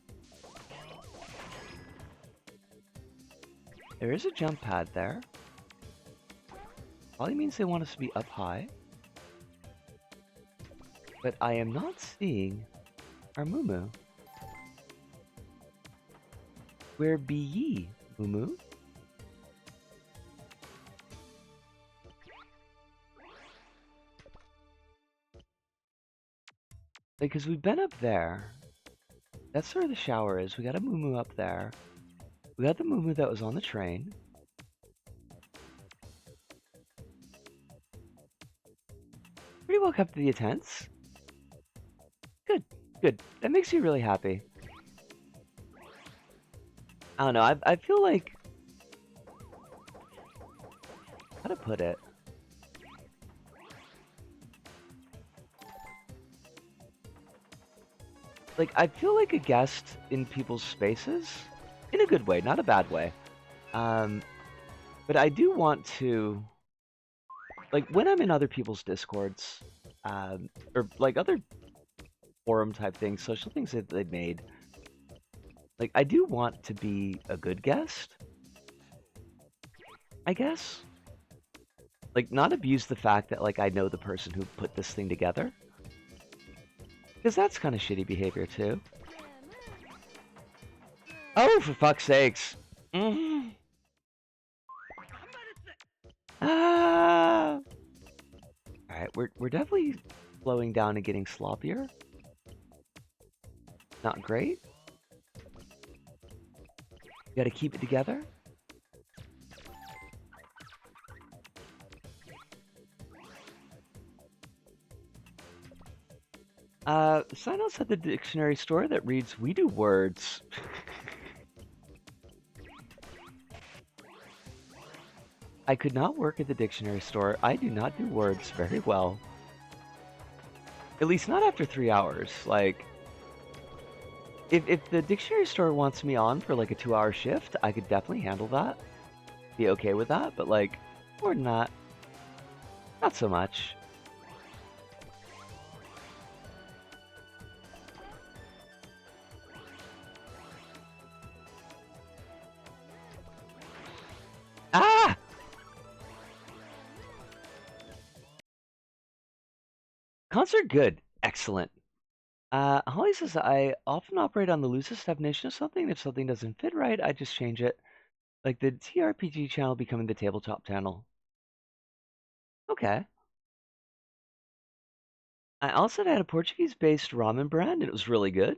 There is a jump pad there. Probably means they want us to be up high. But I am not seeing our Moo. Where be ye, Moo? Because we've been up there. That's where the shower is. We got a Moo up there. We got the Moo that was on the train. Pretty well kept to the attents. Good, good. That makes you really happy. I don't know, I feel like... How to put it? Like, I feel like a guest in people's spaces. In a good way, not a bad way. But I do want to... Like, when I'm in other people's Discords, or, like, other forum type things, social things that they've made, like, I do want to be a good guest, I guess. Like, not abuse the fact that, like, I know the person who put this thing together. Because that's kind of shitty behavior, too. Oh, for fuck's sakes. Ah! Alright, we're definitely slowing down and getting sloppier. Not great. You gotta keep it together. Sign outside the dictionary store that reads, "We do words." I could not work at the dictionary store. I do not do words very well. At least not after 3 hours. Like, if the dictionary store wants me on for like a 2-hour shift, I could definitely handle that. Be okay with that, but like, more than that, not so much. Concert good. Excellent. Holly says I often operate on the loosest definition of something. If something doesn't fit right, I just change it. Like the TRPG channel becoming the tabletop channel. Okay. I also had a Portuguese-based ramen brand, and it was really good.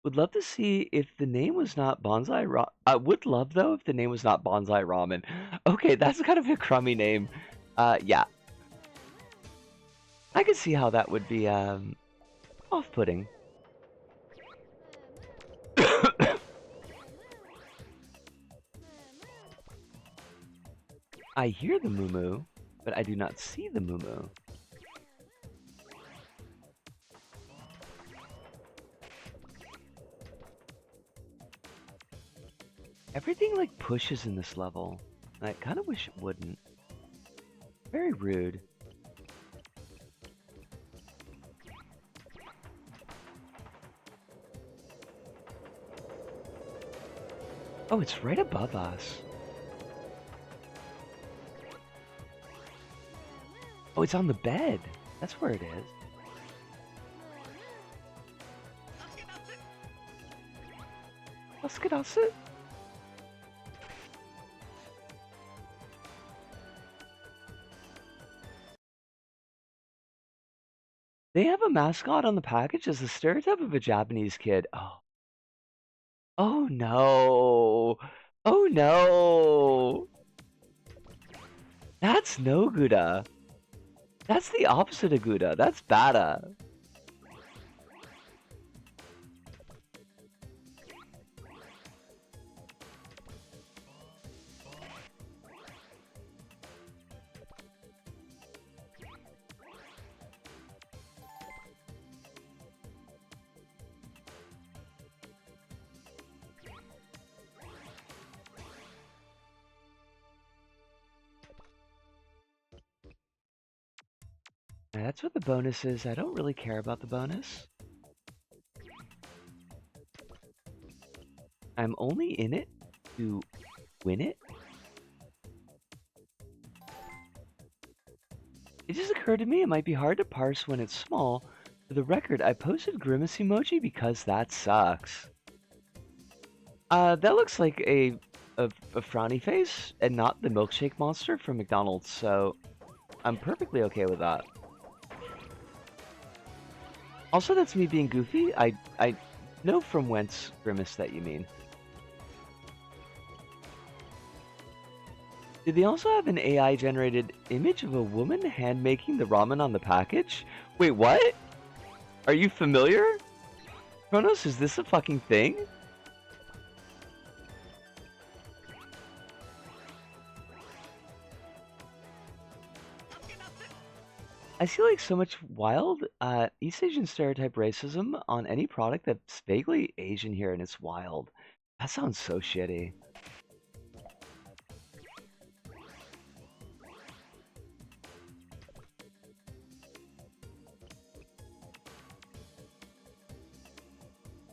Would love to see if the name was not Bonsai Ramen. I would love, though, if the name was not Bonsai Ramen. Okay, that's kind of a crummy name. Yeah. I could see how that would be, off-putting. I hear the moo-moo, but I do not see the moo-moo. Everything, like, pushes in this level. I kind of wish it wouldn't. Very rude. Oh, it's right above us. Oh, it's on the bed. That's where it is. Let's. They have a mascot on the package as the stereotype of a Japanese kid. Oh. Oh no. Oh no. That's no Gouda. That's the opposite of Gouda. That's Bada. That's what the bonus is. I don't really care about the bonus. I'm only in it to win it. It just occurred to me it might be hard to parse when it's small. For the record, I posted grimace emoji because that sucks. That looks like a frowny face and not the milkshake monster from McDonald's, so I'm perfectly okay with that. Also, that's me being goofy. I know from whence grimace that you mean. Did they also have an AI-generated image of a woman hand-making the ramen on the package? Wait, what? Are you familiar? Kronos, is this a fucking thing? I see like so much wild East Asian stereotype racism on any product that's vaguely Asian here, and it's wild. That sounds so shitty.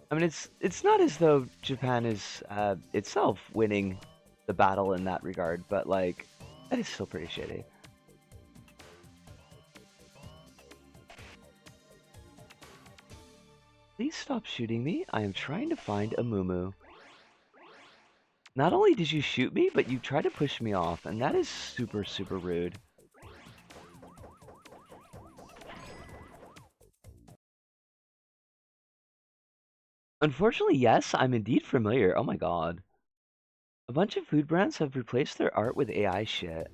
I mean, it's not as though Japan is itself winning the battle in that regard, but like, that is still pretty shitty. Please stop shooting me. I am trying to find a moo-moo. Not only did you shoot me, but you tried to push me off, and that is super, super rude. Unfortunately, yes, I'm indeed familiar. Oh my god. A bunch of food brands have replaced their art with AI shit.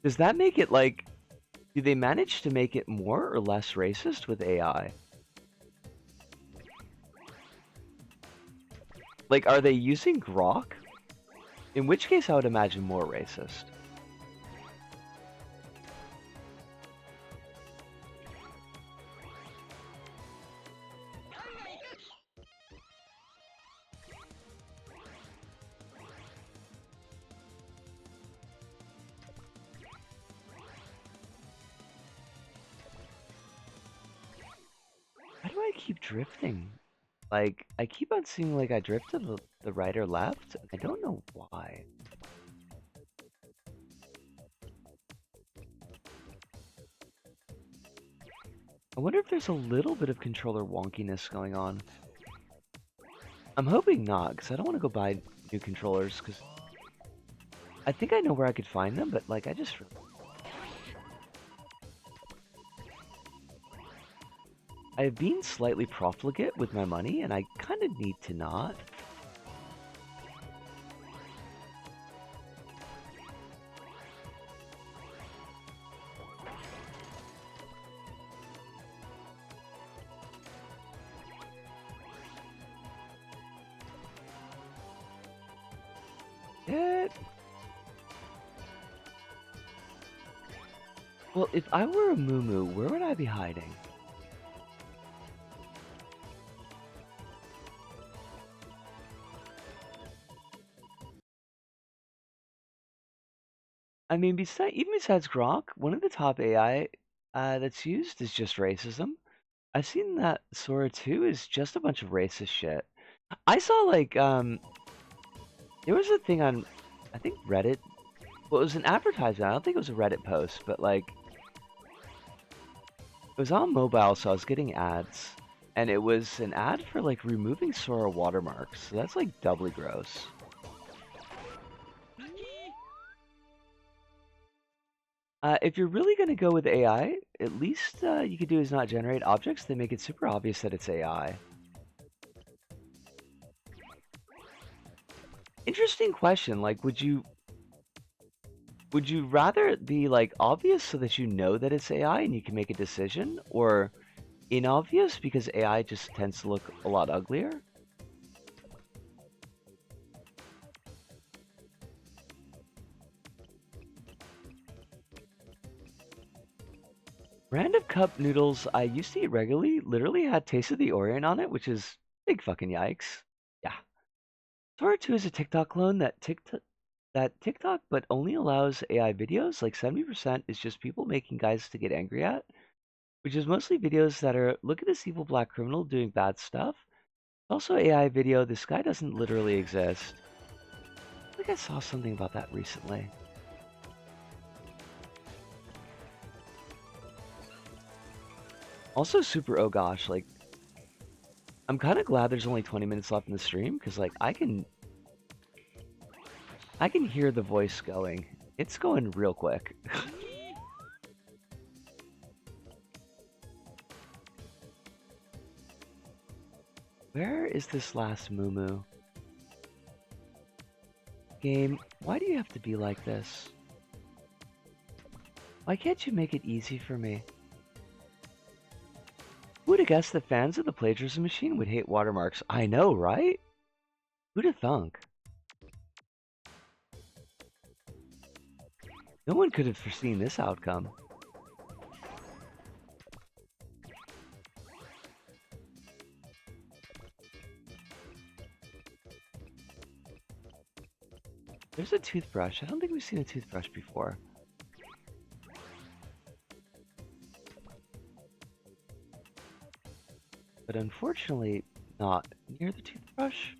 Does that make it like... Do they manage to make it more or less racist with AI? Like, are they using Grok? In which case, I would imagine more racist. How do I keep drifting? Like, I keep on seeing like I drift to the right or left. I don't know why. I wonder if there's a little bit of controller wonkiness going on. I'm hoping not, because I don't want to go buy new controllers, because I think I know where I could find them, but like I've been slightly profligate with my money, and I kind of need to not. Well, if I were a Moo, where would I be hiding? I mean, even besides Grok, one of the top AI that's used is just racism. I've seen that Sora 2 is just a bunch of racist shit. I saw like there was a thing on I think Reddit. Well, it was an advertisement. I don't think it was a Reddit post, but like it was on mobile, so I was getting ads, and it was an ad for like removing Sora watermarks. So that's like doubly gross. If you're really going to go with AI, at least you could do is not generate objects that make it super obvious that it's AI. Interesting question. Like, would you rather it be like obvious so that you know that it's AI and you can make a decision, or inobvious because AI just tends to look a lot uglier? Brand of cup noodles I used to eat regularly literally had Taste of the Orient on it, which is big fucking yikes. Yeah. Sora 2 is a TikTok clone that TikTok but only allows AI videos. Like 70% is just people making guys to get angry at, which is mostly videos that are look at this evil black criminal doing bad stuff. Also AI video, this guy doesn't literally exist. I think I saw something about that recently. Also super oh gosh, like I'm kind of glad there's only 20 minutes left in the stream because like I can hear the voice going. It's going real quick. Where is this last Moo? Game, why do you have to be like this? Why can't you make it easy for me? Who would have guessed that fans of the plagiarism machine would hate watermarks? I know, right? Who'd have thunk? No one could have foreseen this outcome. There's a toothbrush. I don't think we've seen a toothbrush before. But unfortunately, not near the toothbrush.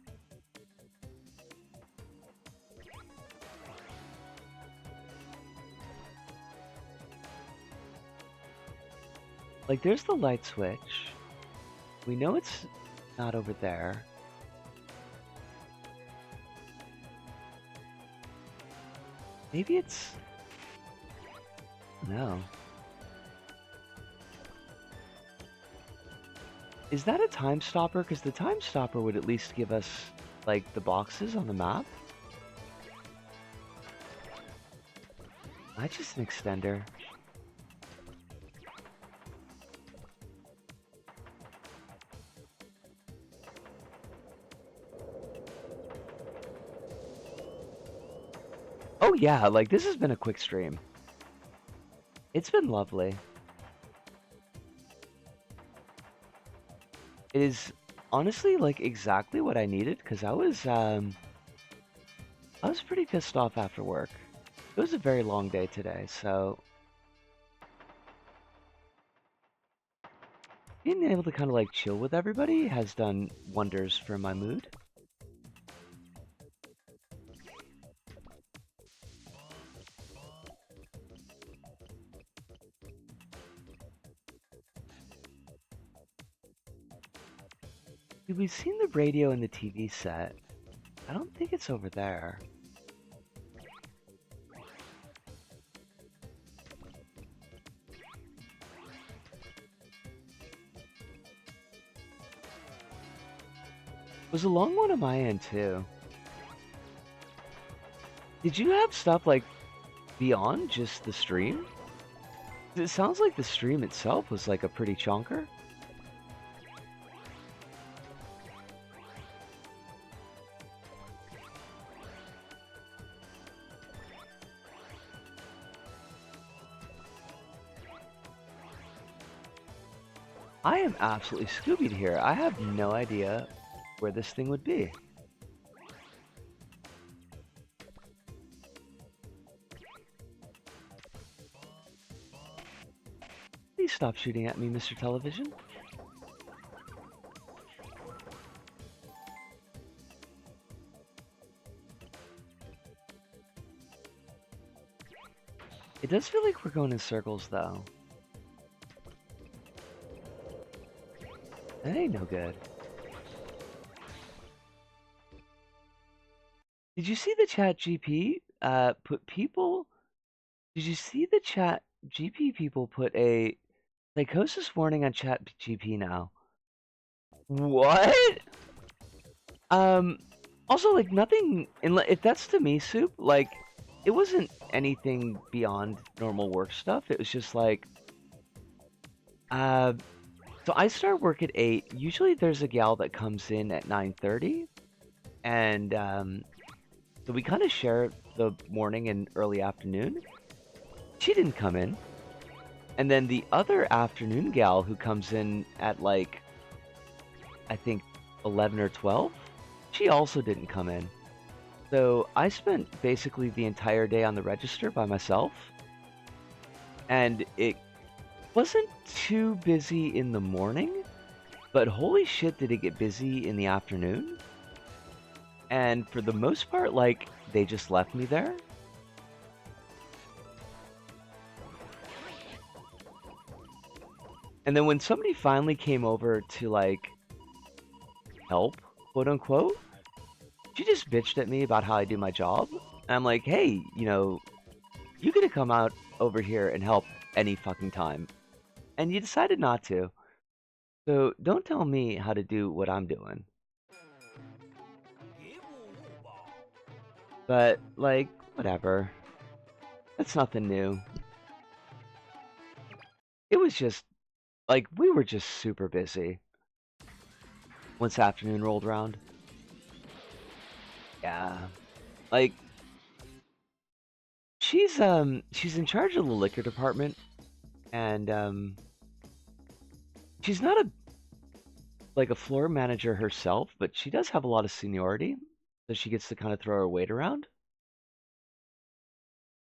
Like, there's the light switch. We know it's not over there. Maybe it's... No. Is that a time stopper? Because the time stopper would at least give us, like, the boxes on the map. That's just an extender. Oh yeah, like, this has been a quick stream. It's been lovely. It is honestly like exactly what I needed because I was pretty pissed off after work. It was a very long day today, so being able to kind of like chill with everybody has done wonders for my mood. We've seen the radio and the TV set. I don't think it's over there. It was a long one on my end too. Did you have stuff like beyond just the stream? It sounds like the stream itself was like a pretty chonker. I am absolutely Scoobied here. I have no idea where this thing would be. Please stop shooting at me, Mr. Television. It does feel like we're going in circles, though. That ain't no good. Did you see the chat GP put people... Did you see the chat GP people put a psychosis warning on chat GP now? What? Also, like, nothing... If that's to me, Soup, like, it wasn't anything beyond normal work stuff. It was just like... So I start work at 8. Usually there's a gal that comes in at 9:30. And, so we kind of share the morning and early afternoon. She didn't come in. And then the other afternoon gal who comes in at, like, I think 11 or 12, she also didn't come in. So I spent basically the entire day on the register by myself. And it wasn't too busy in the morning, but holy shit did it get busy in the afternoon. And for the most part, like, they just left me there. And then when somebody finally came over to, like, help, quote unquote, she just bitched at me about how I do my job. And I'm like, hey, you know, you could have come out over here and help any fucking time. And you decided not to. So don't tell me how to do what I'm doing. But, like, whatever. That's nothing new. It was just, like, we were just super busy once afternoon rolled around. Yeah. Like, she's in charge of the liquor department, and, she's not a floor manager herself, but she does have a lot of seniority, so she gets to kind of throw her weight around.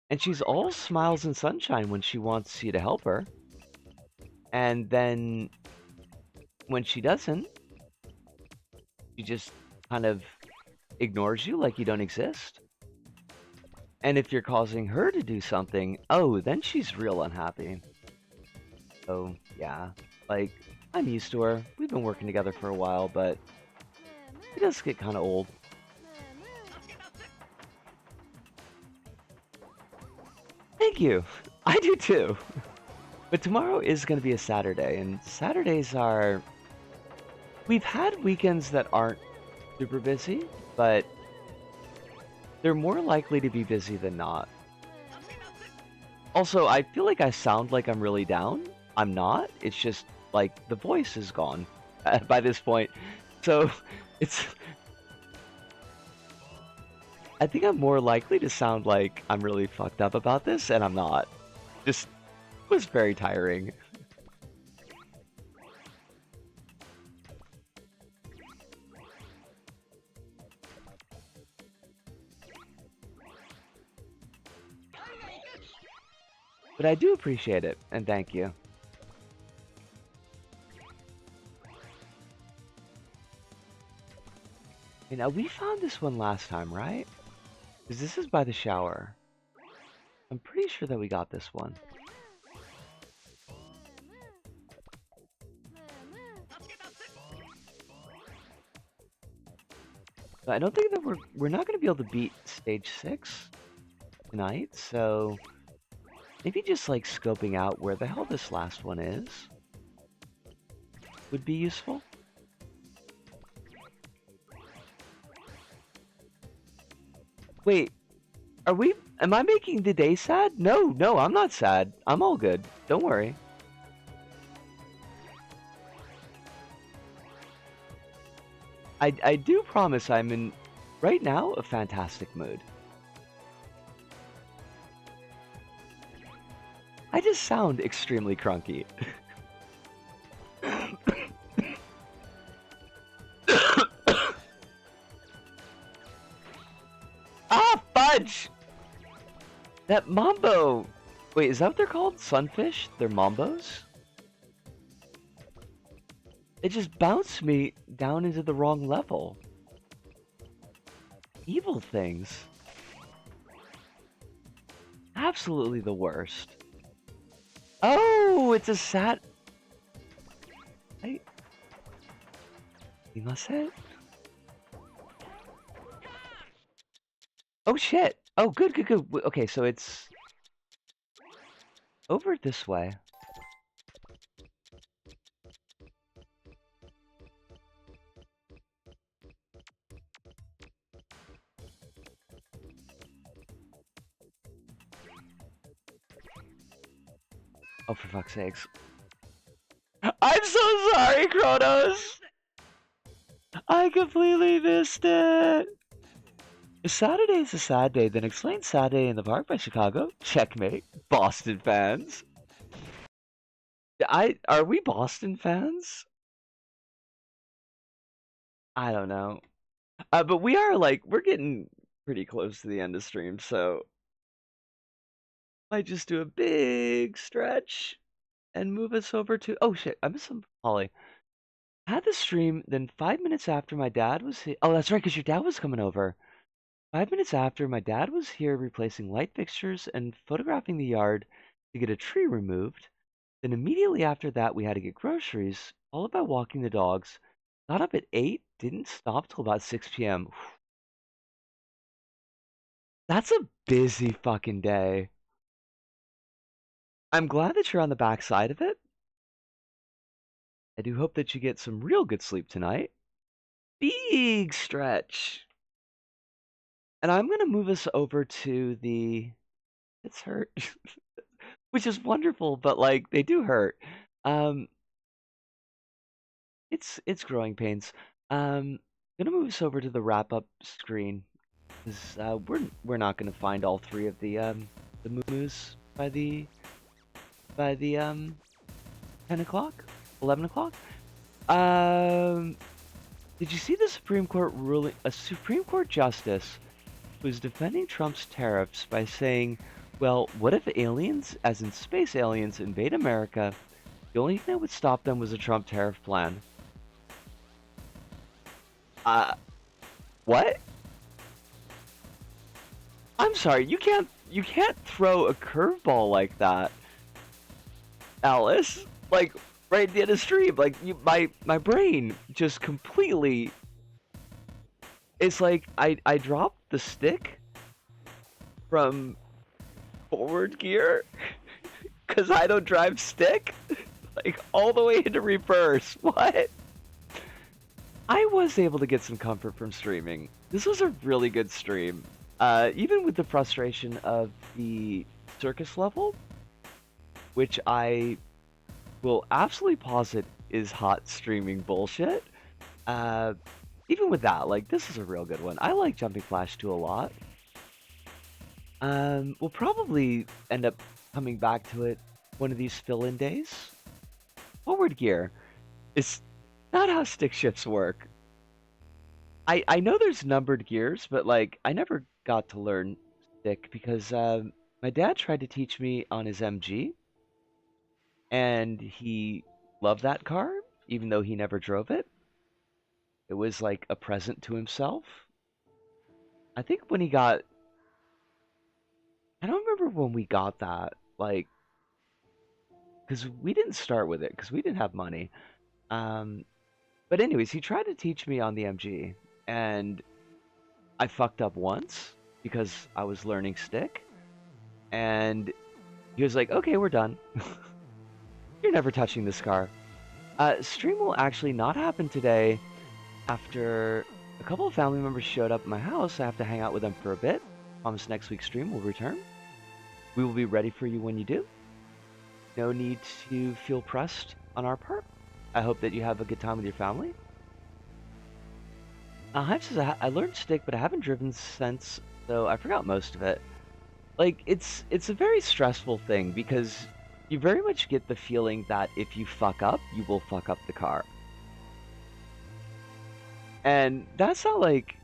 And she's all smiles and sunshine when she wants you to help her. And then when she doesn't, she just kind of ignores you like you don't exist. And if you're causing her to do something, oh, then she's real unhappy. So, yeah, like, I'm used to her. We've been working together for a while, but it does get kind of old. Thank you. I do too. But tomorrow is going to be a Saturday, and Saturdays are... We've had weekends that aren't super busy, but they're more likely to be busy than not. Also, I feel like I sound like I'm really down. I'm not. It's just, like, the voice is gone by this point. So, it's... I think I'm more likely to sound like I'm really fucked up about this, and I'm not. Just was very tiring. But I do appreciate it, and thank you. Okay, now we found this one last time, right? Because this is by the shower. I'm pretty sure that we got this one. But I don't think that we're not gonna be able to beat stage 6 tonight, so maybe just like scoping out where the hell this last one is would be useful. Wait, am I making the day sad? No, I'm not sad. I'm all good. Don't worry. I do promise I'm in, right now, a fantastic mood. I just sound extremely crunky. Ah, fudge! That mambo! Wait, is that what they're called? Sunfish? They're mambos? It just bounced me down into the wrong level. Evil things. Absolutely the worst. Oh, it's a sat... Imasen? Oh shit! Oh, good. Okay, so it's... over this way. Oh, for fuck's sakes. I'm so sorry, Kronos! I completely missed it! If Saturday is a sad day, then explain Saturday in the Park by Chicago. Checkmate. Boston fans. Are we Boston fans? I don't know. But we are we're getting pretty close to the end of stream, so might just do a big stretch and move us over to, oh shit, I missed some Holly. Had the stream, then 5 minutes after my dad was here. Oh, that's right, because your dad was coming over. 5 minutes after, my dad was here replacing light fixtures and photographing the yard to get a tree removed. Then immediately after that, we had to get groceries, followed by walking the dogs. Got up at 8, didn't stop till about 6 p.m. That's a busy fucking day. I'm glad that you're on the back side of it. I do hope that you get some real good sleep tonight. Big stretch. And I'm going to move us over to the... It's hurt. Which is wonderful, but they do hurt. It's growing pains. I'm going to move us over to the wrap-up screen. Because we're not going to find all three of the moo-moos by the 10 o'clock? 11 o'clock? Did you see the Supreme Court ruling? A Supreme Court justice was defending Trump's tariffs by saying, well, what if aliens, as in space aliens, invade America? The only thing that would stop them was a Trump tariff plan. What? I'm sorry, you can't throw a curveball like that, Alice. Right at the end of the stream, my brain just completely... It's like I dropped the stick from forward gear because I don't drive stick, all the way into reverse. What? I was able to get some comfort from streaming. This was a really good stream. Even with the frustration of the circus level, which I will absolutely posit is hot streaming bullshit. Even with that, this is a real good one. I like Jumping Flash 2 a lot. We'll probably end up coming back to it one of these fill-in days. Forward gear. It's not how stick shifts work. I know there's numbered gears, but I never got to learn stick because my dad tried to teach me on his MG, and he loved that car, even though he never drove it. It was like a present to himself. I think when he got... I don't remember when we got that, because we didn't start with it, because we didn't have money. But anyways, he tried to teach me on the MG, and I fucked up once because I was learning stick, and he was like, "Okay, we're done. You're never touching this car." Stream will actually not happen today after a couple of family members showed up at my house. I have to hang out with them for a bit. Promise next week's stream will return. We will be ready for you when you do. No need to feel pressed on our part. I hope that you have a good time with your family. Hive says, I learned stick, but I haven't driven since, so I forgot most of it. Like, it's a very stressful thing because you very much get the feeling that if you fuck up, you will fuck up the car. And that's not like...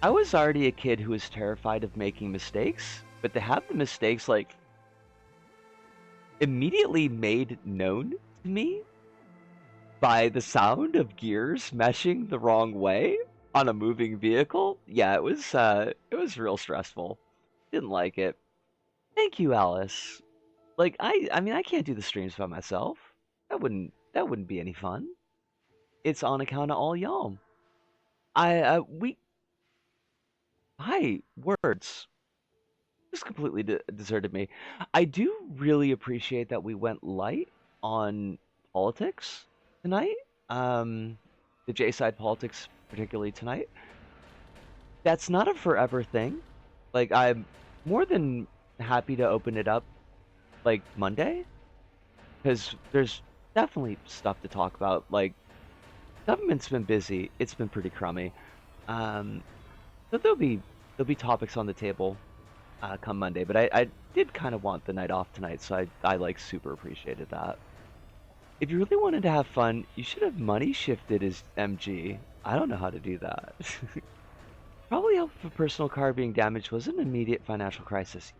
I was already a kid who was terrified of making mistakes, but to have the mistakes, like, immediately made known to me by the sound of gears meshing the wrong way on a moving vehicle, yeah, it was real stressful. Didn't like it. Thank you, Alice. Like I mean I can't do the streams by myself. That wouldn't be any fun. It's on account of all y'all. I we Hi, words. Just completely deserted me. I do really appreciate that we went light on politics tonight. Um, the J side politics, particularly tonight. That's not a forever thing. Like, I'm more than happy to open it up like Monday, because there's definitely stuff to talk about. Like, government's been busy. It's been pretty crummy. Um, so there'll be topics on the table come Monday. But I did kind of want the night off tonight, so I like super appreciated that. If you really wanted to have fun, you should have money shifted as MG. I don't know how to do that. Probably help if a personal car being damaged was an immediate financial crisis.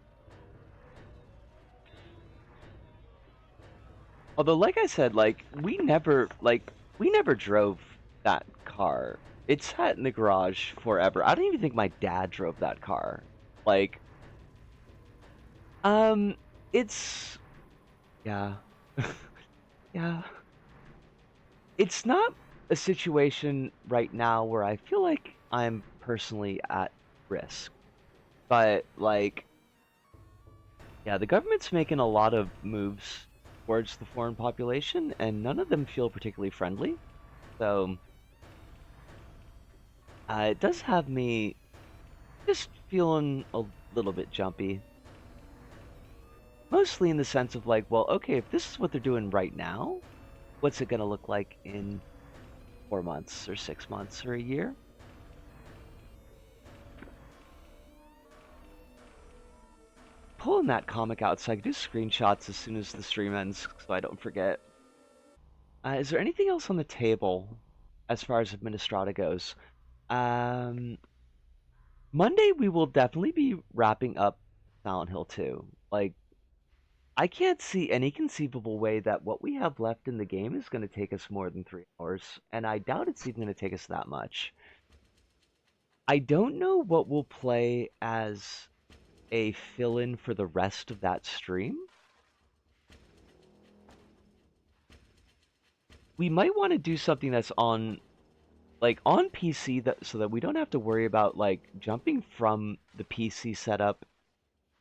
Although, like I said, we never drove that car. It sat in the garage forever. I don't even think my dad drove that car. Like, um, it's yeah, yeah. It's not a situation right now where I feel like I'm personally at risk. But like, yeah, the government's making a lot of moves towards the foreign population, and none of them feel particularly friendly. So it does have me just feeling a little bit jumpy. Mostly in the sense of like, well, okay, if this is what they're doing right now, what's it gonna look like in 4 months or 6 months or a year? Pulling that comic out so I can do screenshots as soon as the stream ends so I don't forget. Is there anything else on the table as far as Administrata goes? Um, Monday we will definitely be wrapping up Silent Hill 2. Like, I can't see any conceivable way that what we have left in the game is going to take us more than 3 hours, and I doubt it's even going to take us that much. I don't know what we'll play as a fill-in for the rest of that stream. We might want to do something that's on PC, that so that we don't have to worry about like jumping from the PC setup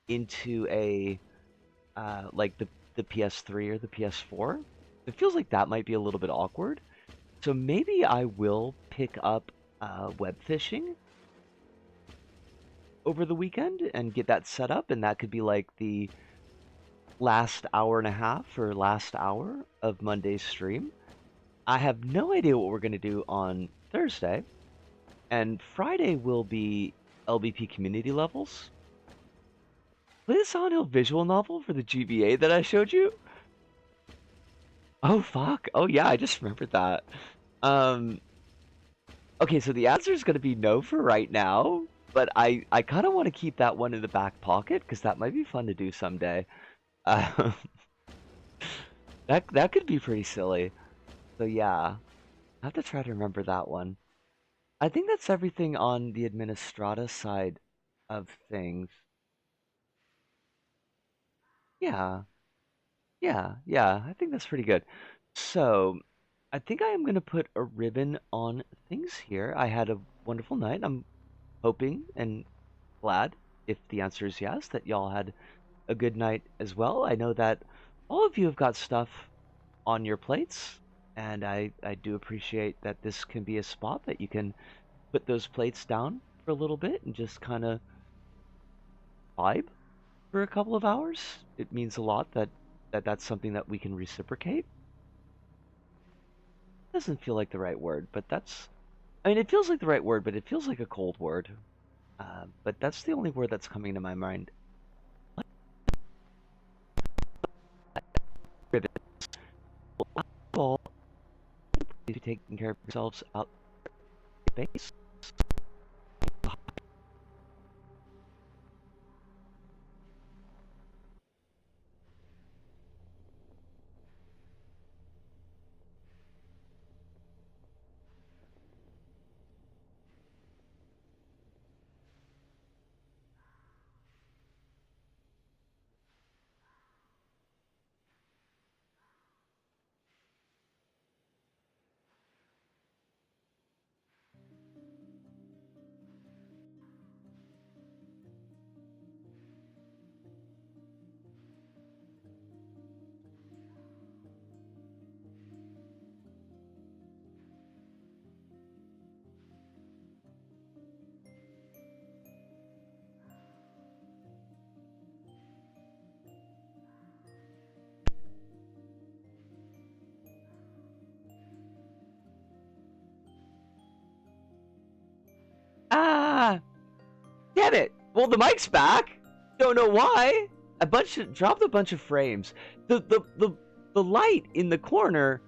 into a like the PS3 or the PS4. It feels like that might be a little bit awkward. So maybe I will pick up web fishing over the weekend and get that set up, and that could be like the last hour and a half or last hour of Monday's stream. I have no idea what we're going to do on Thursday, and Friday will be LBP community levels. Play the Silent Hill visual novel for the GBA that I showed you? Oh, fuck. Oh, yeah, I just remembered that. Um, okay, so the answer is going to be no for right now, but I kind of want to keep that one in the back pocket because that might be fun to do someday. Um, that could be pretty silly. So yeah, I have to try to remember that one. I think that's everything on the Administrata side of things. Yeah, yeah, I think that's pretty good. So, I think I am going to put a ribbon on things here. I had a wonderful night. I'm hoping and glad, if the answer is yes, that y'all had a good night as well. I know that all of you have got stuff on your plates, and I do appreciate that this can be a spot that you can put those plates down for a little bit and just kind of vibe for a couple of hours. It means a lot that's something that we can reciprocate. Doesn't feel like the right word, but that's, I mean, it feels like the right word, but it feels like a cold word. But that's the only word that's coming to my mind. Ribbon. Well, please be taking care of yourselves out base. Ah, damn it! Well, the mic's back. Don't know why. Dropped a bunch of frames. The light in the corner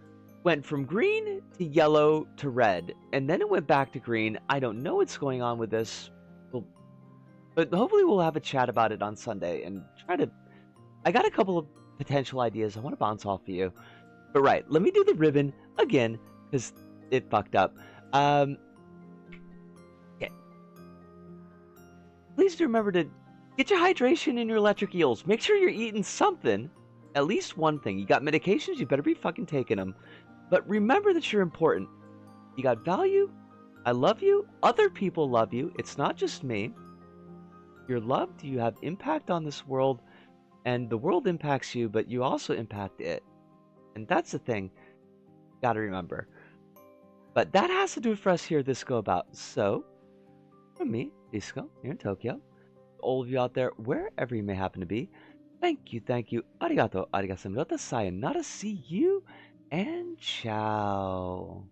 went from green to yellow to red, and then it went back to green. I don't know what's going on with this, but hopefully we'll have a chat about it on Sunday and try to. I got a couple of potential ideas I want to bounce off of you. But right, let me do the ribbon again because it fucked up. Okay. Please do remember to get your hydration and your electric eels. Make sure you're eating something, at least one thing. You got medications, you better be fucking taking them. But remember that you're important. You got value. I love you. Other people love you. It's not just me. You're loved. You have impact on this world, and the world impacts you, but you also impact it. And that's the thing you gotta remember. But that has to do it for us here at This Go About. So, from me, Disco, here in Tokyo, all of you out there, wherever you may happen to be, thank you, arigato, sayonara, see you, and ciao.